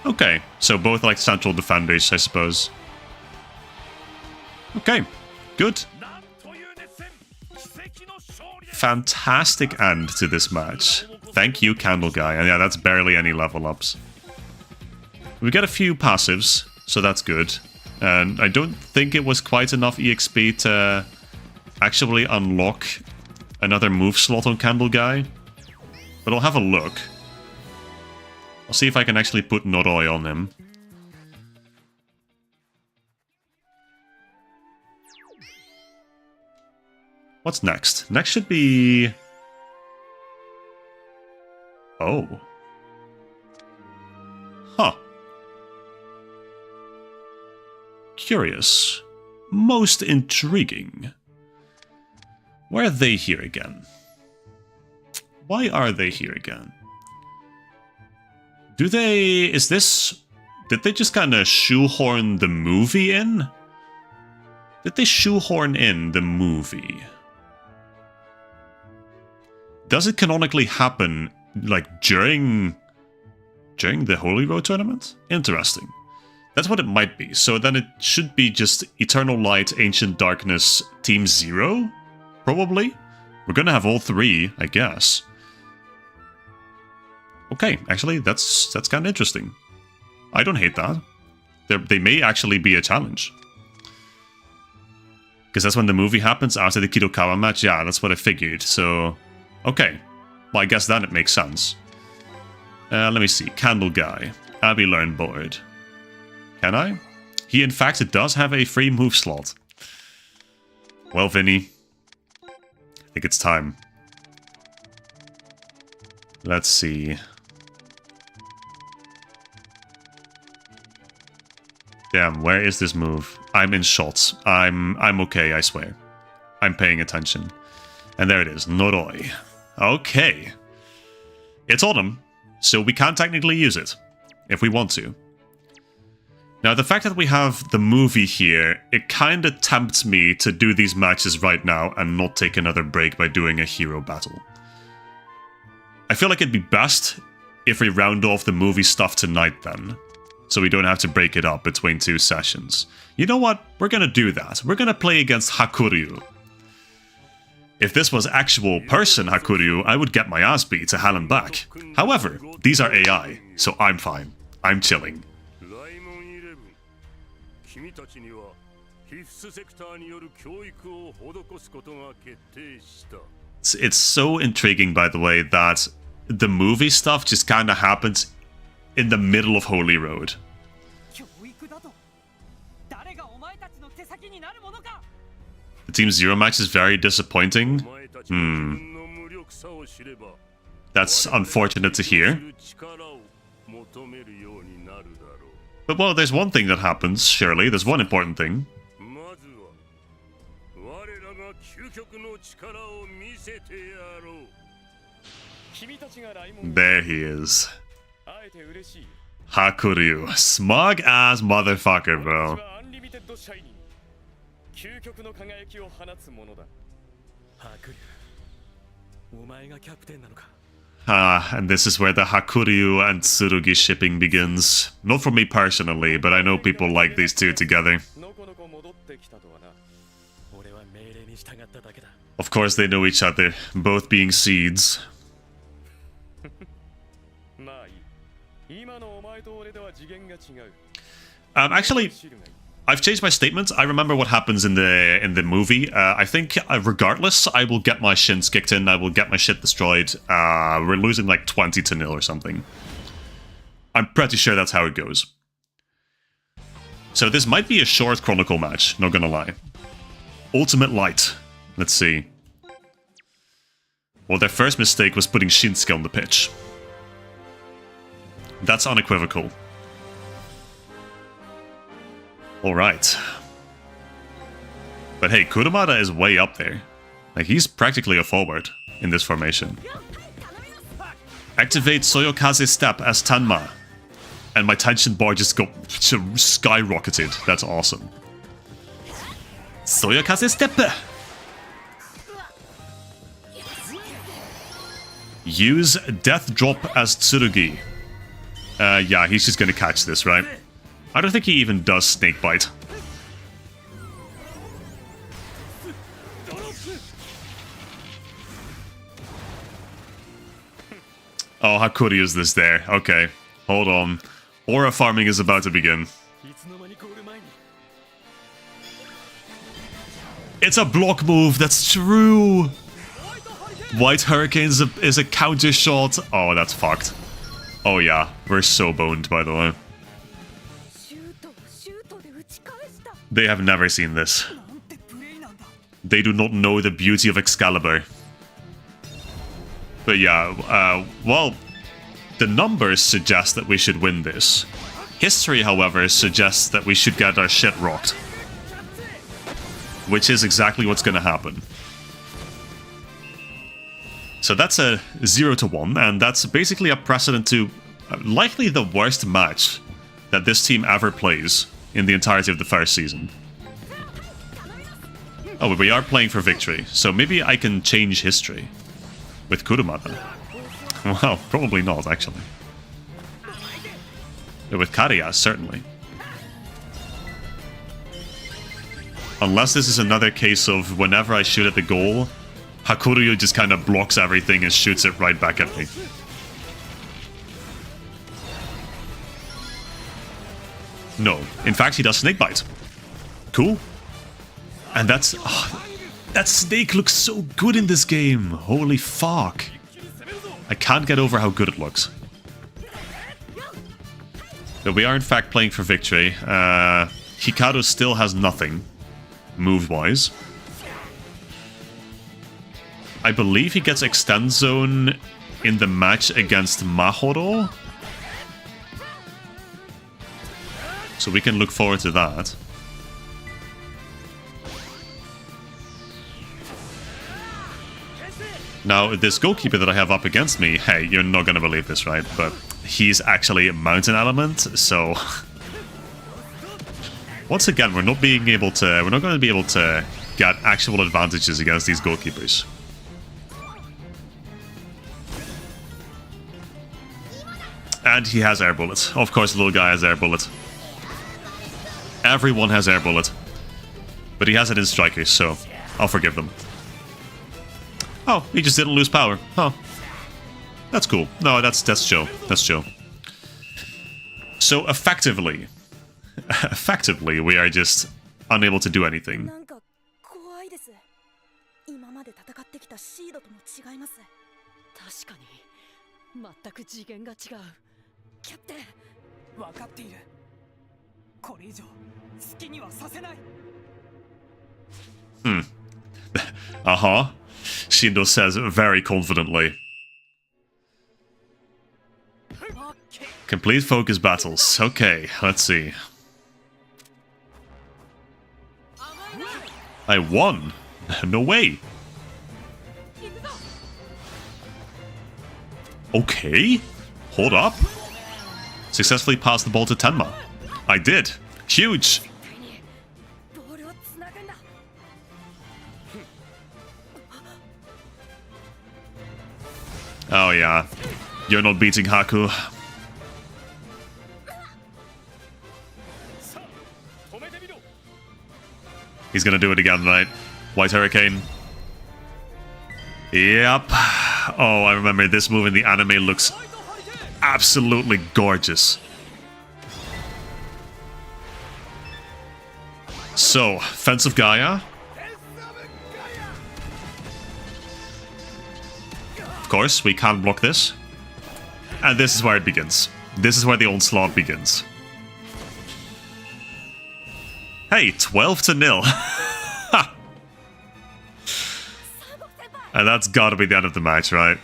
Okay, so both like central defenders, I suppose. Okay, good. Fantastic end to this match. Thank you, Candle Guy. And yeah, that's barely any level ups. We get a few passives, so that's good. And I don't think it was quite enough EXP to actually unlock another move slot on Candle Guy. But I'll have a look. I'll see if I can actually put Noroi on him. What's next? Next should be... Oh. Huh. Curious. Most intriguing. Why are they here again? Why are they here again? Do they... Is this... Did they just kind of shoehorn the movie in? Did they shoehorn in the movie? Does it canonically happen, like, during the Holy Road tournament? Interesting. That's what it might be. So then it should be just Eternal Light, Ancient Darkness, Team 0? Probably. We're gonna have all three, I guess. Okay, actually, that's kind of interesting. I don't hate that. They may actually be a challenge. Because that's when the movie happens, after the Kidokawa match. Yeah, that's what I figured. So, okay. Well, I guess then it makes sense. Let me see. Candle Guy. Abby Learn Board. Can I? He, in fact, does have a free move slot. Well, Vinny. I think it's time. Let's see. Damn, where is this move? I'm in shots. I'm okay, I swear. I'm paying attention. And there it is, Noroi. Okay. It's autumn, so we can technically use it, if we want to. Now, the fact that we have the movie here, it kinda tempts me to do these matches right now and not take another break by doing a hero battle. I feel like it'd be best if we round off the movie stuff tonight then, so we don't have to break it up between 2 sessions. You know what? We're gonna do that. We're gonna play against Hakuryu. If this was actual person Hakuryu, I would get my ass beat to hell and back. However, these are AI, so I'm fine. I'm chilling. It's so intriguing, by the way, that the movie stuff just kinda happens in the middle of Holy Road. The Team Zero match is very disappointing. That's unfortunate to hear. But well, there's one thing that happens, surely. There's one important thing. There he is. Hakuryu. Smug ass motherfucker, bro. And this is where the Hakuryu and Tsurugi shipping begins. Not for me personally, but I know people like these two together. Of course they know each other, both being seeds. Actually, I've changed my statement. I remember what happens in the movie. I think, regardless, I will get my shins kicked in. I will get my shit destroyed. We're losing like 20-0 or something. I'm pretty sure that's how it goes. So this might be a short Chronicle match, not gonna lie. Ultimate Light. Let's see. Well, their first mistake was putting Shinsuke on the pitch. That's unequivocal. Alright. But hey, Kurumada is way up there. Like, he's practically a forward in this formation. Activate Soyokaze Step as Tenma. And my tension bar just got skyrocketed. That's awesome. Soyokaze Step! Use Death Drop as Tsurugi. Yeah, he's just gonna catch this, right? I don't think he even does Snake Bite. Oh, Hakuryu is this there. Okay, hold on. Aura farming is about to begin. It's a block move, that's true! White Hurricane is a counter shot. Oh, that's fucked. Oh yeah, we're so boned, by the way. They have never seen this. They do not know the beauty of Excalibur. But yeah, well, the numbers suggest that we should win this. History, however, suggests that we should get our shit rocked. Which is exactly what's gonna happen. So that's a 0-1, and that's basically a precedent to likely the worst match that this team ever plays in the entirety of the first season. Oh, but we are playing for victory, so maybe I can change history with Kurumada. Well, probably not, actually. But with Kariya, certainly. Unless this is another case of whenever I shoot at the goal, Hakuryu just kind of blocks everything and shoots it right back at me. No. In fact, he does Snake Bite. Cool. And that's... Oh, that snake looks so good in this game. Holy fuck. I can't get over how good it looks. But we are in fact playing for victory. Hikaru still has nothing, move-wise. I believe he gets Extend Zone in the match against Mahoro. So we can look forward to that. Now, this goalkeeper that I have up against me, hey, you're not gonna believe this, right? But he's actually a mountain element, so once again, we're not going to be able to get actual advantages against these goalkeepers. And he has air bullet. Of course, the little guy has air bullet. Everyone has air bullet. But he has it in strikers, so I'll forgive them. Oh, he just didn't lose power. Huh. That's cool. No, that's chill. That's chill. So effectively, we are just unable to do anything. なんか怖いです。今まで戦ってきたシードとも違います。確かに全く次元が違う。キャプテン、分かっている。これ以上好きにはさせない。Uh-huh. Shindo says very confidently. Complete focus battles. Okay, let's see. I won? No way. Okay. Hold up. Successfully passed the ball to Tenma. I did. Huge. Oh yeah. You're not beating Haku. He's gonna do it again, right? White Hurricane. Yep. Oh, I remember this move in the anime looks absolutely gorgeous. So, Fence of Gaia. Of course, we can't block this. And this is where it begins. This is where the onslaught begins. Hey, 12-0. And that's gotta be the end of the match, right?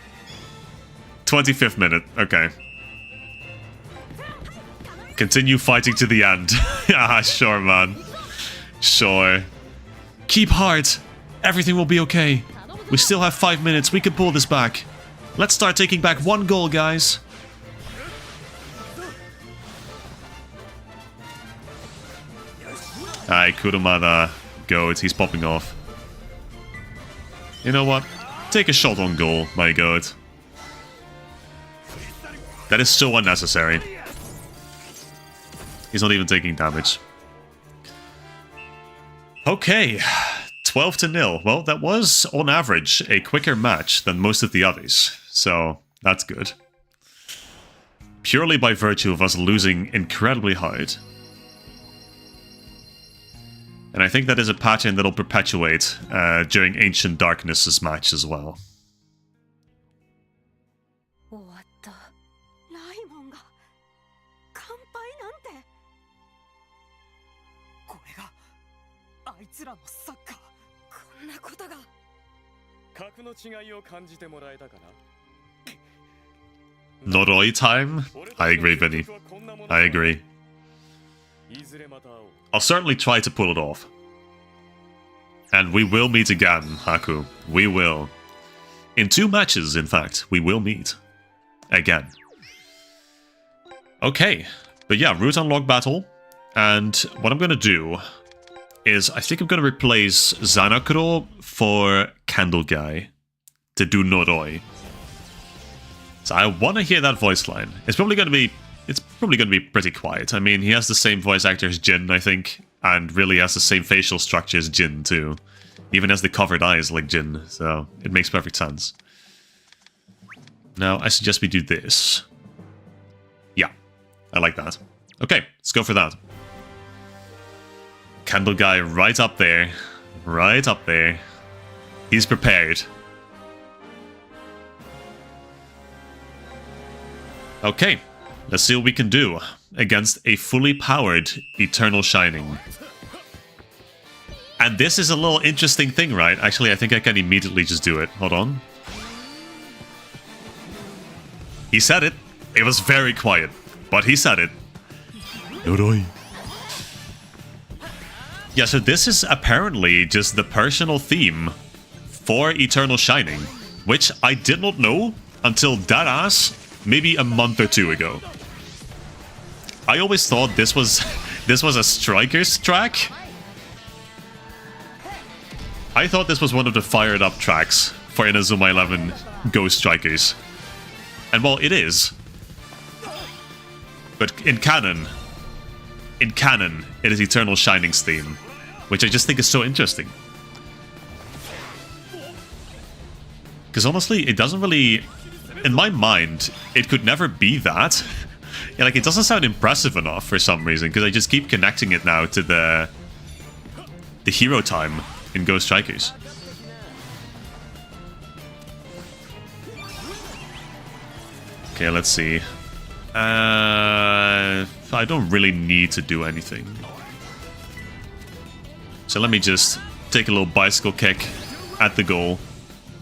25th minute, okay. Continue fighting to the end. Ah, sure, man. Sure. Keep heart. Everything will be okay. We still have 5 minutes. We can pull this back. Let's start taking back 1 goal, guys. Alright, Kurumada. Goat, he's popping off. You know what? Take a shot on goal, my god. That is so unnecessary. He's not even taking damage. Okay. 12-0. Well, that was, on average, a quicker match than most of the others. So, that's good. Purely by virtue of us losing incredibly hard. And I think that is a pattern that'll perpetuate during Ancient Darkness's match as well. 終わった。ライモンが乾杯なんて。これがあいつらのサッカー。こんなことが。格の違いを感じてもらえたかな。Noroi time? I agree, Vinny. I agree. I'll certainly try to pull it off. And we will meet again, Haku. We will. In 2 matches, in fact, we will meet. Again. Okay. But yeah, route unlock battle. And what I'm going to do is I think I'm going to replace Zanakuro for Candle Guy to do Noroi. So I want to hear that voice line. It's probably going to be pretty quiet. I mean, he has the same voice actor as Jin, I think, and really has the same facial structure as Jin too. Even has the covered eyes like Jin, so it makes perfect sense. Now, I suggest we do this. Yeah, I like that. Okay, let's go for that. Candle Guy right up there. Right up there. He's prepared. Okay, let's see what we can do against a fully powered Eternal Shining. And this is a little interesting thing, right? Actually, I think I can immediately just do it. Hold on. He said it. It was very quiet, but he said it. Noroi. Yeah, so this is apparently just the personal theme for Eternal Shining, which I did not know until that ass maybe a month or two ago. I always thought this was a Strikers track. I thought this was one of the fired up tracks for Inazuma 11 GO Strikers. And well, it is. But in canon, it is Eternal Shining's theme, which I just think is so interesting. Because honestly, it doesn't really... In my mind, it could never be that. Yeah, like, it doesn't sound impressive enough for some reason, because I just keep connecting it now to the hero time in GO Strikers. Okay, let's see. I don't really need to do anything. So let me just take a little bicycle kick at the goal.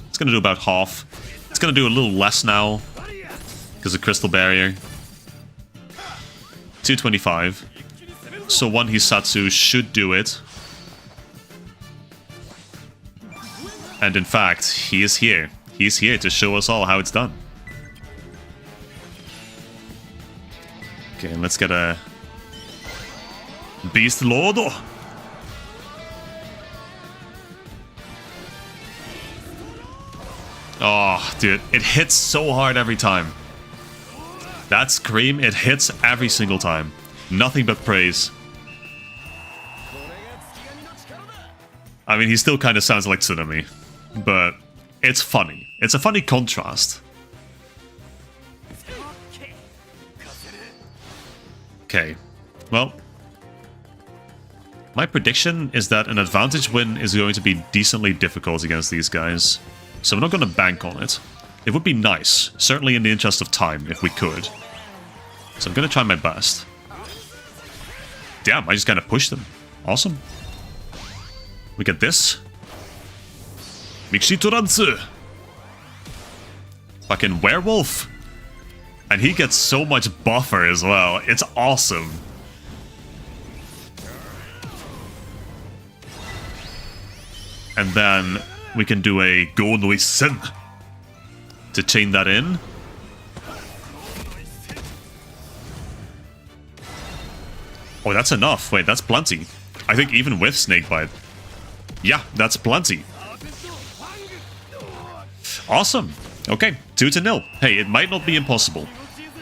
It's going to do about half. It's going to do a little less now because of Crystal Barrier. 225. So one Hisatsu should do it. And in fact, he is here. He's here to show us all how it's done. Okay, and let's get a Beast Lord. Oh, dude, it hits so hard every time. That scream, it hits every single time. Nothing but praise. I mean, he still kind of sounds like Tsunami, but it's funny. It's a funny contrast. Okay, well, my prediction is that an advantage win is going to be decently difficult against these guys. So I'm not going to bank on it. It would be nice, certainly in the interest of time, if we could. So I'm going to try my best. Damn, I just kind of pushed them. Awesome. We get this. Mixitoransu. Fucking werewolf. And he gets so much buffer as well. It's awesome. And then we can do a Go no Isen to chain that in. Oh, that's enough. Wait, that's plenty. I think even with Snakebite. Yeah, that's plenty. Awesome. Okay, 2-0. Hey, it might not be impossible.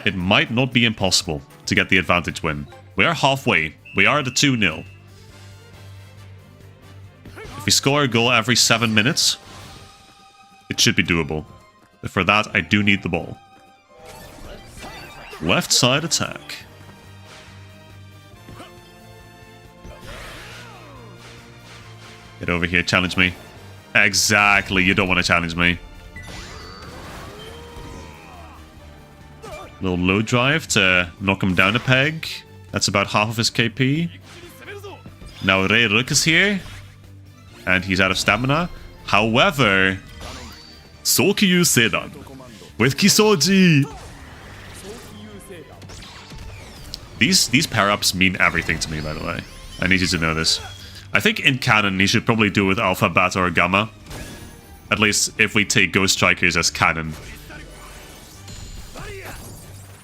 It might not be impossible to get the advantage win. We are halfway. We are at the 2-0. If we score a goal every 7 minutes, it should be doable. But for that, I do need the ball. Left side attack. Get over here, challenge me. Exactly, you don't want to challenge me. Little low drive to knock him down a peg. That's about half of his KP. Now Reiruk is here. And he's out of stamina. However, Sokyu Sedan with Kisoji. These pair-ups mean everything to me, by the way. I need you to know this. I think in canon he should probably do with Alpha, Beta, or Gamma. At least if we take GO Strikers as canon.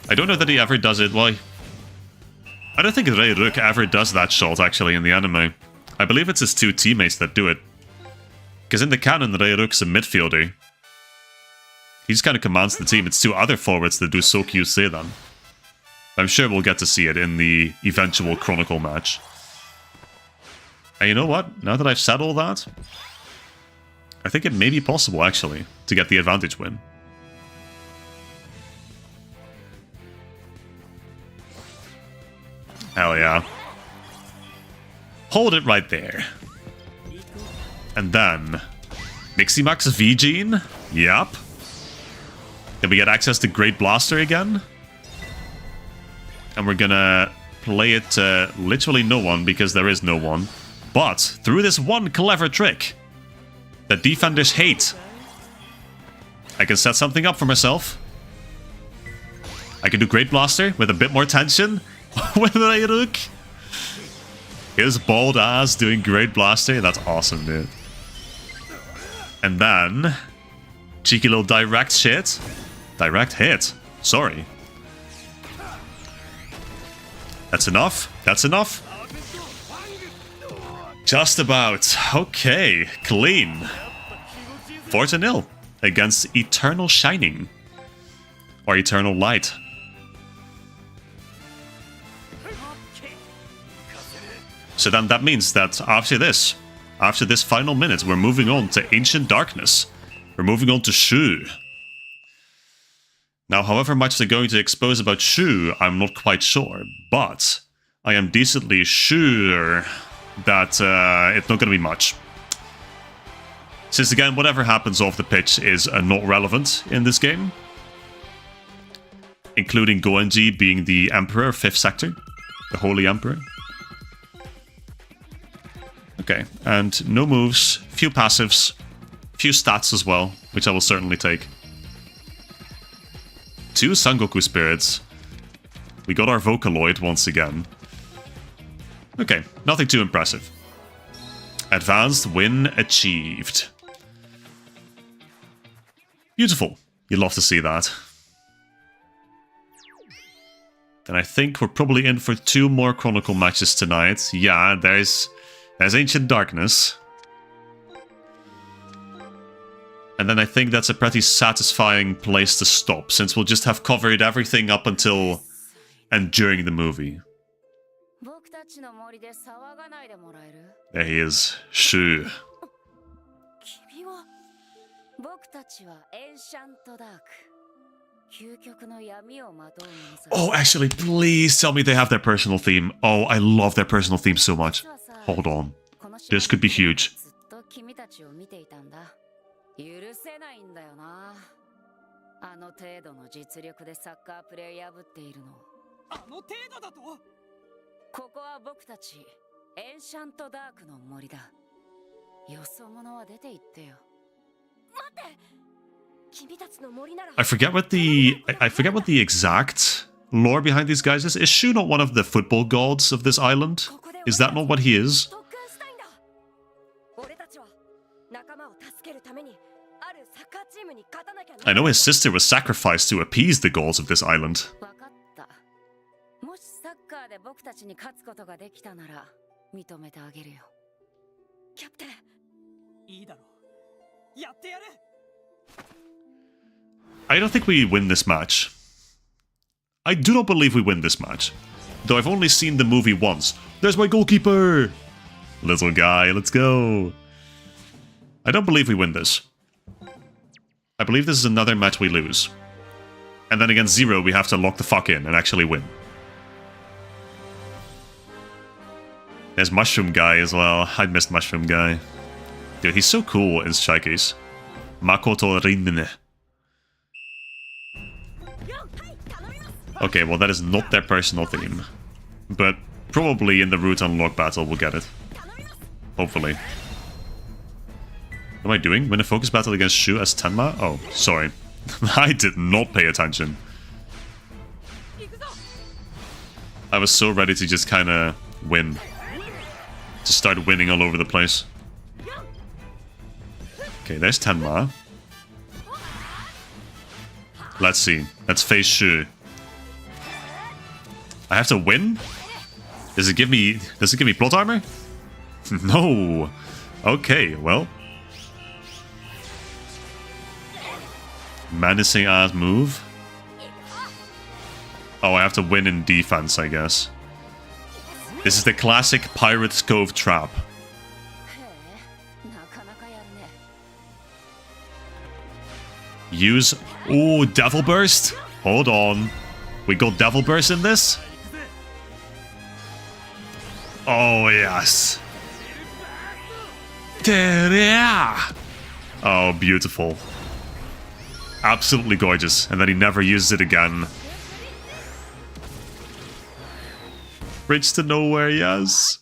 I don't know that he ever does it. Well, I don't think Reiruk ever does that shot, actually, in the anime. I believe it's his two teammates that do it. Because in the canon, Reiruk's a midfielder. He just kind of commands the team. It's two other forwards that do Sokyu Seidan. I'm sure we'll get to see it in the eventual Chronicle match. And you know what? Now that I've said all that, I think it may be possible, actually, to get the advantage win. Hell yeah. Hold it right there. And then Miximax V-Gene. Yep. Then we get access to Great Blaster again. And we're gonna play it to literally no one because there is no one. But through this one clever trick that defenders hate, I can set something up for myself. I can do Great Blaster with a bit more tension with Reiruk. His bald ass doing great blasting. That's awesome, dude. And then... cheeky little direct shit. Direct hit. Sorry. That's enough. That's enough. Just about. Okay. Clean. 4-0 against Eternal Shining. Or Eternal Light. So then that means that after this final minute, we're moving on to Ancient Darkness. We're moving on to Shu. Now, however much they're going to expose about Shu, I'm not quite sure. But I am decently sure that it's not going to be much. Since again, whatever happens off the pitch is not relevant in this game. Including Goenji being the Emperor of 5th Sector. The Holy Emperor. Okay, and no moves, few passives, few stats as well, which I will certainly take. 2 Sangoku Spirits. We got our Vocaloid once again. Okay, nothing too impressive. Advanced win achieved. Beautiful. You'd love to see that. And I think we're probably in for 2 more Chronicle matches tonight. Yeah, there's Ancient Darkness. And then I think that's a pretty satisfying place to stop, since we'll just have covered everything up until and during the movie. There he is, Shu. Oh, actually, please tell me they have their personal theme. Oh, I love their personal theme so much. Hold on. This could be huge. I forget what the exact lore behind these guys is. Is Shu not one of the football gods of this island? Is that not what he is? I know his sister was sacrificed to appease the gods of this island. I don't think we win this match. I do not believe we win this match. Though I've only seen the movie once. There's my goalkeeper! Little guy, let's go. I don't believe we win this. I believe this is another match we lose. And then against Zero, we have to lock the fuck in and actually win. There's Mushroom Guy as well. I missed Mushroom Guy. Dude, he's so cool in Strikers. Makoto Rinne. Okay, well that is not their personal theme. But probably in the Root Unlock battle we'll get it. Hopefully. What am I doing? Win a focus battle against Shu as Tenma? Oh, sorry. I did not pay attention. I was so ready to just kinda win. To start winning all over the place. Okay, there's Tenma. Let's see. Let's face Shu. I have to win? Does it give me plot armor? No. Okay, well. Menacing ass move. Oh, I have to win in defense, I guess. This is the classic Pirate's Cove trap. Use... Ooh, Devil Burst? Hold on. We got Devil Burst in this? Oh, yes. Oh, beautiful. Absolutely gorgeous. And then he never uses it again. Bridge to nowhere, yes.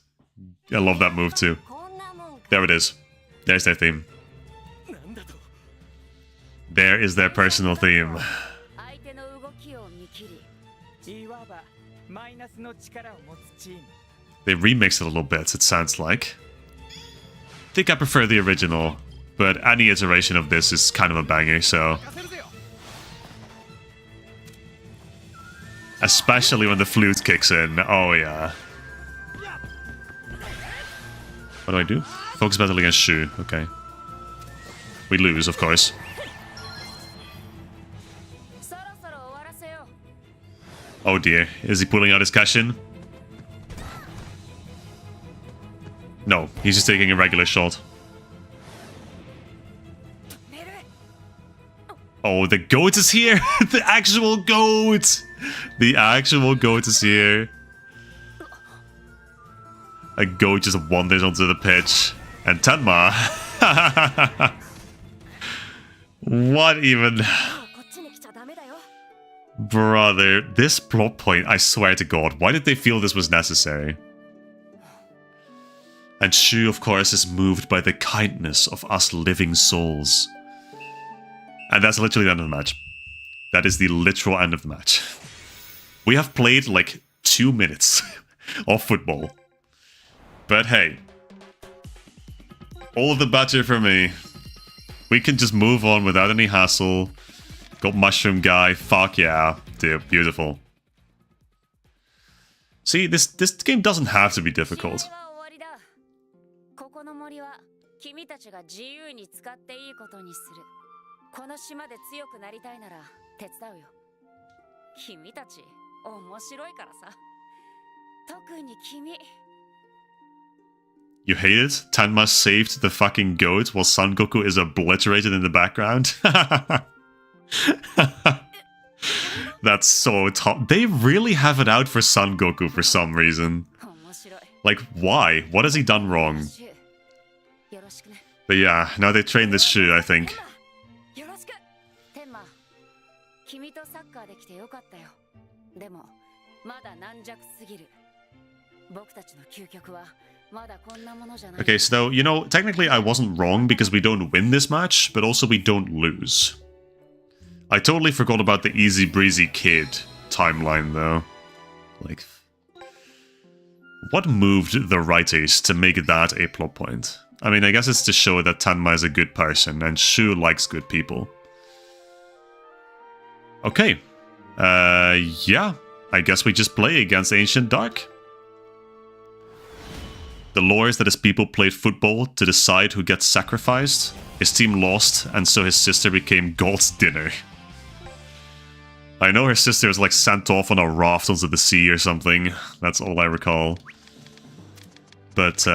I love that move too. There it is. There's their theme. There is their personal theme. They remixed it a little bit, it sounds like. I think I prefer the original, but any iteration of this is kind of a banger, so... Especially when the flute kicks in. Oh, yeah. What do I do? Focus battle against Shu. Okay. We lose, of course. Oh dear. Is he pulling out his Kashin? No, he's just taking a regular shot. Oh, the goat is here! The actual goat! The actual goat is here. A goat just wanders onto the pitch. And Tenma. What even? Brother, this plot point, I swear to God, why did they feel this was necessary? And Shu, of course, is moved by the kindness of us living souls. And that's literally the end of the match. That is the literal end of the match. We have played like 2 minutes of football. But hey, all of the better for me. We can just move on without any hassle. Got Mushroom Guy, fuck yeah. Dude, beautiful. See, this game doesn't have to be difficult. You hate it? Tenma saved the fucking goat while Son Goku is obliterated in the background? That's so top. They really have it out for Son Goku for some reason. Like, why? What has he done wrong? But yeah, now they train this Shu, I think. Okay, so, you know, technically I wasn't wrong because we don't win this match, but also we don't lose. I totally forgot about the easy breezy kid timeline, though. Like, what moved the writers to make that a plot point? I mean, I guess it's to show that Tenma is a good person, and Shu likes good people. Okay. Yeah. I guess we just play against Ancient Dark. The lore is that his people played football to decide who gets sacrificed. His team lost, and so his sister became God's dinner. I know her sister was like sent off on a raft onto the sea or something. That's all I recall. But,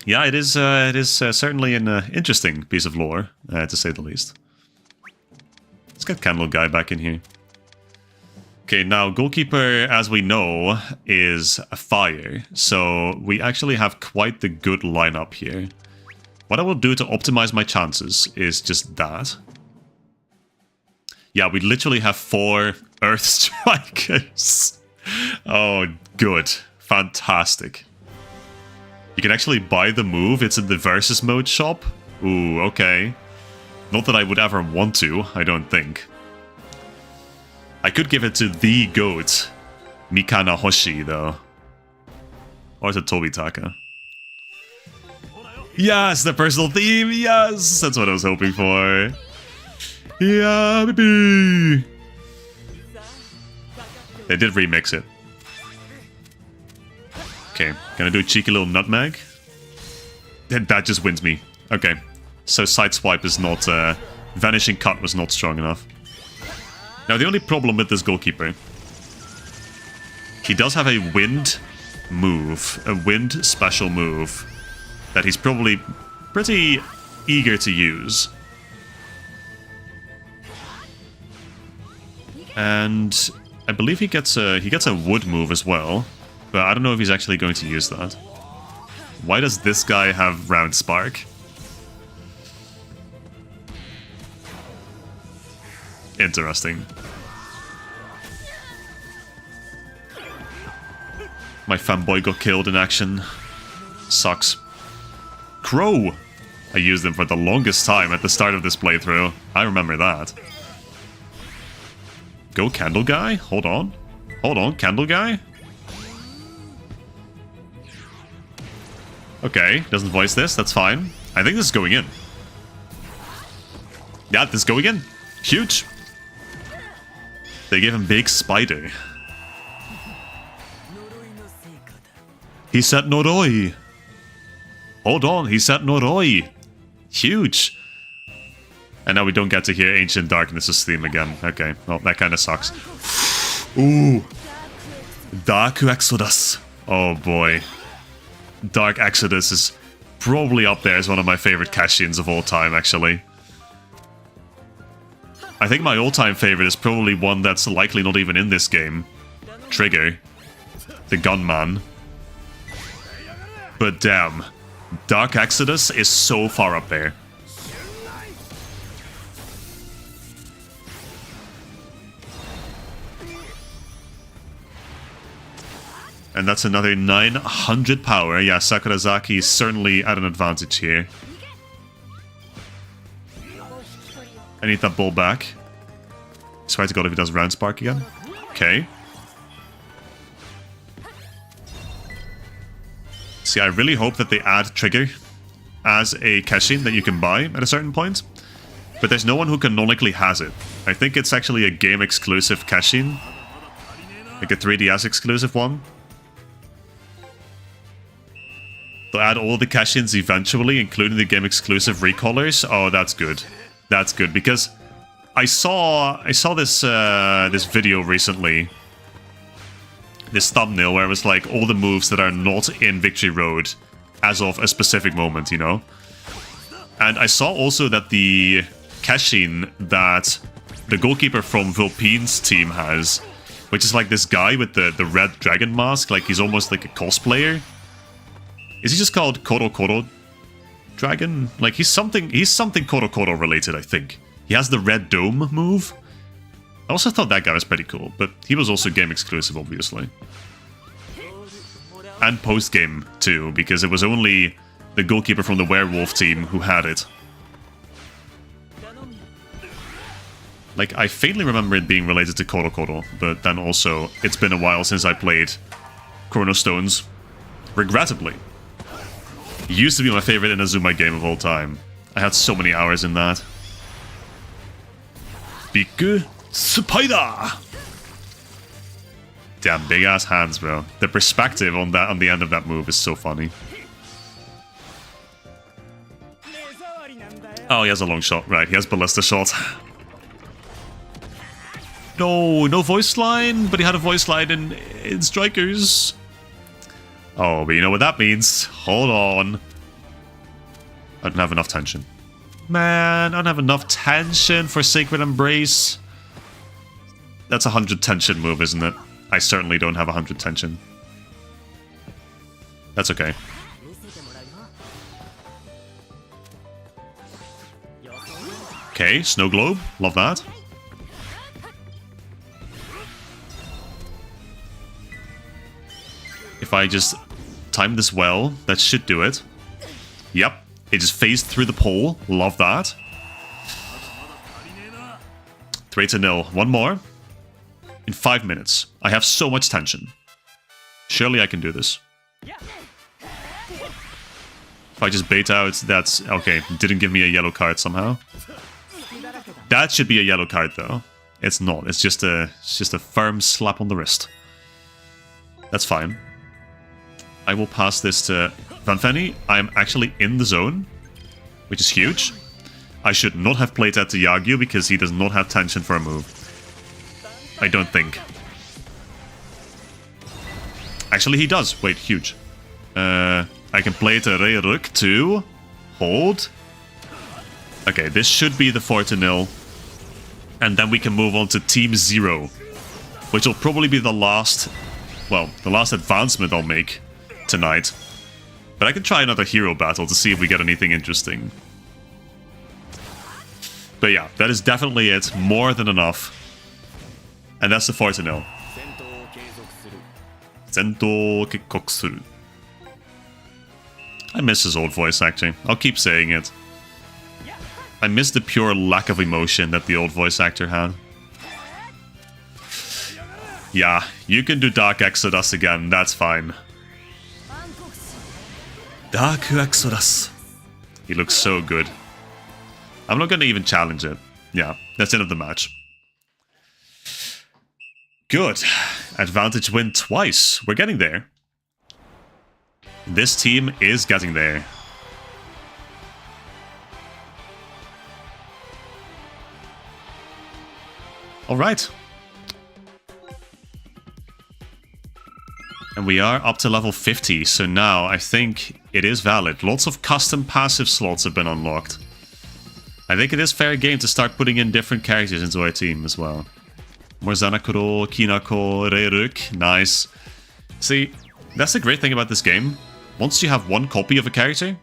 yeah, it is certainly an interesting piece of lore, to say the least. Let's get Candle Guy back in here. Okay, now goalkeeper, as we know, is a fire, so we actually have quite the good lineup here. What I will do to optimize my chances is just that. Yeah, we literally have 4 Earth Strikers. Oh, good. Fantastic. You can actually buy the move, it's in the Versus Mode shop. Ooh, okay. Not that I would ever want to, I don't think. I could give it to the GOAT, Mikana Hoshi, though. Or to Tobitaka. Yes, the personal theme, yes! That's what I was hoping for. Yeah, baby! They did remix it. Okay, gonna do a cheeky little nutmeg. That just wins me. Okay, so Sideswipe is not... Vanishing Cut was not strong enough. Now, the only problem with this goalkeeper... He does have a wind move. A wind special move. That he's probably pretty eager to use. And I believe he gets a wood move as well. But I don't know if he's actually going to use that. Why does this guy have Round Spark? Interesting. My fanboy got killed in action. Sucks. Crow! I used him for the longest time at the start of this playthrough. I remember that. Go Candle Guy? Hold on. Hold on, Candle Guy? Okay, doesn't voice this, that's fine. I think this is going in. Yeah, this is going in. Huge. They gave him Big Spider. He said Noroi. Hold on, he said Noroi. Huge. And now we don't get to hear Ancient Darkness's theme again. Okay, well, that kind of sucks. Ooh. Dark Exodus. Oh boy. Dark Exodus is probably up there as one of my favorite cash-ins of all time, actually. I think my all-time favorite is probably one that's likely not even in this game. Trigger. The Gunman. But damn. Dark Exodus is so far up there. And that's another 900 power. Yeah, Sakurazaki is certainly at an advantage here. I need that ball back. Swear to God if he does round spark again. Okay. See, I really hope that they add Trigger as a cash-in that you can buy at a certain point. But there's no one who canonically has it. I think it's actually a game-exclusive cash-in. Like a 3DS exclusive one. They'll add all the cash-ins eventually, including the game-exclusive recallers. Oh, that's good. That's good, because I saw this this video recently. This thumbnail where it was like all the moves that are not in Victory Road as of a specific moment, you know? And I saw also that the cash-in that the goalkeeper from Vulpine's team has, which is like this guy with the red dragon mask, like he's almost like a cosplayer. Is he just called Koro Koro Dragon? Like he's something Koro Koro related, I think. He has the red dome move. I also thought that guy was pretty cool, but he was also game exclusive, obviously. And post-game, too, because it was only the goalkeeper from the werewolf team who had it. Like, I faintly remember it being related to Koro Koro, but then also, it's been a while since I played Chrono Stones. Regrettably. It used to be my favorite Inazuma game of all time. I had so many hours in that. Biku Spider! Damn, big ass hands, bro. The perspective on that on the end of that move is so funny. Oh, he has a long shot. Right, he has ballista shot. No voice line, but he had a voice line in Strikers. Oh, but you know what that means. Hold on. I don't have enough tension. Man, I don't have enough tension for Sacred Embrace. That's a 100 tension move, isn't it? I certainly don't have 100 tension. That's okay. Okay, Snow Globe. Love that. If I just time this well, that should do it. Yep. It just phased through the pole. Love that. 3-0. One more. In 5 minutes. I have so much tension. Surely I can do this. If I just bait out, that's... Okay, didn't give me a yellow card somehow. That should be a yellow card, though. It's not. It's just a firm slap on the wrist. That's fine. I will pass this to Van Fenny. I am actually in the zone, which is huge. I should not have played that to Yagyu because he does not have tension for a move. I don't think. Actually, he does. Wait, huge. I can play to Reiruk too. Hold. Okay, this should be the 4-0. And then we can move on to Team 0, which will probably be the last, well, the last advancement I'll make tonight. But I can try another hero battle to see if we get anything interesting. But yeah, that is definitely it. More than enough. And that's the 4-0. Zento Kikokusuru. I miss his old voice, actually. I'll keep saying it. I miss the pure lack of emotion that the old voice actor had. Yeah, you can do Dark Exodus again, that's fine. Dark Exodus. He looks so good. I'm not gonna even challenge it. Yeah, that's the end of the match. Good. Advantage win twice. We're getting there. This team is getting there. Alright. And we are up to level 50, so now I think it is valid. Lots of custom passive slots have been unlocked. I think it is fair game to start putting in different characters into our team as well. More Zanakuro, Kinako, Reiruk. Nice. See, that's the great thing about this game. Once you have one copy of a character,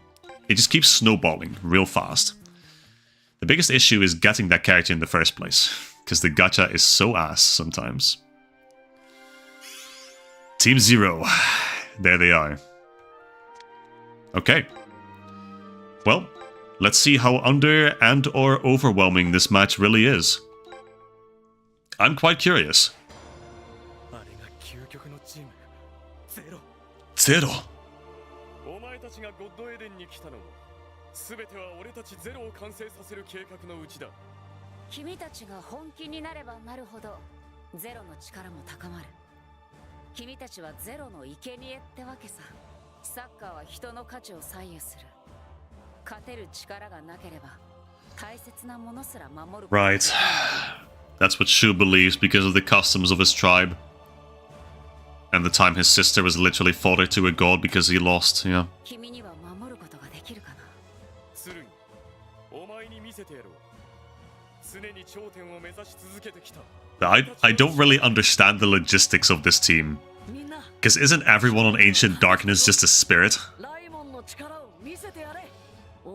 it just keeps snowballing real fast. The biggest issue is getting that character in the first place, because the gacha is so ass sometimes. Team 0. There they are. Okay. Well, let's see how under and or overwhelming this match really is. I'm quite curious. ゼロ。お前たちがゴッドエデンに来たのも、すべては俺たちゼロを完成させる計画のうちだ。君たちが本気になればなるほどゼロの力も高まる。君たちはゼロの生贄ってわけさ。サッカーは人の価値を左右する。勝てる力がなければ大切なものすら守る。Right. That's what Shu believes because of the customs of his tribe. And the time his sister was literally fodder to a god because he lost, yeah. I don't really understand the logistics of this team. Because isn't everyone on Ancient Darkness just a spirit?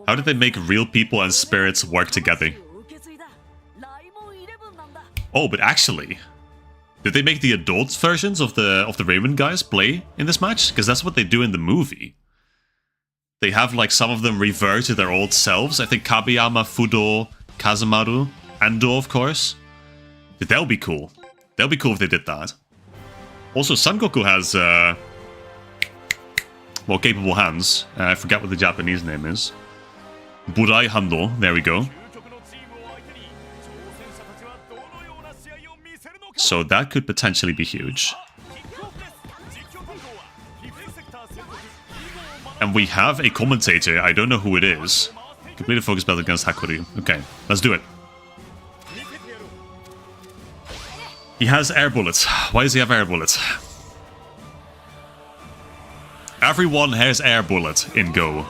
How did they make real people and spirits work together? Oh, but actually... Did they make the adult versions of the Raven guys play in this match? Because that's what they do in the movie. They have like some of them revert to their old selves. I think Kabiyama, Fudo, Kazamaru, Ando, of course. That would be cool. That would be cool if they did that. Also, Son Goku has well, capable hands. I forget what the Japanese name is. Burai Hando. There we go. So that could potentially be huge. And we have a commentator. I don't know who it is. Complete a focus battle against Hakuryu. Okay, let's do it. He has air bullets. Why does he have air bullets? Everyone has air bullet in Go.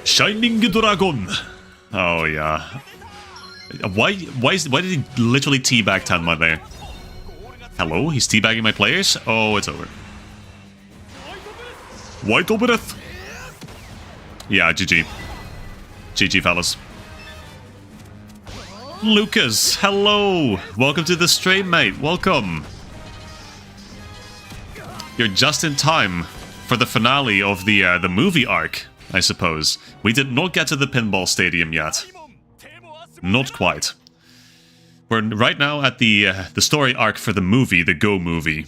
Shining Dragon! Oh yeah. Why did he literally teabag Tenma there? Hello? He's teabagging my players? Oh, it's over. White Breath! Yeah, GG. GG, fellas. Lucas, hello! Welcome to the stream, mate. Welcome. You're just in time for the finale of the movie arc, I suppose. We did not get to the pinball stadium yet. Not quite. We're right now at the story arc for the movie, the Go movie.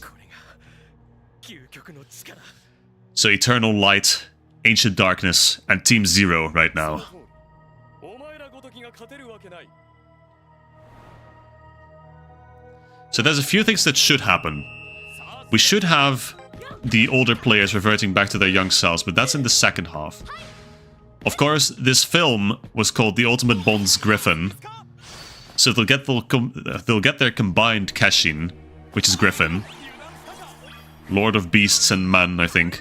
So Eternal Light, Ancient Darkness, and Team 0 right now. So there's a few things that should happen. We should have the older players reverting back to their young selves, but that's in the second half. Of course, this film was called The Ultimate Bonds Griffin, so they'll get their combined Keshin, which is Griffin. Lord of Beasts and Men, I think.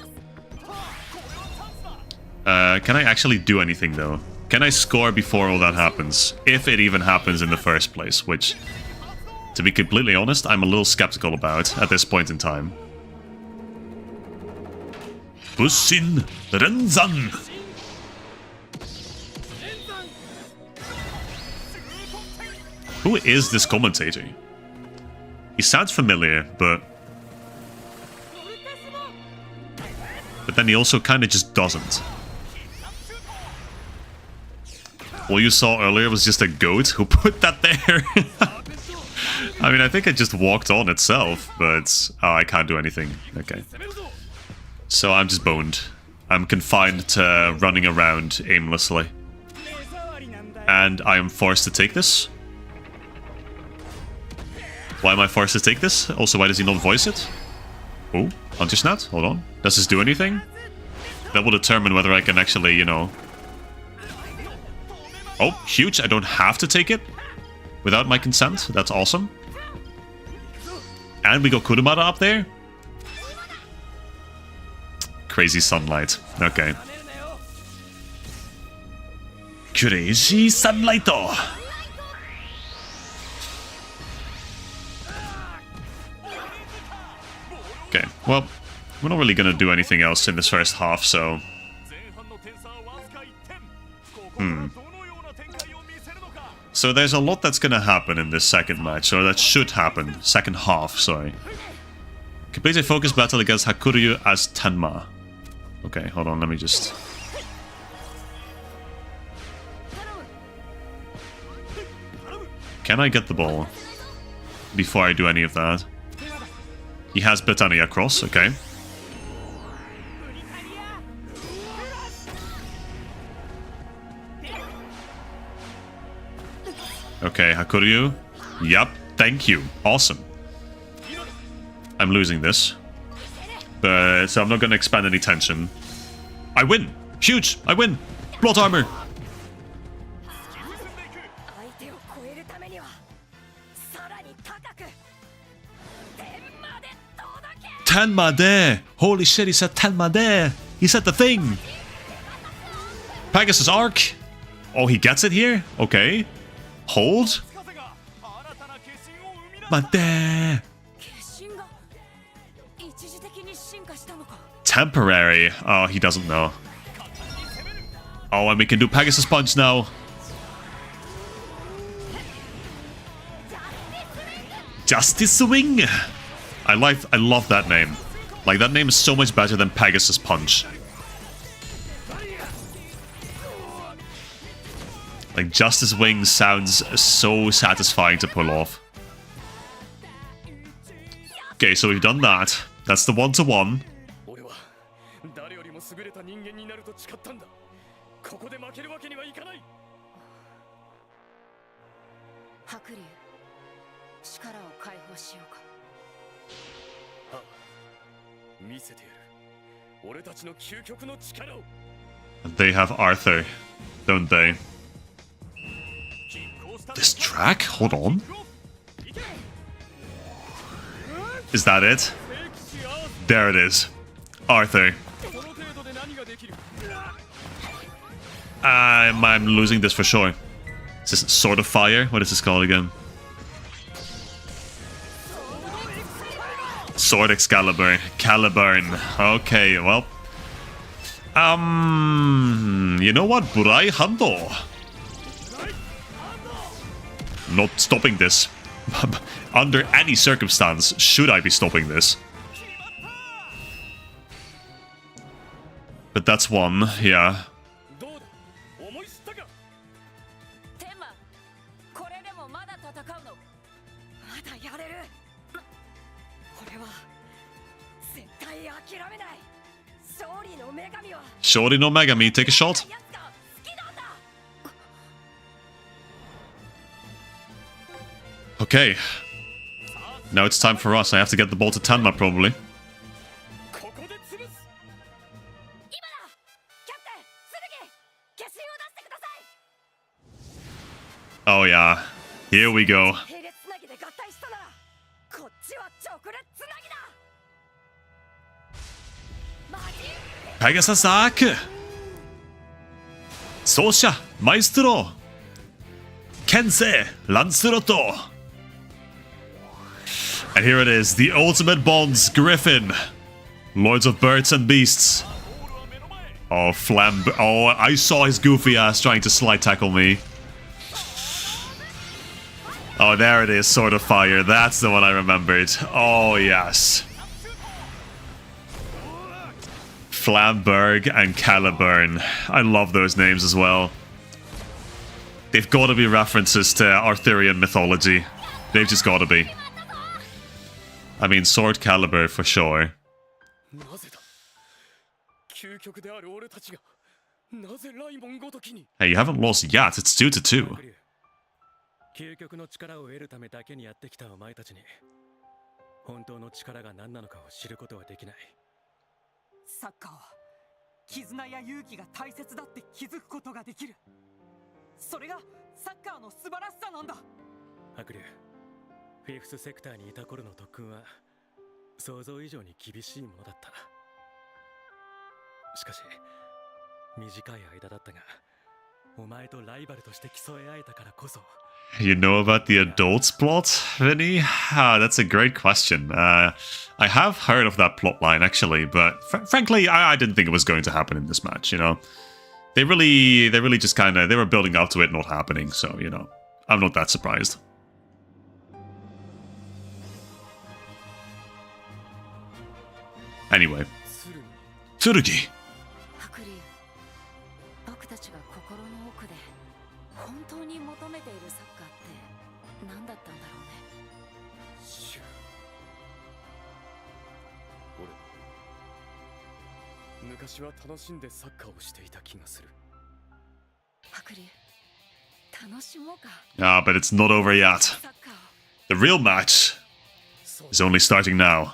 Can I actually do anything, though? Can I score before all that happens? If it even happens in the first place, which, to be completely honest, I'm a little skeptical about at this point in time. Bushin Renzan! Who is this commentator? He sounds familiar, but then he also kind of just doesn't. What you saw earlier was just a goat who put that there. I mean, I think it just walked on itself, but... Oh, I can't do anything. Okay. So I'm just boned. I'm confined to running around aimlessly. And I am forced to take this. Why am I forced to take this? Also, why does he not voice it? Oh, anti-snap? Hold on. Does this do anything? That will determine whether I can actually, you know... Oh, huge. I don't have to take it without my consent. That's awesome. And we got Kurumada up there. Crazy sunlight. Okay. Crazy sunlight. Okay, well, we're not really gonna do anything else in this first half, so... So there's a lot that's gonna happen in this second match, or that should happen. Second half, sorry. Complete a focus battle against Hakuryu as Tenma. Okay, hold on, let me just... Can I get the ball before I do any of that? He has Britannia cross, okay. Okay, Hakuryu. Yup, thank you. Awesome. I'm losing this. But, so I'm not gonna expand any tension. I win! Huge! I win! Plot armor! Tenma there! Holy shit, he said Tenma there! He said the thing! Pegasus Arc! Oh, he gets it here? Okay. Hold? Mate! Temporary. Oh, he doesn't know. Oh, and we can do Pegasus Punch now. Justice Swing! I love that name. Like, that name is so much better than Pegasus Punch. Like, Justice Wing sounds so satisfying to pull off. Okay, so we've done that. That's the one-to-one. They have Arthur, don't they? This track? Hold on. Is that it? There it is. Arthur. I'm losing this for sure. Is this Sword of Fire? What is this called again? Sword Excalibur. Caliburn. Okay, well. You know what? Burai Hando. Not stopping this. Under any circumstance, should I be stopping this? But that's one, yeah. Shorty no Megami, take a shot. Okay. Now it's time for us. I have to get the ball to Tenma, probably. Oh yeah. Here we go. Pegasus Arc! Sosha, Maestro! Kensei, Lanceroto! And here it is, the ultimate bonds, Griffin. Lords of Birds and Beasts. Oh, Oh, I saw his goofy ass trying to slide tackle me. Oh, there it is, Sword of Fire. That's the one I remembered. Oh, yes. Flamberg and Caliburn. I love those names as well. They've got to be references to Arthurian mythology. They've just got to be. I mean, Sword Caliber for sure. なぜだ究極である俺たちがなぜライモンごときに Hey, you haven't lost yet. It's 2-2. 究極の力を得るためだけにやってきたお前たちに本当の力が何なのかを知ることはできない。サッカーは絆や勇気が大切だって気づくことができる。それがサッカーの素晴らしさなんだ。白龍、フィフスセクターにいた頃の特訓は想像以上に厳しいものだった。しかし短い間だったがお前とライバルとして競い合えたからこそ。 You know about the adults plot, Vinny? That's a great question. I have heard of that plot line, actually, but frankly, I didn't think it was going to happen in this match, you know? They really just kind of, they were building up to it not happening, so, you know, I'm not that surprised. Anyway. Tsurugi! 白龍、僕たちが心の奥で本当に求めているサッカーって何だったんだろうね。シュ俺昔は楽しんでサッカーをしていた気がする。白龍、楽しもうか。 Ah, but it's not over yet. サッカーを。 The real match is only starting now.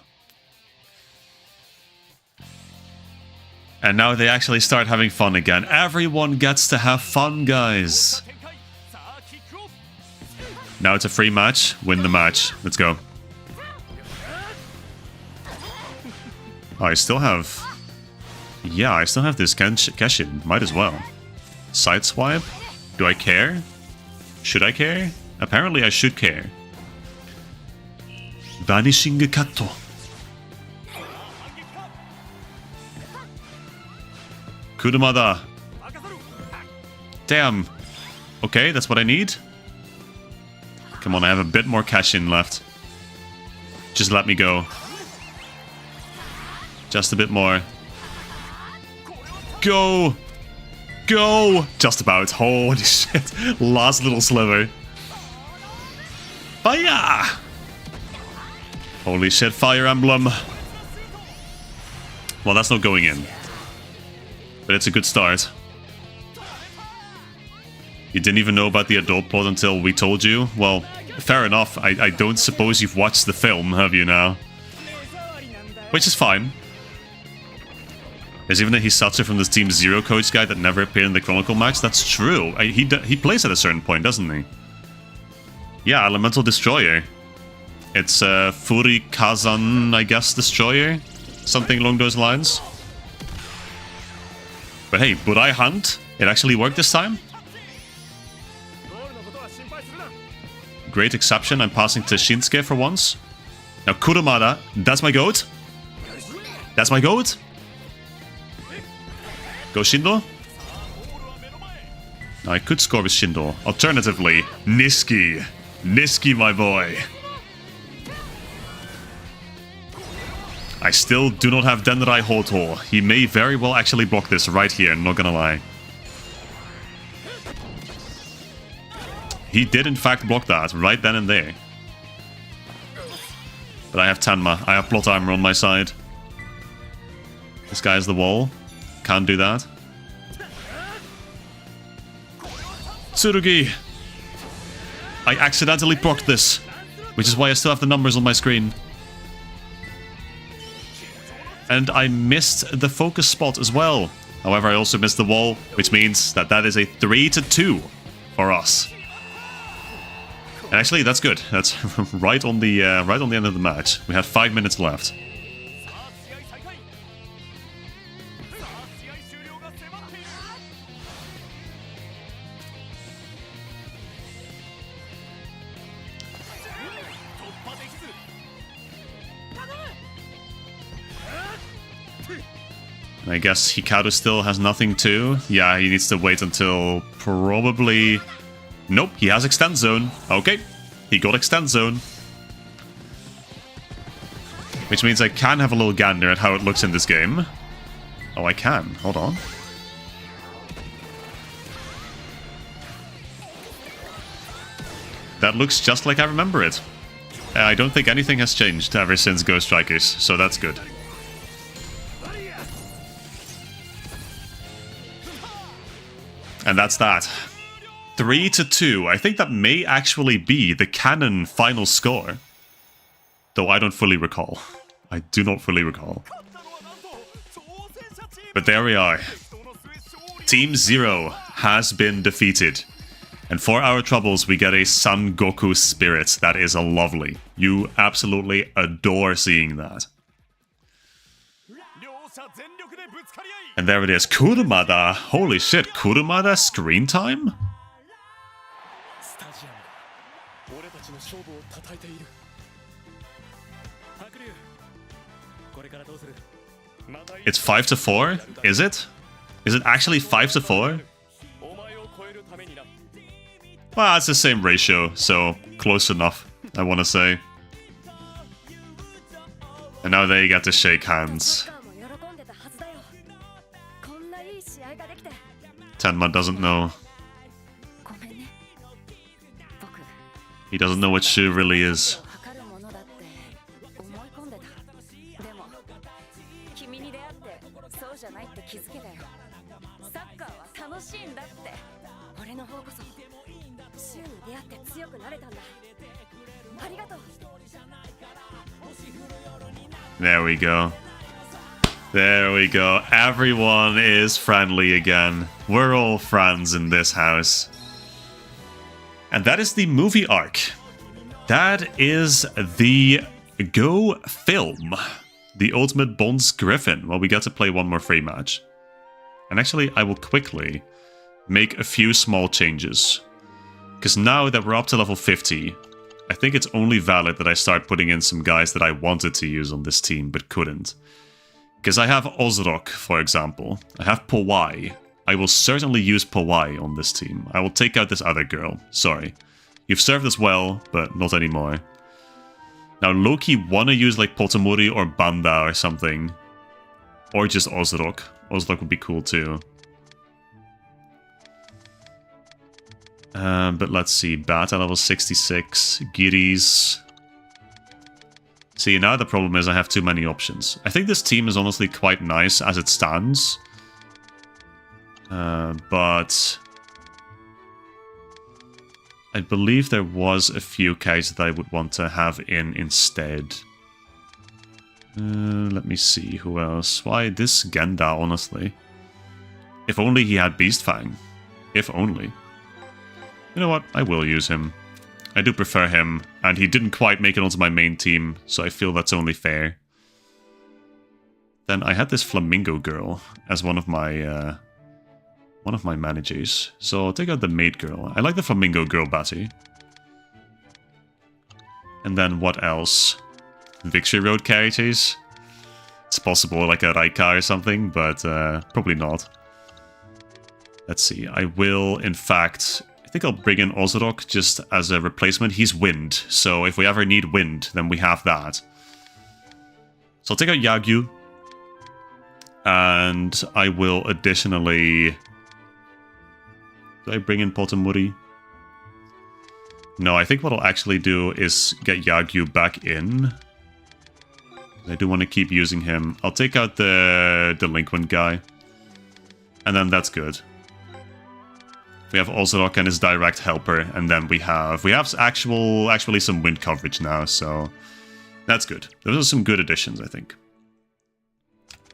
And now they actually start having fun again. Everyone gets to have fun, guys. Now it's a free match. Win the match. Let's go. Oh, I still have... Yeah, I still have this Keshin. Might as well. Sideswipe? Do I care? Should I care? Apparently I should care. Vanishing Kato. Kurumada. Damn. Okay, that's what I need. Come on, I have a bit more cash in left. Just let me go. Just a bit more. Go! Go! Just about. Holy shit. Last little sliver. Fire! Holy shit, Fire Emblem. Well, that's not going in. But it's a good start. You didn't even know about the adult plot until we told you? Well, fair enough. I don't suppose you've watched the film, have you now? Which is fine. There's even a Hisatsu from this Team Zero coach guy that never appeared in the Chronicle match. That's true. He plays at a certain point, doesn't he? Yeah, Elemental Destroyer. It's Furi Kazan, I guess, Destroyer? Something along those lines. But hey, Burai Hunt? It actually worked this time? Great exception, I'm passing to Shinsuke for once. Now Kurumada, that's my goat. That's my goat. Go Shindo. Now I could score with Shindo. Alternatively, Niski. Niski, my boy. I still do not have Denrai Hoto. He may very well actually block this right here, not gonna lie. He did in fact block that, right then and there. But I have Tenma. I have plot armor on my side. This guy has the wall. Can't do that. Tsurugi! I accidentally blocked this, which is why I still have the numbers on my screen. And I missed the focus spot as well. However, I also missed the wall, which means that that is a 3-2 for us. And actually, that's good. That's right on the end of the match. We have 5 minutes left. I guess Hikaru still has nothing too. Yeah, he needs to wait until probably... Nope, he has Extend Zone. Okay, he got Extend Zone. Which means I can have a little gander at how it looks in this game. Oh, I can. Hold on. That looks just like I remember it. I don't think anything has changed ever since Go Strikers, so that's good. And that's that. 3-2. I think that may actually be the canon final score. Though I don't fully recall. I do not fully recall. But there we are. Team Zero has been defeated. And for our troubles, we get a Son Goku spirit. That is lovely. You absolutely adore seeing that. And there it is. Kurumada. Holy shit. Kurumada screen time? It's 5-4? Is it? Is it actually 5-4? Well, it's the same ratio, so close enough, I want to say. And now they get to shake hands. Tenma doesn't know. He doesn't know what Shu really is. There we go. There we go. Everyone is friendly again. We're all friends in this house. And that is the movie arc. That is the Go film. The Ultimate Bonds Griffin. Well, we get to play one more free match. And actually, I will quickly make a few small changes. Because now that we're up to level 50, I think it's only valid that I start putting in some guys that I wanted to use on this team, but couldn't. Because I have Ozrok, for example. I have Powai. I will certainly use Powai on this team. I will take out this other girl. Sorry. You've served us well, but not anymore. Now, Loki wanna use like Potomori or Banda or something. Or just Ozrok. Ozrok would be cool too. But let's see. Bata level 66. Giris. See, now the problem is I have too many options. I think this team is honestly quite nice as it stands. But I believe there was a few characters that I would want to have in instead. Let me see, who else? Why, this Genda, honestly. If only he had Beast Fang. If only. You know what? I will use him. I do prefer him, and he didn't quite make it onto my main team, so I feel that's only fair. Then I had this Flamingo girl as one of my managers. So I'll take out the maid girl. I like the Flamingo girl, Batty. And then what else? Victory Road characters? It's possible, like a Raika or something, but probably not. Let's see. I will, in fact, I think I'll bring in Ozarok just as a replacement. He's wind, so if we ever need wind, then we have that. So I'll take out Yagyu. And I will additionally... Do I bring in Potomori? No, I think what I'll actually do is get Yagyu back in. I do want to keep using him. I'll take out the delinquent guy. And then that's good. We have Ozarok and his direct helper, and then we have actually some wind coverage now, so that's good. Those are some good additions, I think.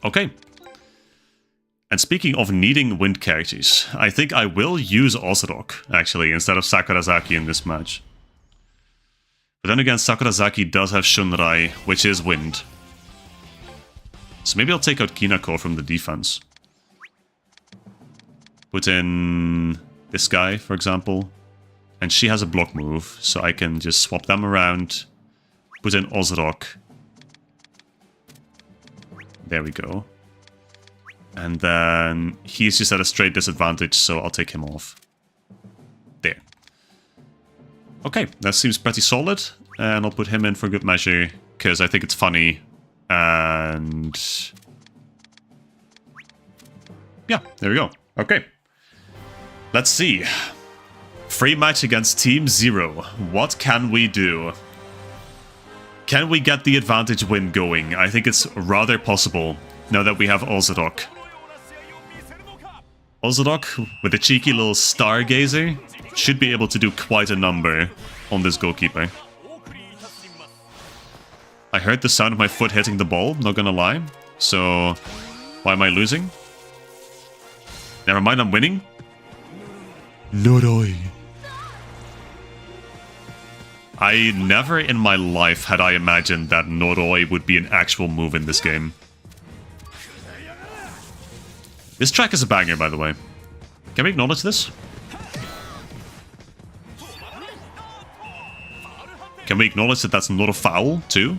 Okay. And speaking of needing wind characters, I think I will use Ozarok, actually, instead of Sakurazaki in this match. But then again, Sakurazaki does have Shunrai, which is wind. So maybe I'll take out Kinako from the defense. Put in this guy, for example. And she has a block move, so I can just swap them around. Put in Ozarok. There we go. And then he's just at a straight disadvantage, so I'll take him off. There. Okay, that seems pretty solid. And I'll put him in for good measure, because I think it's funny. And... yeah, there we go. Okay. Let's see. Free match against Team Zero. What can we do? Can we get the advantage win going? I think it's rather possible now that we have Ozadok. Ozadok, with a cheeky little stargazer, should be able to do quite a number on this goalkeeper. I heard the sound of my foot hitting the ball, not gonna lie. So, why am I losing? Never mind, I'm winning. Noroi. I never in my life had I imagined that Noroi would be an actual move in this game. This track is a banger, by the way. Can we acknowledge this? Can we acknowledge that that's not a foul, too?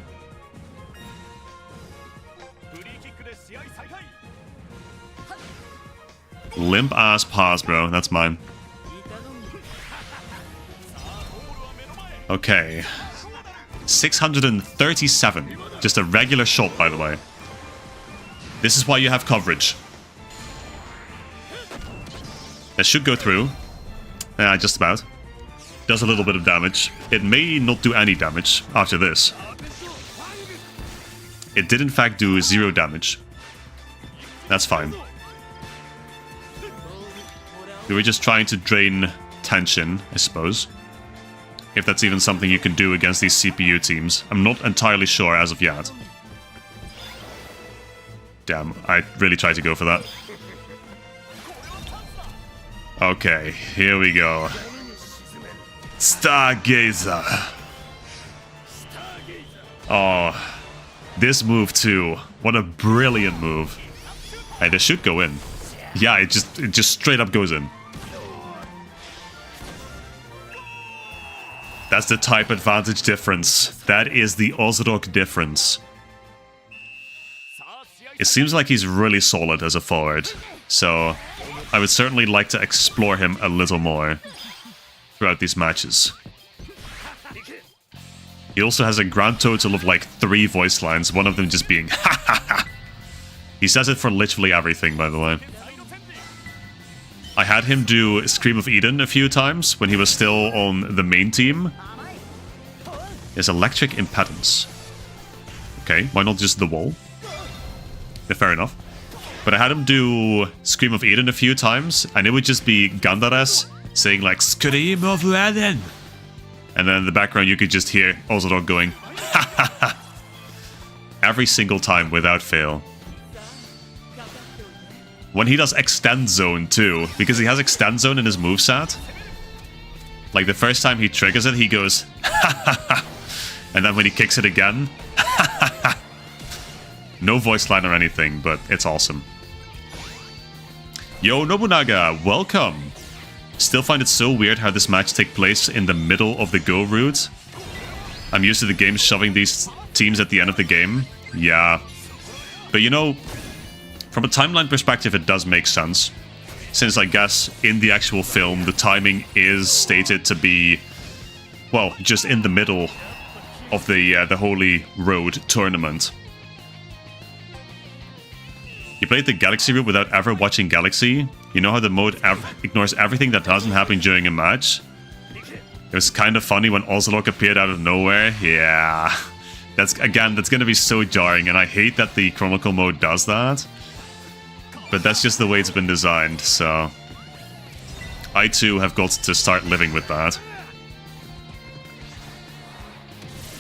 Limp ass pass, bro. That's mine. Okay. 637. Just a regular shot, by the way. This is why you have coverage. That should go through. Just about. Does a little bit of damage. It may not do any damage after this. It did in fact do 0 damage. That's fine. We were just trying to drain tension, I suppose. If that's even something you can do against these CPU teams. I'm not entirely sure as of yet. Damn, I really tried to go for that. Okay, here we go. Stargazer. Oh, this move too. What a brilliant move. Hey, this should go in. Yeah, it just straight up goes in. That's the type advantage difference. That is the Ozadok difference. It seems like he's really solid as a forward, so I would certainly like to explore him a little more throughout these matches. He also has a grand total of like 3 voice lines, one of them just being ha ha ha. He says it for literally everything, by the way. I had him do Scream of Eden a few times when he was still on the main team. His electric impedance. Okay, why not just the wall? Yeah, fair enough. But I had him do Scream of Eden a few times, and it would just be Gandares saying like, Scream of Eden! And then in the background you could just hear Ozadok going, ha ha ha! Every single time without fail. When he does Extend Zone too, because he has Extend Zone in his moveset. Like the first time he triggers it, he goes, ha ha ha! And then when he kicks it again, ha ha ha! No voice line or anything, but it's awesome. Yo, Nobunaga, welcome! Still find it so weird how this match takes place in the middle of the Go route. I'm used to the game shoving these teams at the end of the game. Yeah. But you know, from a timeline perspective, it does make sense. Since I guess in the actual film, the timing is stated to be, well, just in the middle of the Holy Road tournament. You played the Galaxy route without ever watching Galaxy? You know how the mode ignores everything that doesn't happen during a match? It was kind of funny when Ozadok appeared out of nowhere. Yeah. That's gonna be so jarring, and I hate that the Chronicle mode does that. But that's just the way it's been designed, so I too have got to start living with that.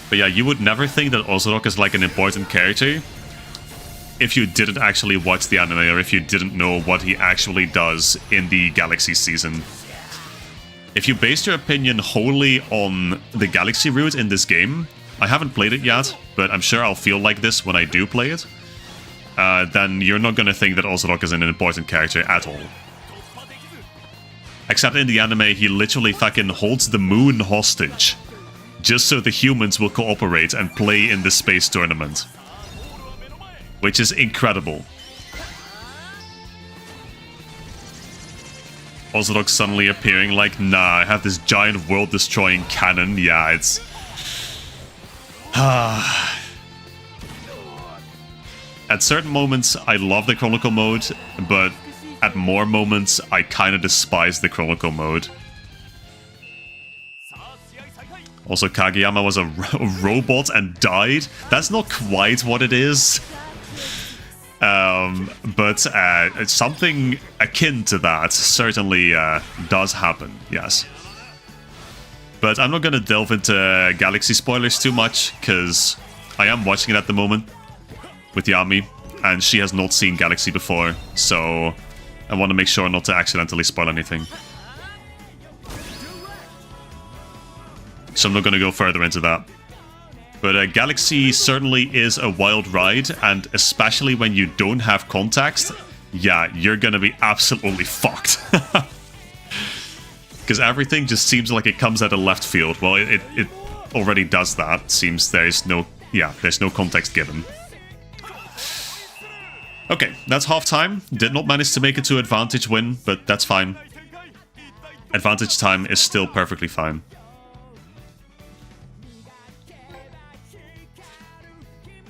But yeah, you would never think that Ozadok is like an important character if you didn't actually watch the anime, or if you didn't know what he actually does in the Galaxy season. If you based your opinion wholly on the Galaxy route in this game, I haven't played it yet, but I'm sure I'll feel like this when I do play it, then you're not going to think that Ozadok is an important character at all. Except in the anime, he literally fucking holds the moon hostage, just so the humans will cooperate and play in the space tournament. Which is incredible. Ozadok suddenly appearing like, nah, I have this giant world-destroying cannon. Yeah, it's... At certain moments, I love the Chronicle mode, but at more moments, I kind of despise the Chronicle mode. Also, Kageyama was a robot and died. That's not quite what it is. But something akin to that certainly does happen, yes. But I'm not going to delve into Galaxy spoilers too much, because I am watching it at the moment with Yami, and she has not seen Galaxy before, so I want to make sure not to accidentally spoil anything. So I'm not going to go further into that. But Galaxy certainly is a wild ride, and especially when you don't have context, yeah, you're going to be absolutely fucked. Because everything just seems like it comes out of left field. Well, it already does that. Seems there's no context given. Okay, that's half time. Did not manage to make it to advantage win, but that's fine. Advantage time is still perfectly fine.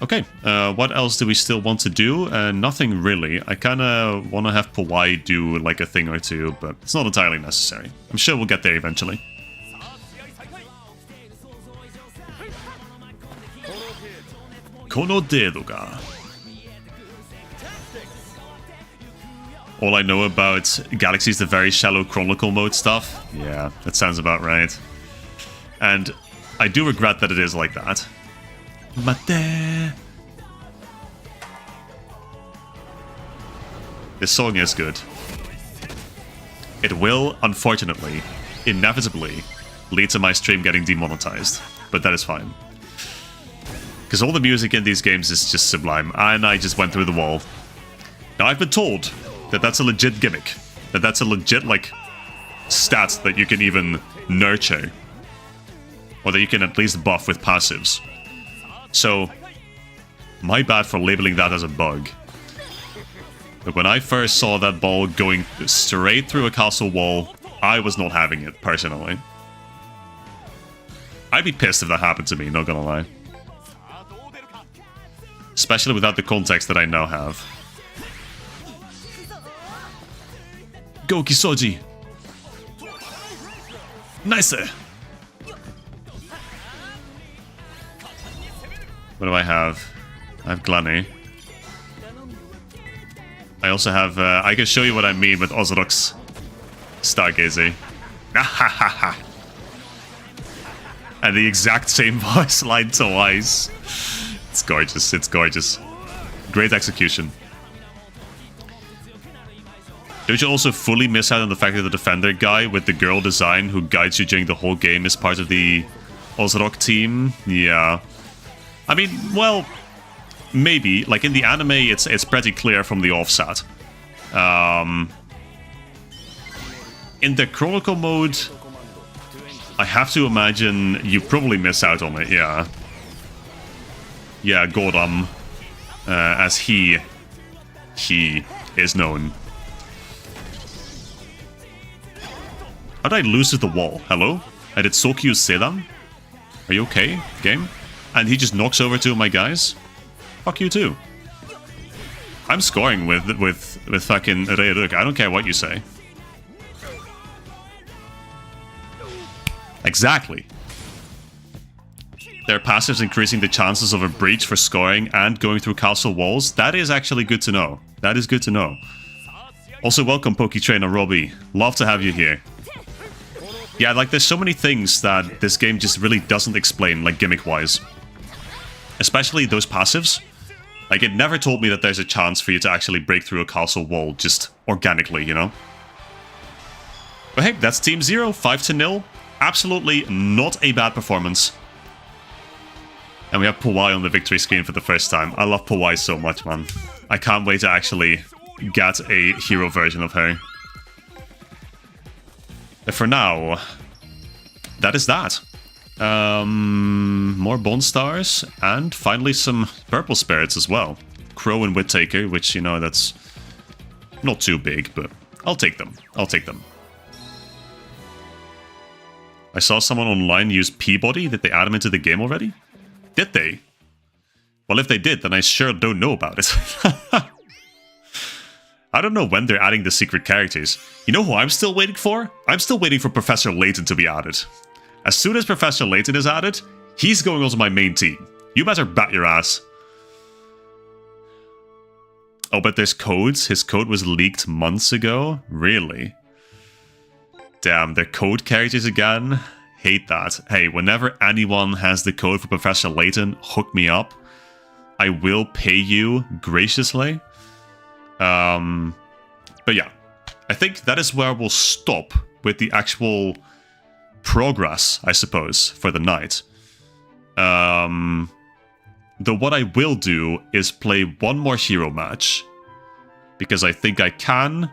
Okay, what else do we still want to do? Nothing really. I kind of want to have Pawai do like a thing or two, but it's not entirely necessary. I'm sure we'll get there eventually. Kono dedo ga. All I know about Galaxy is the very shallow Chronicle Mode stuff. Yeah, that sounds about right. And I do regret that it is like that. Mate. This song is good. It will, unfortunately, inevitably, lead to my stream getting demonetized. But that is fine. Because all the music in these games is just sublime, and I just went through the wall. Now, I've been told that that's a legit gimmick. That that's a legit, like, stat that you can even nurture. Or that you can at least buff with passives. So, my bad for labeling that as a bug. But when I first saw that ball going straight through a castle wall, I was not having it, personally. I'd be pissed if that happened to me, not gonna lie. Especially without the context that I now have. Go Kisoji! Nice! What do I have? I have Glanny. I also have, I can show you what I mean with Ozorox Stargazer. And the exact same voice line twice. It's gorgeous, it's gorgeous. Great execution. Don't you also fully miss out on the fact that the defender guy with the girl design who guides you during the whole game is part of the Ozorok team? Yeah. I mean, well, maybe. Like, in the anime, it's pretty clear from the offset. In the Chronicle Mode, I have to imagine you probably miss out on it, yeah. Yeah, Godam, as he is known. How did I lose to the wall? Hello? I did Sokyu Sedan? Are you okay, game? And he just knocks over two of my guys? Fuck you too. I'm scoring with fucking Reiruk. I don't care what you say. Exactly. Their passives increasing the chances of a breach for scoring and going through castle walls. That is actually good to know. That is good to know. Also, welcome, Poke Trainer Robbie. Love to have you here. Yeah, like, there's so many things that this game just really doesn't explain, like, gimmick-wise. Especially those passives. Like, it never told me that there's a chance for you to actually break through a castle wall just organically, you know? But hey, that's Team 0, 5-0. Absolutely not a bad performance. And we have Pawai on the victory screen for the first time. I love Pawai so much, man. I can't wait to actually get a hero version of her. But for now, that is that. More Bond Stars, and finally some Purple Spirits as well. Crow and Whittaker, which, you know, that's not too big, but I'll take them. I'll take them. I saw someone online use Peabody. Did they add him into the game already? Did they? Well, if they did, then I sure don't know about it. I don't know when they're adding the secret characters. You know who I'm still waiting for? I'm still waiting for Professor Layton to be added. As soon as Professor Layton is added, he's going onto my main team. You better bat your ass. Oh, but there's codes? His code was leaked months ago? Really? Damn, they're code characters again? Hate that. Hey, whenever anyone has the code for Professor Layton, hook me up. I will pay you graciously. But yeah, I think that is where we'll stop with the actual progress, I suppose, for the night. Though what I will do is play one more hero match, because I think I can.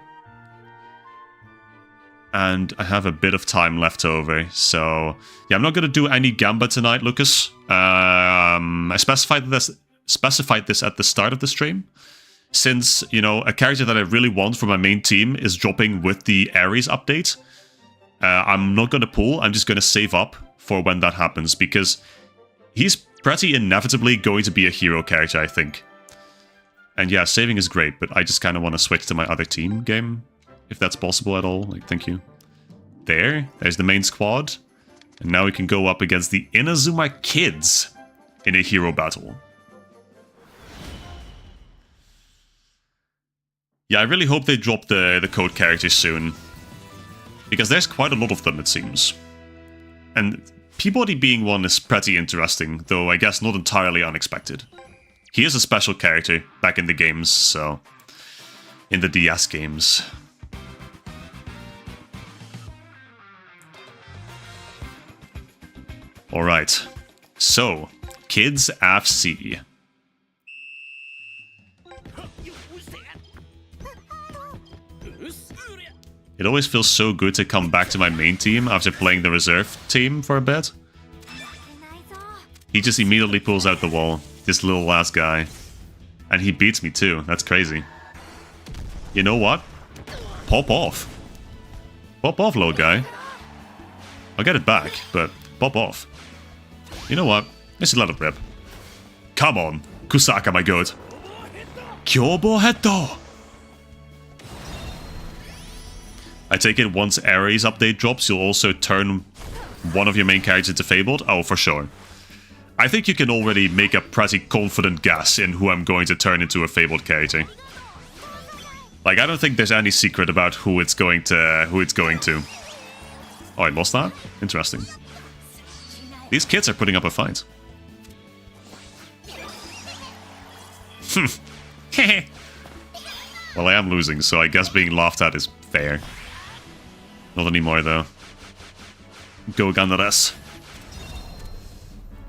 And I have a bit of time left over, so yeah, I'm not going to do any Gamba tonight, Lucas. I specified this at the start of the stream, since, you know, a character that I really want for my main team is dropping with the Ares update. I'm not going to pull, I'm just going to save up for when that happens, because he's pretty inevitably going to be a hero character, I think. And yeah, saving is great, but I just kind of want to switch to my other team game. If that's possible at all, like, thank you. There's the main squad. And now we can go up against the Inazuma kids in a hero battle. Yeah, I really hope they drop the code characters soon. Because there's quite a lot of them, it seems. And Peabody being one is pretty interesting, though I guess not entirely unexpected. He is a special character back in the games, so... in the DS games. Alright, so, Kids FC. It always feels so good to come back to my main team after playing the reserve team for a bit. He just immediately pulls out the wall, this little last guy. And he beats me too, that's crazy. You know what? Pop off. Pop off, little guy. I'll get it back, but pop off. You know what? Let's just let it rip. Come on, Kusaka, my goat. Kyobo Heto! I take it once Ares update drops, you'll also turn one of your main characters into Fabled? Oh, for sure. I think you can already make a pretty confident guess in who I'm going to turn into a Fabled character. Like, I don't think there's any secret about who it's going to. Oh, I lost that? Interesting. These kids are putting up a fight. Well, I am losing, so I guess being laughed at is fair. Not anymore, though. Go Gandares.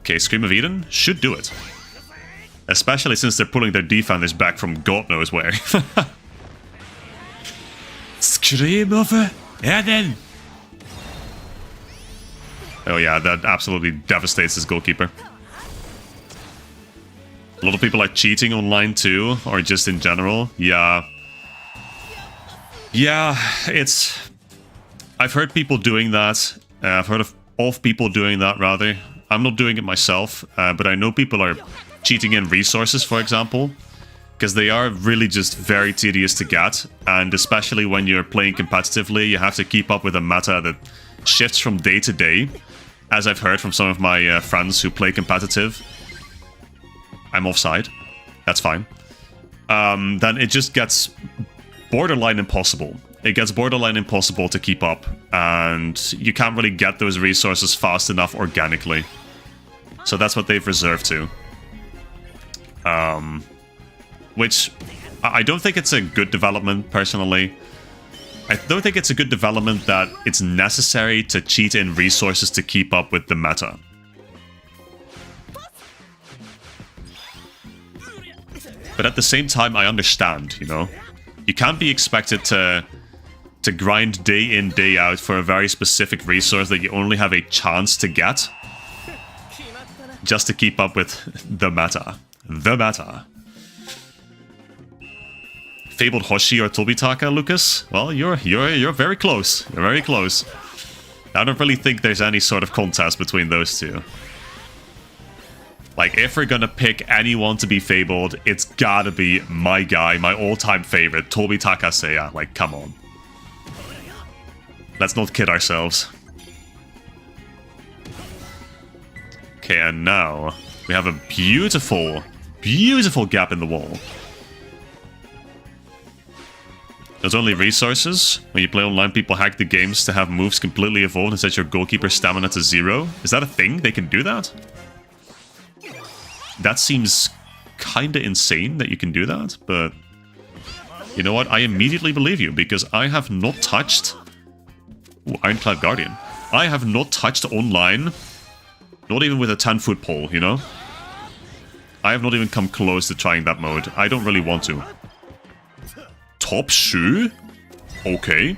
Okay, Scream of Eden should do it. Especially since they're pulling their defenders back from God knows where. Scream of Eden! Oh yeah, that absolutely devastates his goalkeeper. A lot of people are cheating online too, or just in general. Yeah. Yeah, it's... I've heard people doing that. I've heard of people doing that, rather. I'm not doing it myself, but I know people are cheating in resources, for example. Because they are really just very tedious to get. And especially when you're playing competitively, you have to keep up with a meta that shifts from day to day. As I've heard from some of my friends who play competitive. I'm offside. That's fine. Then it just gets borderline impossible. It gets borderline impossible to keep up. And you can't really get those resources fast enough organically. So that's what they've reserved to. Which I don't think it's a good development, personally. I don't think it's a good development that it's necessary to cheat in resources to keep up with the meta. But at the same time, I understand, you know? You can't be expected to grind day in, day out for a very specific resource that you only have a chance to get. Just to keep up with the meta. The meta. Fabled Hoshi or Tobitaka, Lucas? Well, you're very close. You're very close. I don't really think there's any sort of contest between those two. Like, if we're gonna pick anyone to be Fabled, it's gotta be my guy, my all-time favorite, Tobitaka Seiya. Like, come on. Let's not kid ourselves. Okay, and now we have a beautiful, beautiful gap in the wall. There's only resources. When you play online, people hack the games to have moves completely evolved and set your goalkeeper stamina to 0. Is that a thing? They can do that? That seems kinda insane that you can do that, but... You know what? I immediately believe you, because I have not touched... Ooh, Ironclad Guardian. I have not touched online, not even with a 10-foot pole, you know? I have not even come close to trying that mode. I don't really want to. Top Shu? Okay.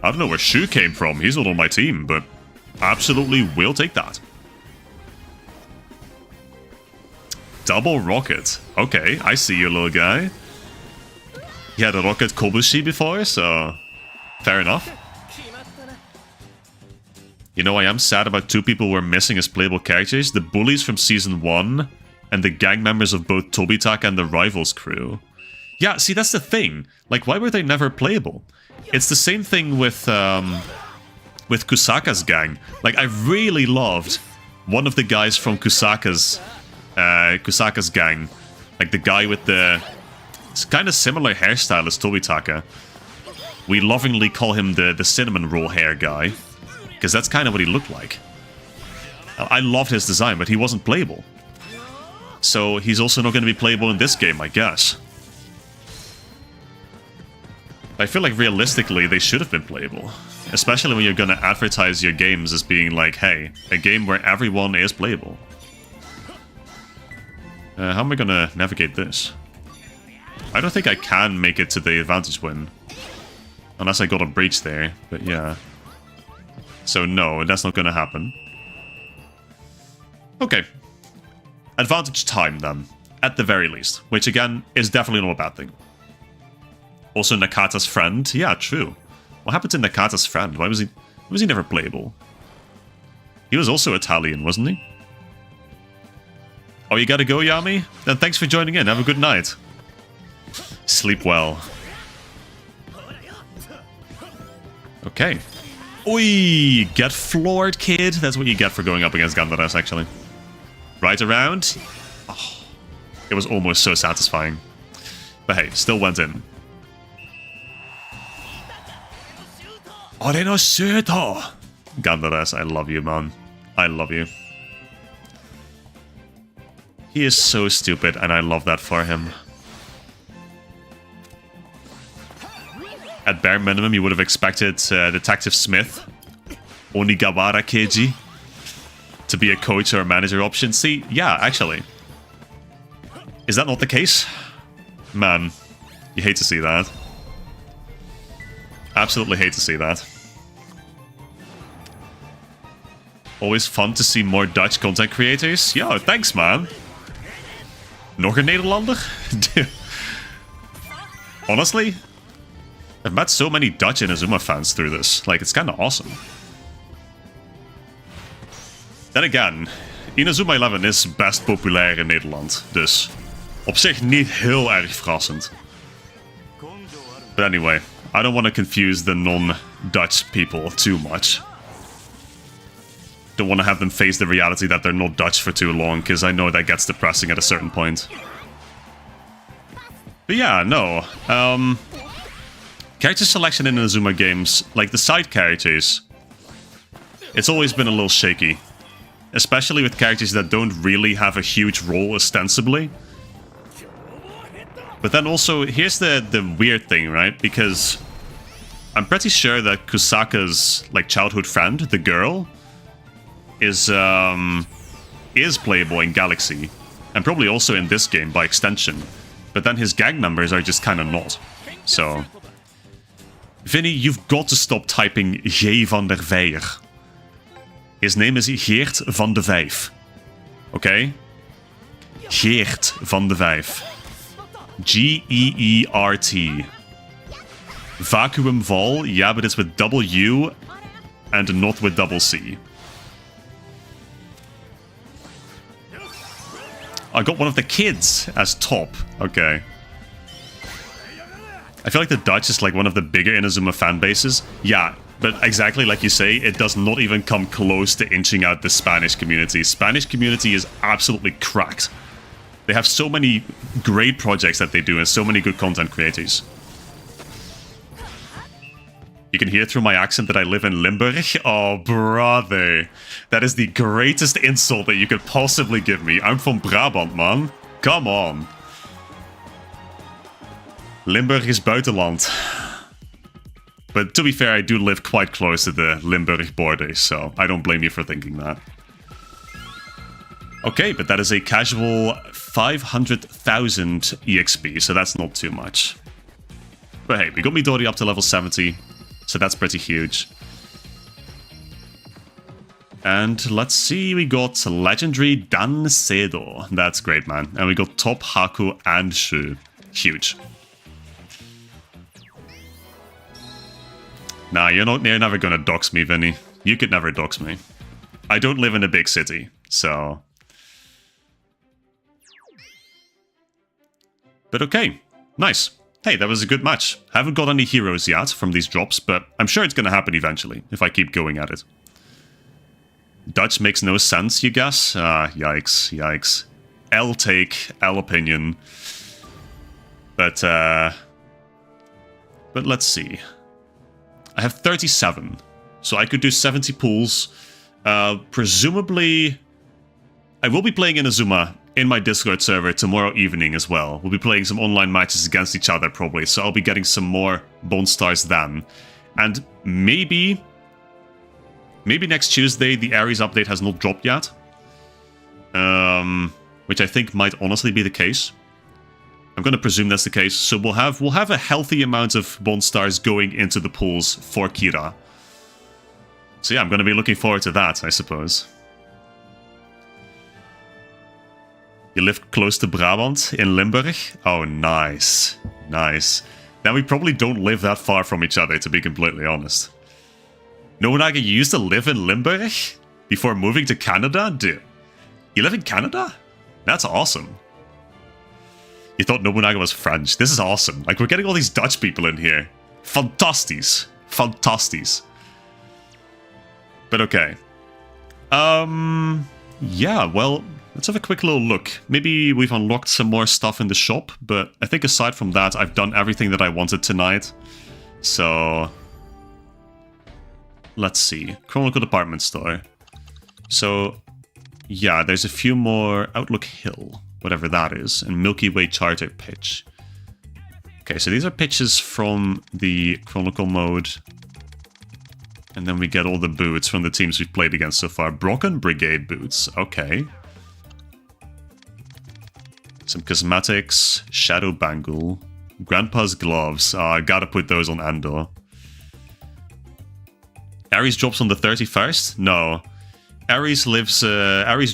I don't know where Shu came from. He's not on my team, but absolutely will take that. Double Rocket. Okay, I see you, little guy. He had a Rocket Kobushi before, so fair enough. You know, I am sad about 2 people we're missing as playable characters. The bullies from Season 1 and the gang members of both Tobitaka and the Rivals crew. Yeah, see, that's the thing. Like, why were they never playable? It's the same thing with Kusaka's gang. Like, I really loved one of the guys from Kusaka's gang. Like, the guy with the... It's kind of similar hairstyle as Tobitaka. We lovingly call him the cinnamon roll hair guy. Because that's kind of what he looked like. I loved his design, but he wasn't playable. So he's also not going to be playable in this game, I guess. I feel like realistically they should have been playable. Especially when you're going to advertise your games as being like, hey, a game where everyone is playable. How am I going to navigate this? I don't think I can make it to the advantage win. Unless I got a breach there, but yeah. So no, that's not going to happen. Okay. Advantage time then, at the very least. Which again, is definitely not a bad thing. Also Nakata's friend. Yeah, true. What happened to Nakata's friend? Why was he never playable? He was also Italian, wasn't he? Oh, you gotta go, Yami? Then thanks for joining in. Have a good night. Sleep well. Okay. Oi! Get floored, kid. That's what you get for going up against Gandaras, actually. Right around. Oh, it was almost so satisfying. But hey, still went in. Ore no shuto! Gandaras, I love you, man. I love you. He is so stupid, and I love that for him. At bare minimum, you would have expected Detective Smith, Onigawara Keiji, to be a coach or a manager option. See, yeah, actually. Is that not the case? Man, you hate to see that. Absolutely hate to see that. Always fun to see more Dutch content creators. Yo, thanks, man. Nog een Nederlander? Honestly, I've met so many Dutch Inazuma fans through this. Like, it's kind of awesome. Then again, Inazuma 11 is best populair in Nederland. Dus op zich niet heel erg verrassend. But anyway, I don't want to confuse the non-Dutch people too much. Don't want to have them face the reality that they're not Dutch for too long, because I know that gets depressing at a certain point. But yeah, no. Character selection in Inazuma games, like the side characters, it's always been a little shaky. Especially with characters that don't really have a huge role ostensibly. But then also, here's the weird thing, right? Because I'm pretty sure that Kusaka's like childhood friend, the girl, is playable in Galaxy, and probably also in this game by extension. But then his gang members are just kind of not. So, Vinny, you've got to stop typing G van der Veijer. His name is Geert van de Vijf. Okay? Geert van de Vijf. G-E-E-R-T. Vacuum Vol, yeah, but it's with double U and not with double C. I got one of the kids as top. Okay. I feel like the Dutch is like one of the bigger Inazuma fan bases. Yeah, But exactly like you say, it does not even come close to inching out the Spanish community. Spanish community is absolutely cracked. They have so many great projects that they do and so many good content creators. You can hear through my accent that I live in Limburg. Oh, brother. That is the greatest insult that you could possibly give me. I'm from Brabant, man. Come on. Limburg is buitenland. But to be fair, I do live quite close to the Limburg border, so I don't blame you for thinking that. Okay, but that is a casual 500,000 EXP, so that's not too much. But hey, we got Midori up to level 70, so that's pretty huge. And let's see, we got Legendary Dan Sedo. That's great, man. And we got Top Haku and Shu. Huge. Nah, you're never gonna dox me, Vinny. You could never dox me. I don't live in a big city, so... But okay, nice. Hey, that was a good match. Haven't got any heroes yet from these drops, but I'm sure it's gonna happen eventually, if I keep going at it. Dutch makes no sense, you guess? Ah, yikes, yikes. L take, L opinion. But let's see. I have 37, so I could do 70 pools. Presumably, I will be playing Inazuma in my Discord server tomorrow evening as well. We'll be playing some online matches against each other probably, so I'll be getting some more Bone Stars then. And maybe next Tuesday the Ares update has not dropped yet. Which I think might honestly be the case. I'm going to presume that's the case, so we'll have a healthy amount of Bond Stars going into the pools for Kira. So yeah, I'm going to be looking forward to that, I suppose. You live close to Brabant in Limburg? Oh, nice. Nice. Now we probably don't live that far from each other, to be completely honest. Nobunaga, you used to live in Limburg before moving to Canada? Dude, you live in Canada? That's awesome. You thought Nobunaga was French. This is awesome. Like, we're getting all these Dutch people in here. Fantasties. Fantasties. But okay. Yeah, well, let's have a quick little look. Maybe we've unlocked some more stuff in the shop, but I think aside from that, I've done everything that I wanted tonight. So... let's see. Chronicle Department Store. So, yeah, there's a few more. Outlook Hill. Whatever that is, and Milky Way Charter pitch. Okay, so these are pitches from the Chronicle Mode. And then we get all the boots from the teams we've played against so far. Brocken Brigade boots, okay. Some cosmetics, Shadow Bangle, Grandpa's gloves. I gotta put those on Andor. Ares drops on the 31st? No. Ares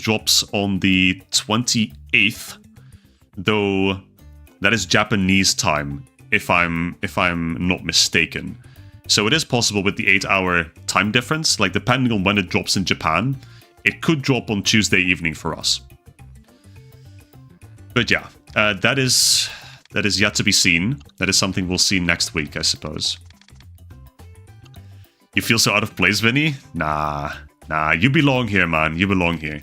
drops on the 28th, though that is Japanese time, if I'm not mistaken. So it is possible with the 8-hour time difference, like depending on when it drops in Japan, it could drop on Tuesday evening for us. But yeah, that is yet to be seen. That is something we'll see next week, I suppose. You feel so out of place, Vinny? Nah, you belong here, man. You belong here.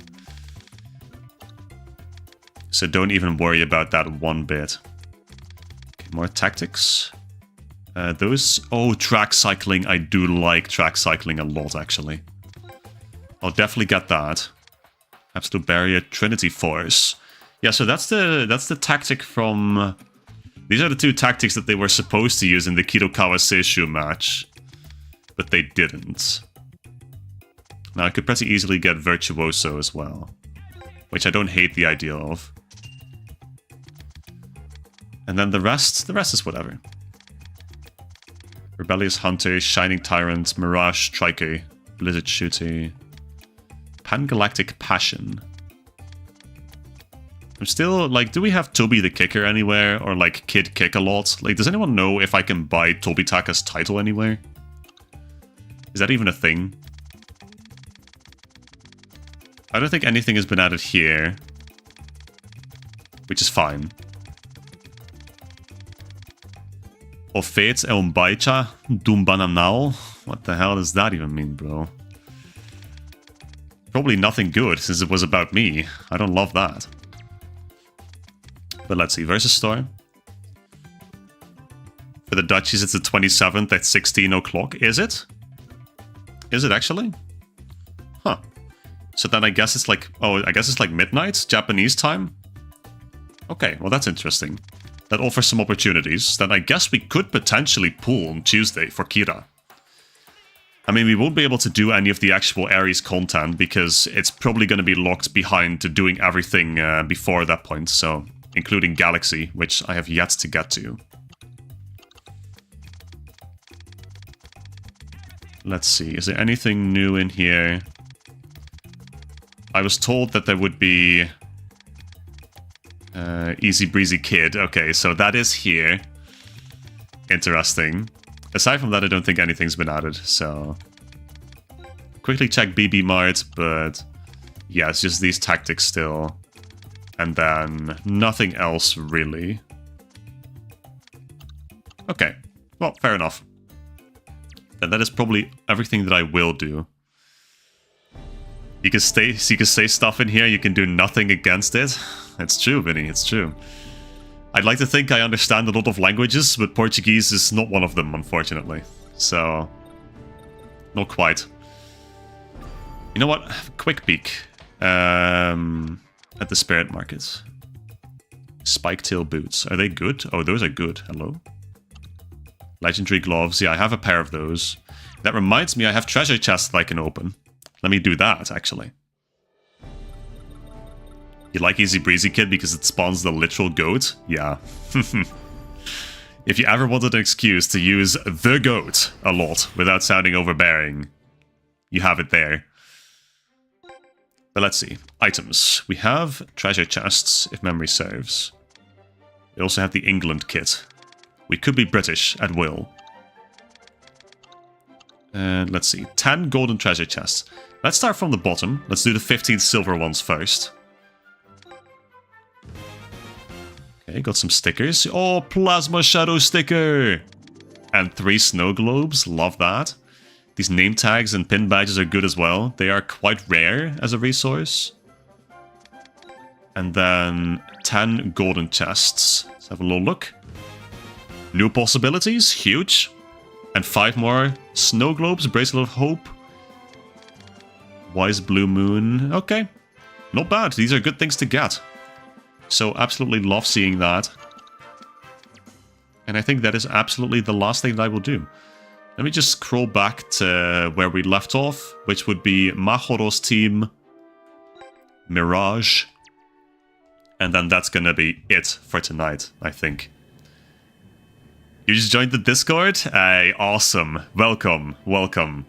So don't even worry about that one bit. Okay, more tactics. Oh, track cycling. I do like track cycling a lot, actually. I'll definitely get that. Absolute Barrier, Trinity Force. Yeah, so that's the tactic from... These are the two tactics that they were supposed to use in the Kidokawa Seishu match. But they didn't. Now, I could pretty easily get Virtuoso as well, which I don't hate the idea of. And then the rest is whatever. Rebellious Hunter, Shining Tyrant, Mirage Striker, Blizzard Shooter, Pangalactic Passion. I'm still, like, do we have Toby the Kicker anywhere? Or, like, Kid Kick a lot? Like, does anyone know if I can buy Tobitaka's title anywhere? Is that even a thing? I don't think anything has been added here, which is fine. O Fates é baixa de bananal. What the hell does that even mean, bro? Probably nothing good, since it was about me. I don't love that. But let's see, versus store. For the Dutchies, it's the 27th at 16 o'clock. Is it? Is it actually? Huh. So then I guess it's like... Oh, I guess it's like midnight, Japanese time? Okay, well that's interesting. That offers some opportunities. Then I guess we could potentially pool on Tuesday for Kira. I mean, we won't be able to do any of the actual Ares content because it's probably going to be locked behind to doing everything before that point, so including Galaxy, which I have yet to get to. Let's see, is there anything new in here? I was told that there would be... Easy Breezy Kid. Okay, so that is here. Interesting. Aside from that, I don't think anything's been added, so... Quickly check BB Mart, but... Yeah, it's just these tactics still. And then nothing else, really. Okay, well, fair enough. And that is probably everything that I will do. You can say stuff in here, you can do nothing against it. It's true, Vinny, it's true. I'd like to think I understand a lot of languages, but Portuguese is not one of them, unfortunately. So, not quite. You know what? Quick peek at the Spirit Market. Spike-tail boots. Are they good? Oh, those are good. Hello? Legendary gloves. Yeah, I have a pair of those. That reminds me, I have treasure chests that I can open. Let me do that, actually. You like Easy Breezy Kid because it spawns the literal goat? Yeah. If you ever wanted an excuse to use the goat a lot without sounding overbearing, you have it there. But let's see. Items. We have treasure chests, if memory serves. We also have the England kit. We could be British at will. And let's see. 10 golden treasure chests. Let's start from the bottom. Let's do the 15 silver ones first. Okay, got some stickers. Oh, Plasma Shadow sticker! And 3 snow globes. Love that. These name tags and pin badges are good as well. They are quite rare as a resource. And then 10 golden chests. Let's have a little look. New possibilities. Huge. And 5 more snow globes. Bracelet of Hope. Wise Blue Moon. Okay. Not bad. These are good things to get. So absolutely love seeing that. And I think that is absolutely the last thing that I will do. Let me just scroll back to where we left off, which would be Mahoro's team, Mirage, and then that's gonna be it for tonight, I think. You just joined the Discord? Hey, awesome. Welcome, welcome.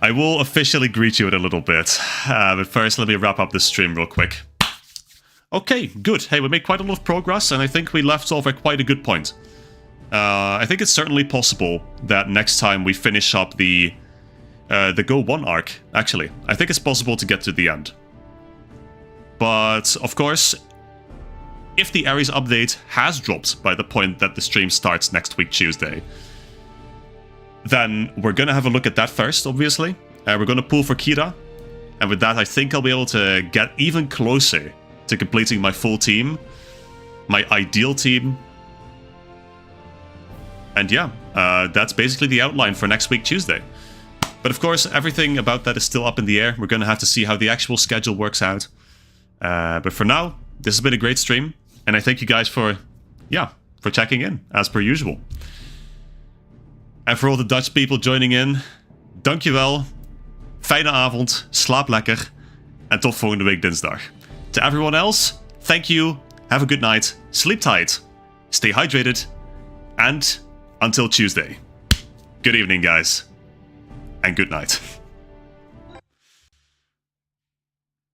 I will officially greet you in a little bit, but first let me wrap up this stream real quick. Okay, good. Hey, we made quite a lot of progress, and I think we left off at quite a good point. I think it's certainly possible that next time we finish up the GO1 arc, actually. I think it's possible to get to the end. But, of course, if the Ares update has dropped by the point that the stream starts next week, Tuesday, then we're going to have a look at that first, obviously. We're going to pull for Kira. And with that, I think I'll be able to get even closer to completing my full team. My ideal team. And yeah, that's basically the outline for next week, Tuesday. But of course, everything about that is still up in the air. We're going to have to see how the actual schedule works out. But for now, this has been a great stream. And I thank you guys for checking in, as per usual. En voor all the Dutch people joining in, dankjewel. Fijne avond, slaap lekker. En tot volgende week dinsdag. To everyone else, thank you. Have a good night. Sleep tight. Stay hydrated. And until Tuesday. Good evening, guys. And good night.